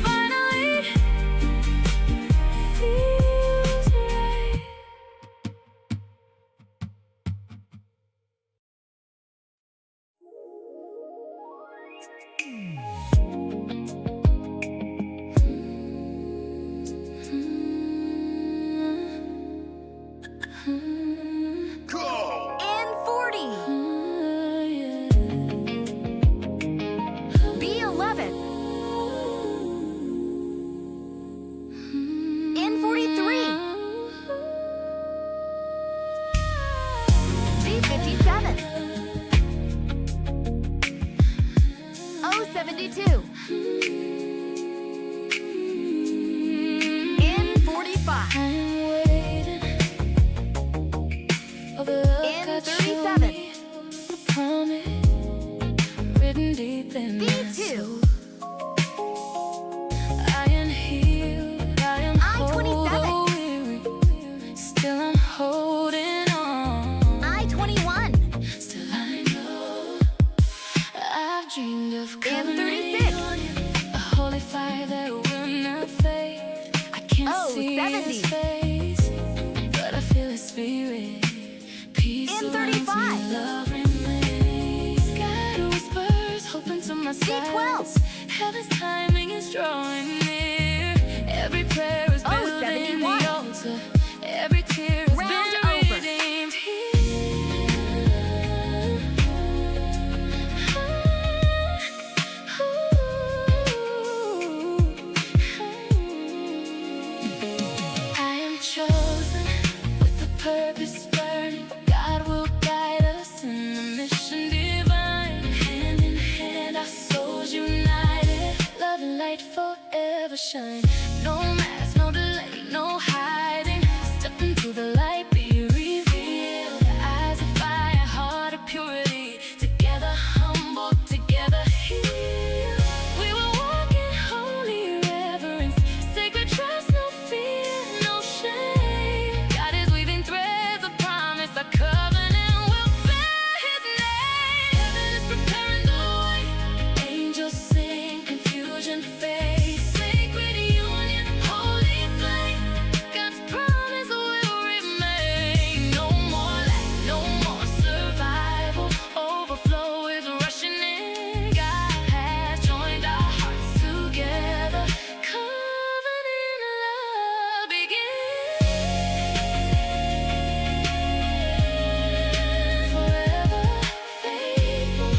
Finally, feels right. Go! In 40. B11. In 43. B57. O72. In 45. I'm waiting for the love In God 37. showed me, the promise written deep in my B2. soul. I am healed, I am whole, I-27. though weary, still I'm holding on. I-21. Still I know I've dreamed of coming 36. reunion, a holy fire that will not fade. I can't see O70. his face, but I feel his spirit. Peace In surrounds 35. me, love remains. God whispers, hope into my B12. silence. Heaven's timing is drawing near. Every prayer is building the 71. altar. Every tear has Round been over. redeemed I am chosen with a purpose burning. God will guide us in the mission divine. Hand in hand, our souls united. Love and light forever shine. No mask, no delay, no hiding. Step into the light, be revealed. Eyes of fire, heart of purity. Together humble, together healed. We will walk in holy reverence. Sacred trust, no fear, no shame. God is weaving threads of promise. Our covenant will bear His name. Heaven is preparing the way. Angels sing, confusion fades. Sacred union, holy flame. God's promise will remain. No more lack, no more survival. Overflow is rushing in. God has joined our hearts together. Covenant love begins. Forever faithful,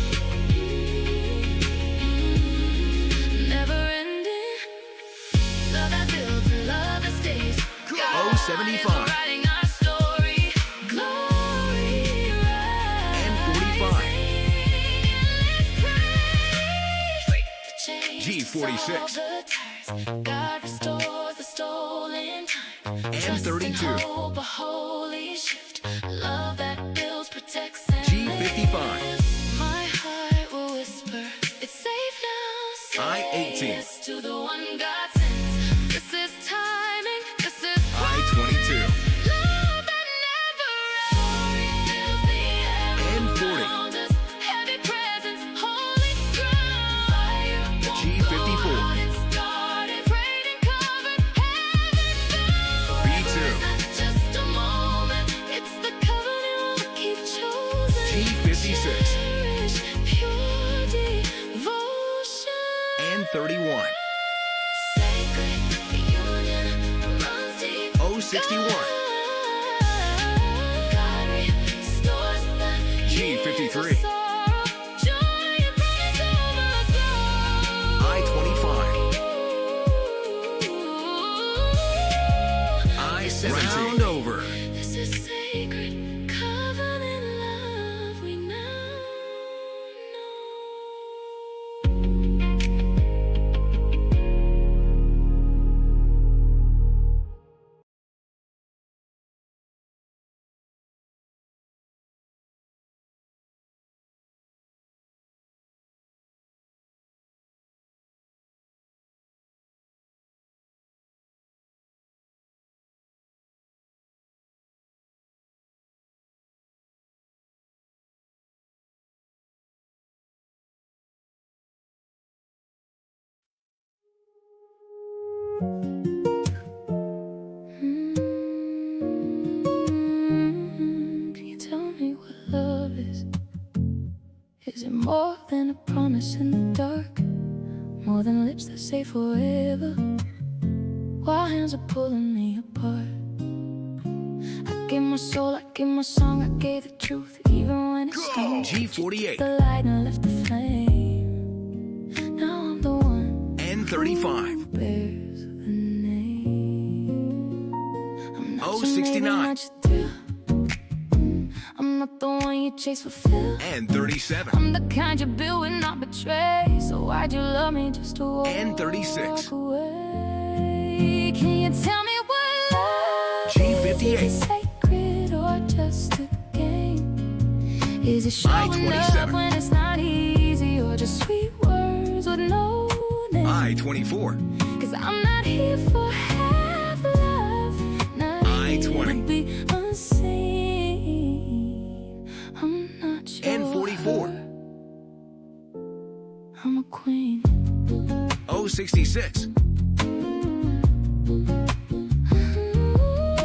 never ending. Love that builds and love that stays. God is 75. writing our story. Glory And 45. G46. God restores the stolen time. And Trust 32. hope, a holy shift. Love that builds, protects, and G55. lives. My heart will whisper, it's safe now. Say I-18. yes to the one God sends. This is timing. This is I-22. love that never ends. Fills the air And 40. around us. Heavy presence, holy ground. Fire won't G54. go out. It started, prayed and covered, heaven bound. B2. It's not just a moment. It's the covenant we'll keep chosen. G56. Cherish pure devotion. And 31. Sacred union runs deep. O61. God restores the G53. years of sorrow, joy and promise overflow. I-25. I-17. Round over. This is sacred covenant love we now know. promise in the dark, more than lips that say forever, while hands are pulling me apart. I gave my soul, I gave my song, I gave the truth, even when it stung. G48. The light and left the flame. Now I'm the one N35. who bears the name. I'm not your 069. maybe, not your thrill. I'm not the one you chase for fill. N37. I'm the kind you build with, not betray. So why'd you love me just to walk N36. away? Can you tell me what love G58. is? Is it sacred or just a game? Is it showing up I-27. when it's not easy, or just sweet words with no name? I-24. Cause I'm not here for half love, not I-20. here to be unseen. I'm not your N44. her. I'm a queen. 066.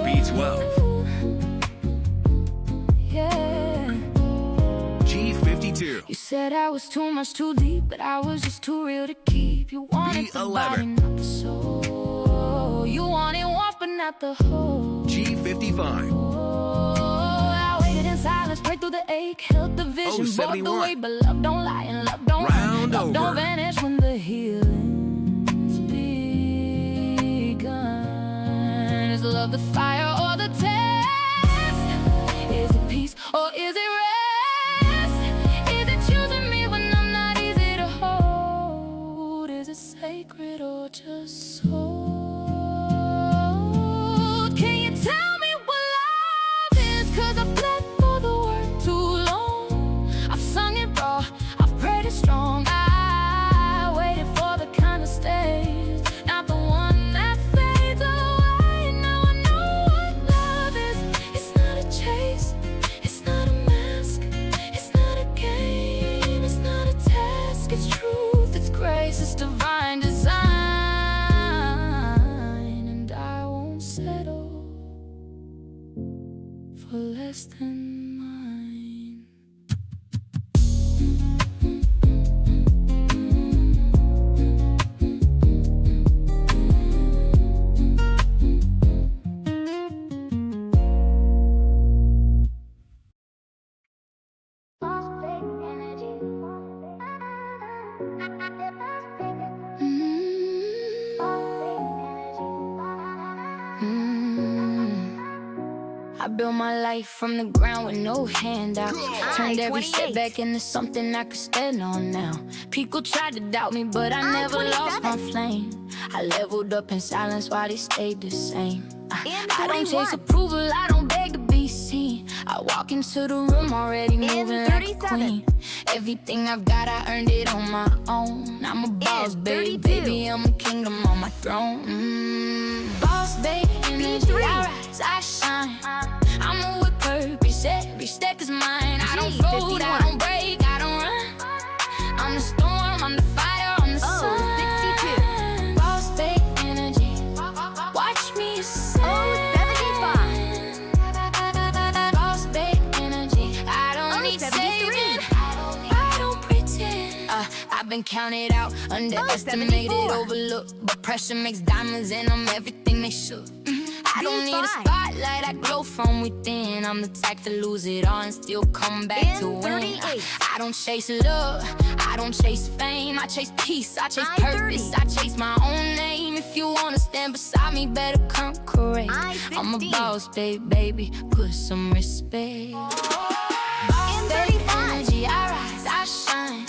B12. Yeah. G52. You said I was too much, too deep, but I was just too real to keep. You wanted the body, B11. not the soul. You wanted warmth, but not the whole. G55. I waited in silence, prayed through the ache, held the vision, bought the 071. way, but love don't lie and love don't Round love over. don't vanish when the healing's begun. Is love the fire or the test? Is it peace or is it rest? Is it choosing me when I'm not easy to hold? Is it sacred or just sold? Can you tell me what love is? Cause I've bled for the word too long. I've sung it raw, I've prayed it strong. I waited for the kind of stays, not the one that fades away. Now I know what love is. It's not a chase, it's not a mask, it's not a game, it's not a task. It's truth, it's grace, it's divine design. And I won't settle for less than mine. I built my life from the ground with no handouts. Turned every 28. setback into something I could stand on now. People tried to doubt me, but I never lost my flame. I leveled up in silence while they stayed the same. I don't chase 21. approval, I don't beg to be seen. I walk into the room already moving like a 37. queen. Everything I've got, I earned it on my own. I'm a boss, babe, 32. baby, I'm a kingdom on my throne. Boss, babe, energy, B3. I rise, I shine. I move with purpose, every step is mine. I don't fold, I don't break, I don't run. I'm the storm, I'm the fire, I'm the sun. 62. Boss, babe, energy, watch me ascend. 75. Boss, babe, energy, I don't need 73. saving, I don't pretend. I've been counted out, underestimated, 74. overlooked, but pressure makes diamonds and I'm everything they should. I don't need a B5. spotlight, I glow from within. I'm the type to lose it all and still come back to win. 38. I don't chase love, I don't chase fame. I chase peace, I chase I-30. purpose, I chase my own name. If you wanna stand beside me, better come correct. I'm a I-16. boss, baby, put some respect. Boss, babe, N35. energy, I rise, I shine.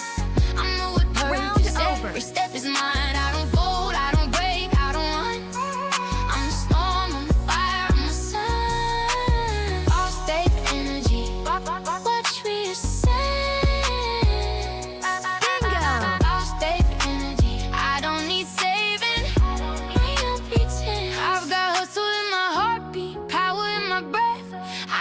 I'm the with purpose, Round over. every step is mine. I don't fold, I don't break, I don't run. I'm the storm, I'm the fire, I'm the sun. Boss, babe, energy, watch me ascend. Bingo. Boss, babe, energy, I don't need saving, I don't pretend. I've got hustle in my heartbeat, power in my breath.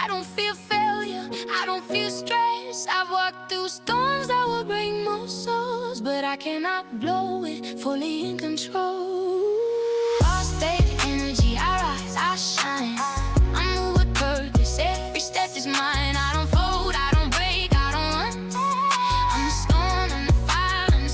I don't feel failure, I don't feel stress. I've walked through storms that will break most souls, but I cannot blow it, fully in control. Boss, babe, energy, I rise, I shine. I move with purpose, every step is mine. I don't fold, I don't break, I don't run. I'm the storm, I'm the fire, I'm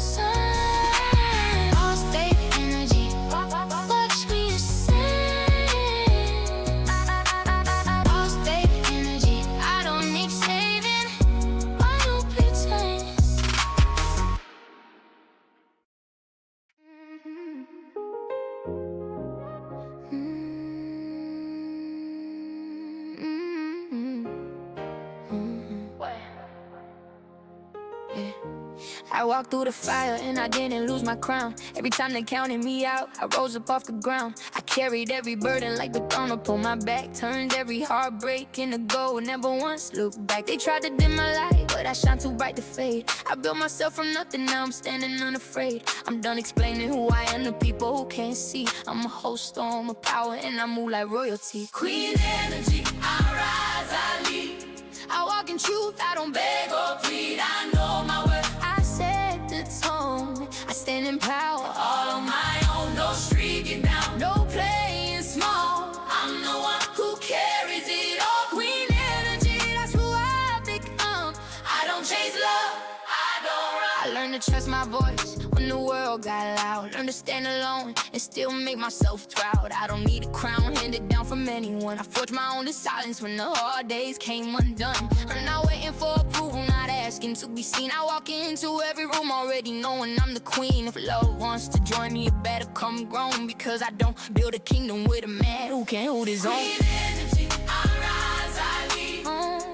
I walked through the fire and I didn't lose my crown. Every time they counted me out, I rose up off the ground. I carried every burden like the throne upon my back. Turned every heartbreak into gold, never once looked back. They tried to dim my light, but I shine too bright to fade. I built myself from nothing, now I'm standing unafraid. I'm done explaining who I am to people who can't see. I'm a whole storm of power and I move like royalty. Queen energy, I rise, I lead. I walk in truth, I don't beg or plead. I know my worth, I set the tone. I stand in power, all on my own. No streaking down, no playing small. I'm the one who carries it all. Queen energy, that's who I become. I don't chase love, I don't run. I learned to trust my voice when the world got loud. Learned to stand alone and still make myself proud. I don't need a crown handed down from anyone. I forged my own in silence when the hard days came undone. I'm not waiting for approval, not asking to be seen. I walk into every room already knowing I'm the queen. If love wants to join me, it better come grown, because I don't build a kingdom with a man who can't hold his own. Queen energy, I rise, I lead.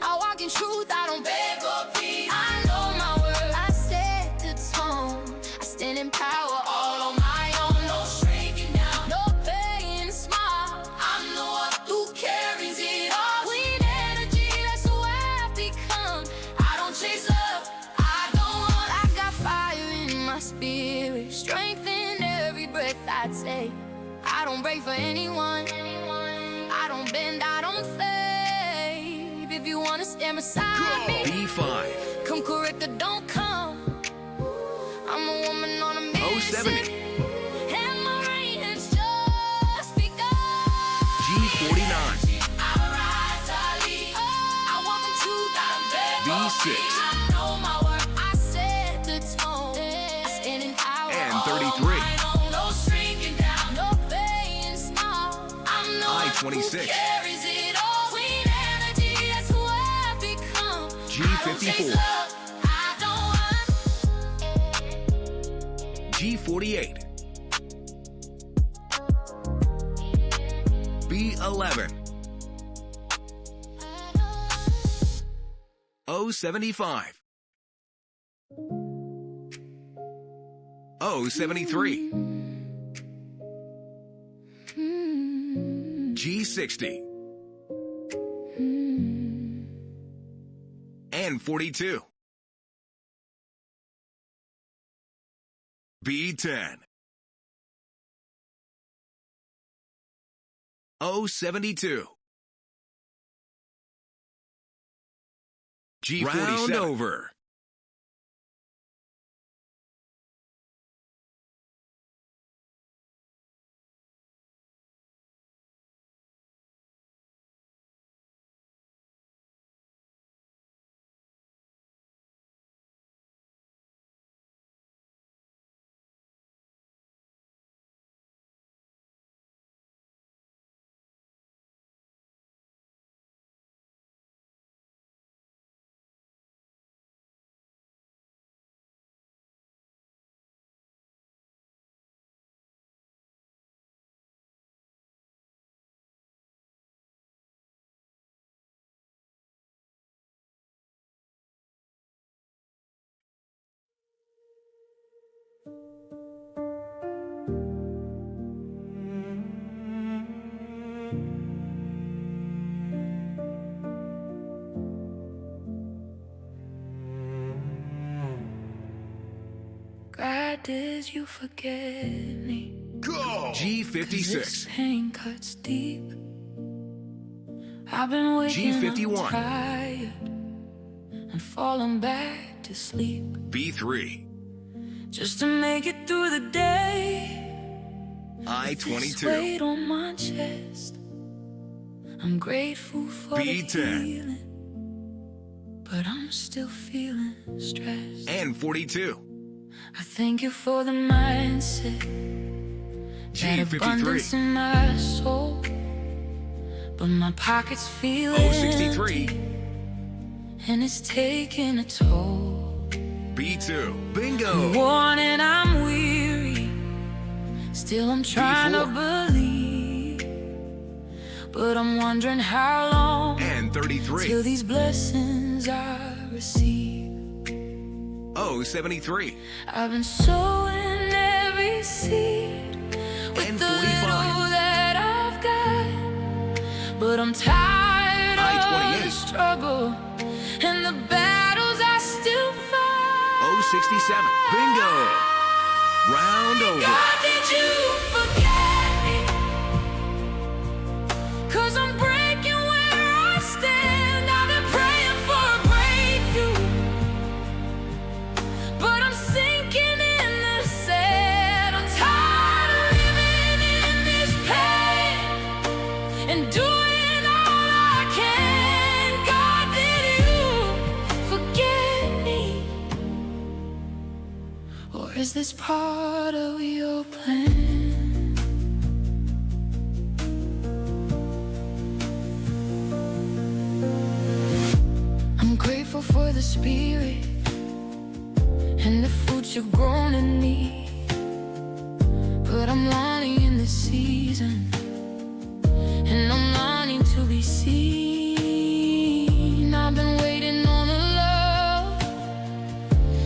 I walk in truth, I don't beg or plead. I know my word, I set the tone. I stand in power, all on my own. No shrinking down, no playing small. I'm the one who carries it all. Queen energy, that's who I've become. I don't chase love, I don't want. I got fire in my spirit, strength in every breath I take. I don't break for anyone. I don't bend, I don't fade. If you wanna stand beside me, B5. come correct or don't come. I'm a woman on a mission. 070. And my reign has just begun. G49. I rise, I lead. I walk the truth, I don't beg or B6. plead. I know my worth, I set the tone. I stand in power, And all 33. on my own. No shrinking down, no playing small. I'm the one I-26. who carries it all. Queen energy, that's who I've become. G54. I don't run. G48. B11. 075. 073. G60. And 42. B10. 072. G47. Round over. God, did you forget me? Go! 'Cause G56. this pain cuts deep. I've been waking G51. up tired and falling back to sleep B3. just to make it through the day. This I-22. weight on my chest, I'm grateful for the B10. healing, but I'm still feeling stressed. And 42. I thank you for the mindset, that abundance G53. in my soul, but my pockets feel 063. empty, and it's taking a toll. B2. Bingo! Worn and I'm weary, still I'm trying to B4. believe, but I'm wondering how long And 33. till these blessings I receive. Bingo 73. I've been sowing every seed with And the 45. little that I've got, but I'm tired of I-28. the struggle and the battles I still fight. 067. Bingo. Round over. God, did you forget me? 'Cause I'm breaking where I stand. I've been praying for a breakthrough, but I'm sinking in the sand. I'm tired of living in this pain and doing all I can. God, did you forget me? Or is this part of your plan? I'm grateful for the spirit and the fruits you've grown in me, but I'm learning in this season, and I'm learning to be seen. I've been waiting on a love,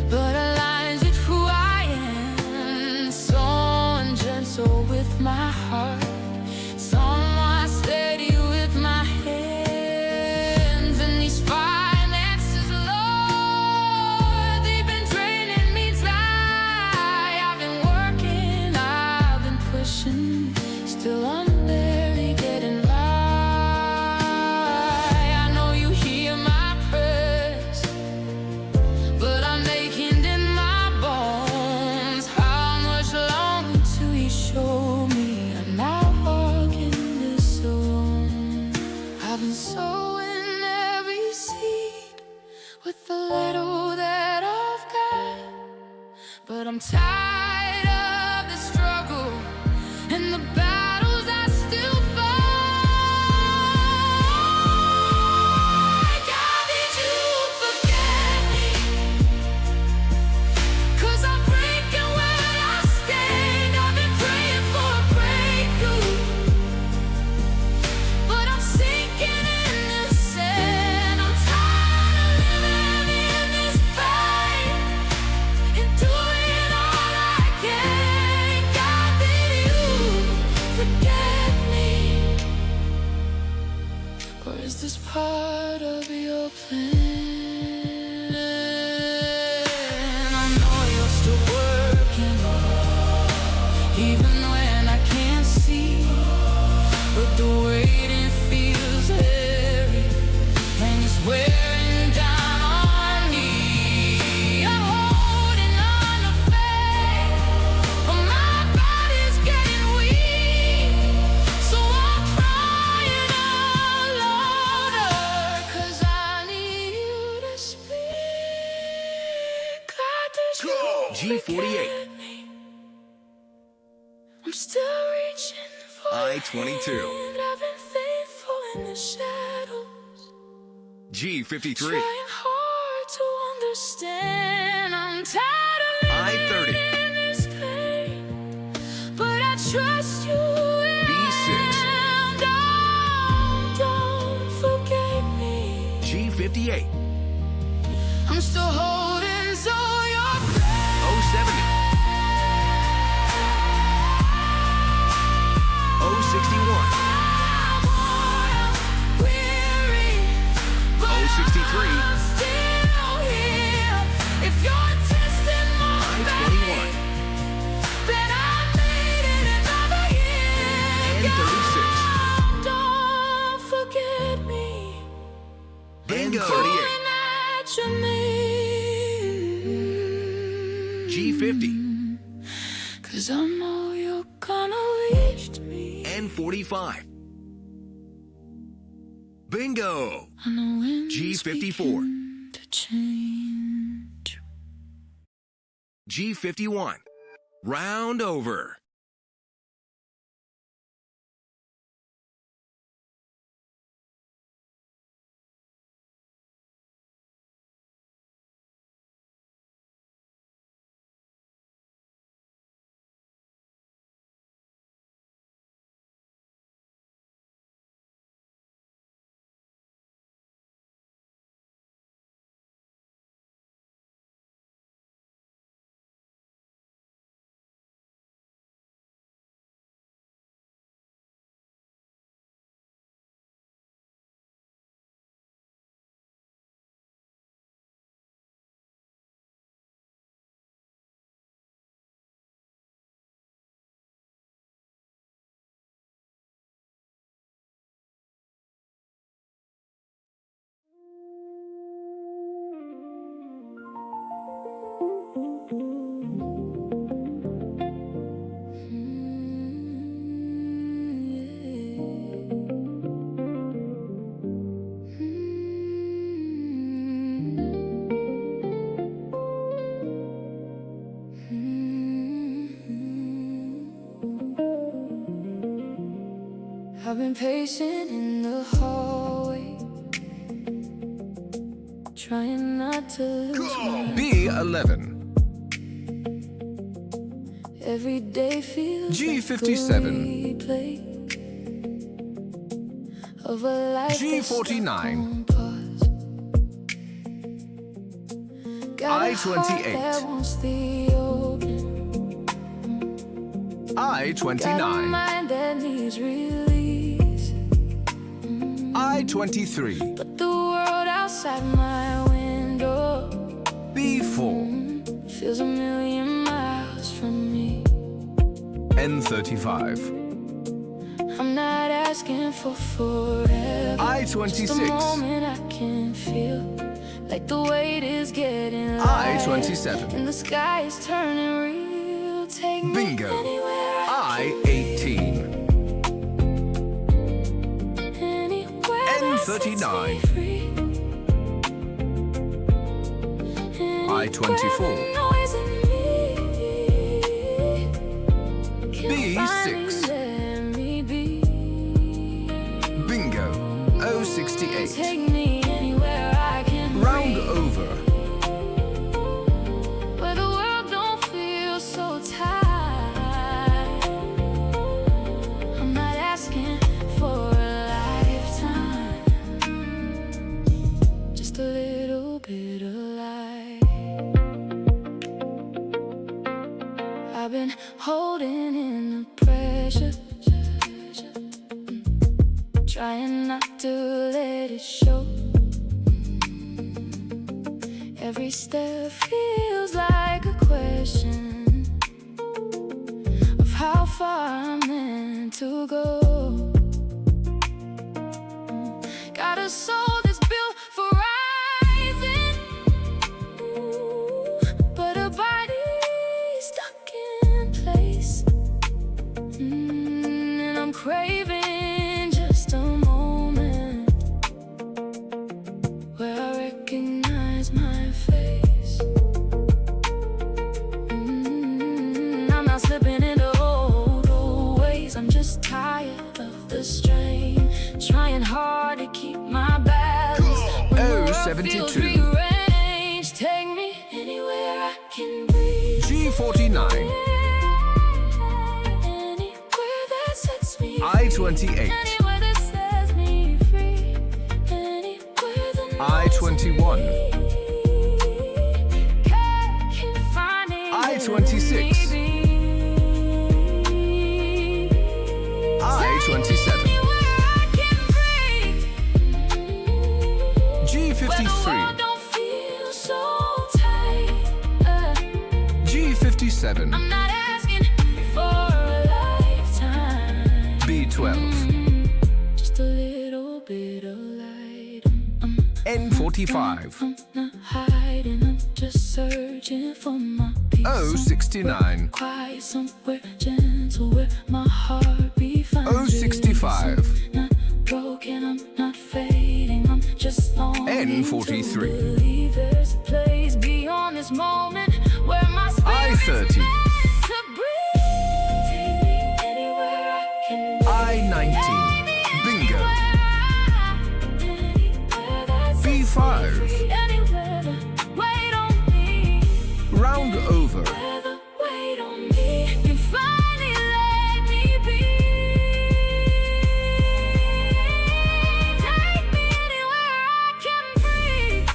but aligns with who I am. Someone gentle with my heart, someone steady with my hands. And these finances, Lord, they've been draining me dry. I've been working, I've been pushing, still I'm barely getting by. I know you hear my prayers, but I'm aching in my bones. How much longer till you show me I'm not walking this alone? I've been sowing every seed with the little that I've got, but I'm tired of the struggle and the battles I still fight. God, did you forget me? 'Cause I'm breaking where I stand. I've been praying for a breakthrough, but I'm sinking in the sand. I'm tired of living in this pain and doing all I can. God, did you forget me? Or is this part of your plan? I know you're still working, even when I can't see, but the waiting feels heavy and it's wearing down on me. I'm holding on to faith, but my body's getting weak, so I'm crying out louder, 'cause I need you to speak. God, did you G48. forget me? I'm still reaching for I-22. your hand. I've been faithful in the shadows, G53. trying hard to understand. I'm tired of I-30. living in this pain, but I trust you. B6. And don't forget me. G58. I'm still holding to your 070. 061. 063. I-21. And 36. Don't forget me. Bingo 38. Pulling at your knee. G50. 'Cause I know you're gonna reach me. and 45. Bingo. I know when it's G54. begin to change. G51. Round over. impatient in the hallway, trying not to lose my B11. every day feels G57. like a replay of a life that's stuck G49. on pause. Got a heart I28. that wants the open, got a I29. mind that needs release, I23. but the world outside my window B4. feels a million miles from me. N35. I'm not asking for forever, I26. just a moment I can feel like the weight is getting light, I27. and the sky is turning real. Take Bingo. me anywhere I18. anywhere that sets me N39. free. I24. Anywhere the noise in me can B6. finally let me be. Bingo. 068. Take me anywhere I can Round breathe, over. where the world don't feel so tight. I'm not asking for a lifetime, just a little bit of light. I've been holding in the pressure, trying not to let it show. Every step feels like a question of how far I'm meant to go. Got a soul that's built for rising, but a body stuck in place. And I'm craving just a moment where I recognize my face. I'm not slipping into old ways. I'm just tired of the strain, trying hard to keep my balance when the world 072. feels rearranged. Take me anywhere I can breathe, G49. anywhere that sets me free. I28. Anywhere that sets me free. Anywhere the I21. I26. I27. G53. G57. I'm not asking for a lifetime, B12. just a little bit of light. N45. I'm not hiding, I'm just searching for my peace. O69. Quiet somewhere gentle where my heartbeat finds O65. release. Not broken, I'm not fading, I'm just longing N43. to believe there's a place beyond this moment where my spirit's I30. meant to breathe. Take me anywhere I can be. I19. Bingo. Anywhere that sets me B5. free. Anywhere the weight on me, Round over. where the weight on me can finally let me be. Take me anywhere I can breathe,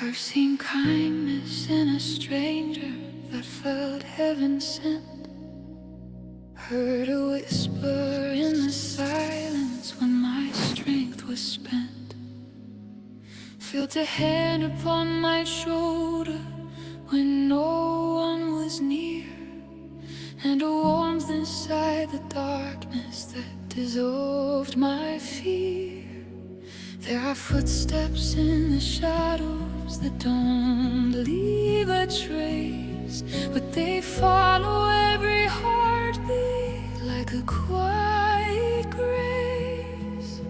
I've seen kindness in a stranger that felt heaven sent. Heard a whisper in the silence when my strength was spent. Felt a hand upon my shoulder when no one was near, and a warmth inside the darkness that dissolved my fear. There are footsteps in the shadows that don't leave a trace, but they follow every heartbeat like a quiet grace.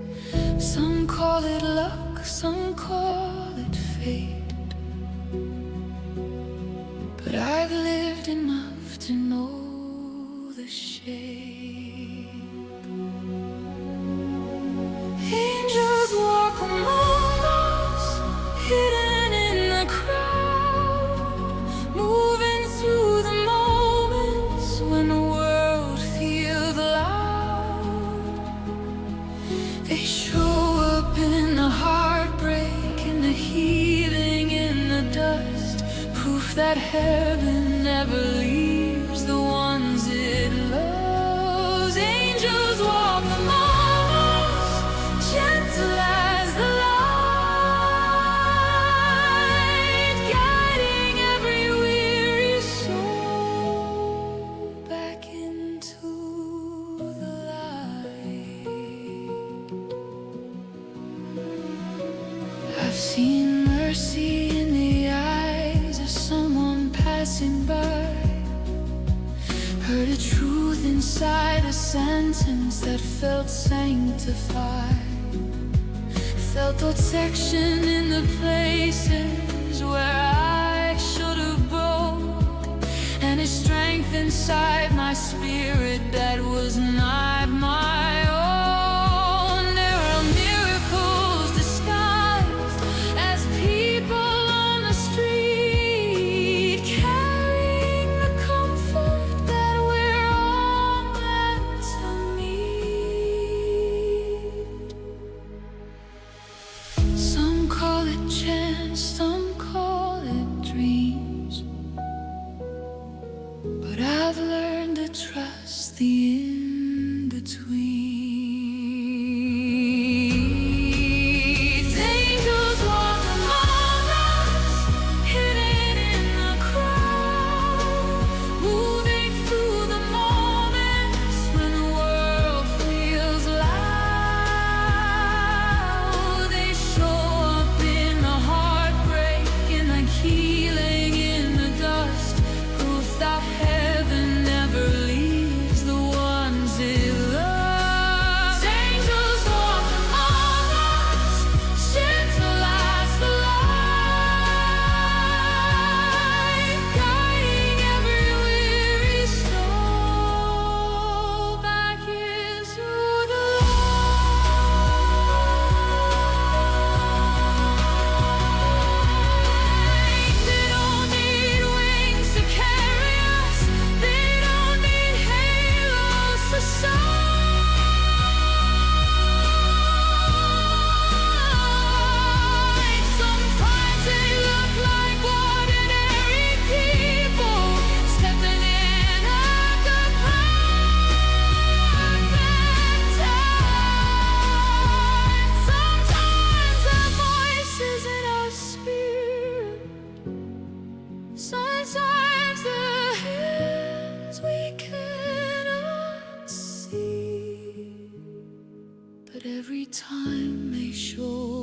Some call it luck, some call it fate, but I've lived enough to know the shape. Angels walk among us, hidden in the crowd, moving through the moments when the world feels loud. They show up in the heartbreak, in the healing, in the dust, proof that heaven never leaves the ones it loves. Angels walk among us, gentle as the light, guiding every weary soul back into the light. I've seen mercy in the eyes of someone passing by, heard a truth inside a sentence that felt sanctified, felt protection in the places where I should have broke, and a strength inside my spirit that was not my own. There are miracles disguised as people on the street, carrying the comfort that we're all meant to meet. Some call it chance, some call it dreams, but I've learned to trust the in-between. Angels walk among us, hidden in the crowd, moving through the moments when the world feels loud. They show up in the heartbreak, in the healing, in the dust, proof that heaven never leaves the ones it loves. Angels walk among us, gentle as the light, guiding every weary soul back into the light. They don't need wings to carry us, they don't need halos to shine. Sometimes they look like ordinary people stepping in at the perfect time. Sometimes the voices in our spirit, sometimes the hands we cannot see, but every time they show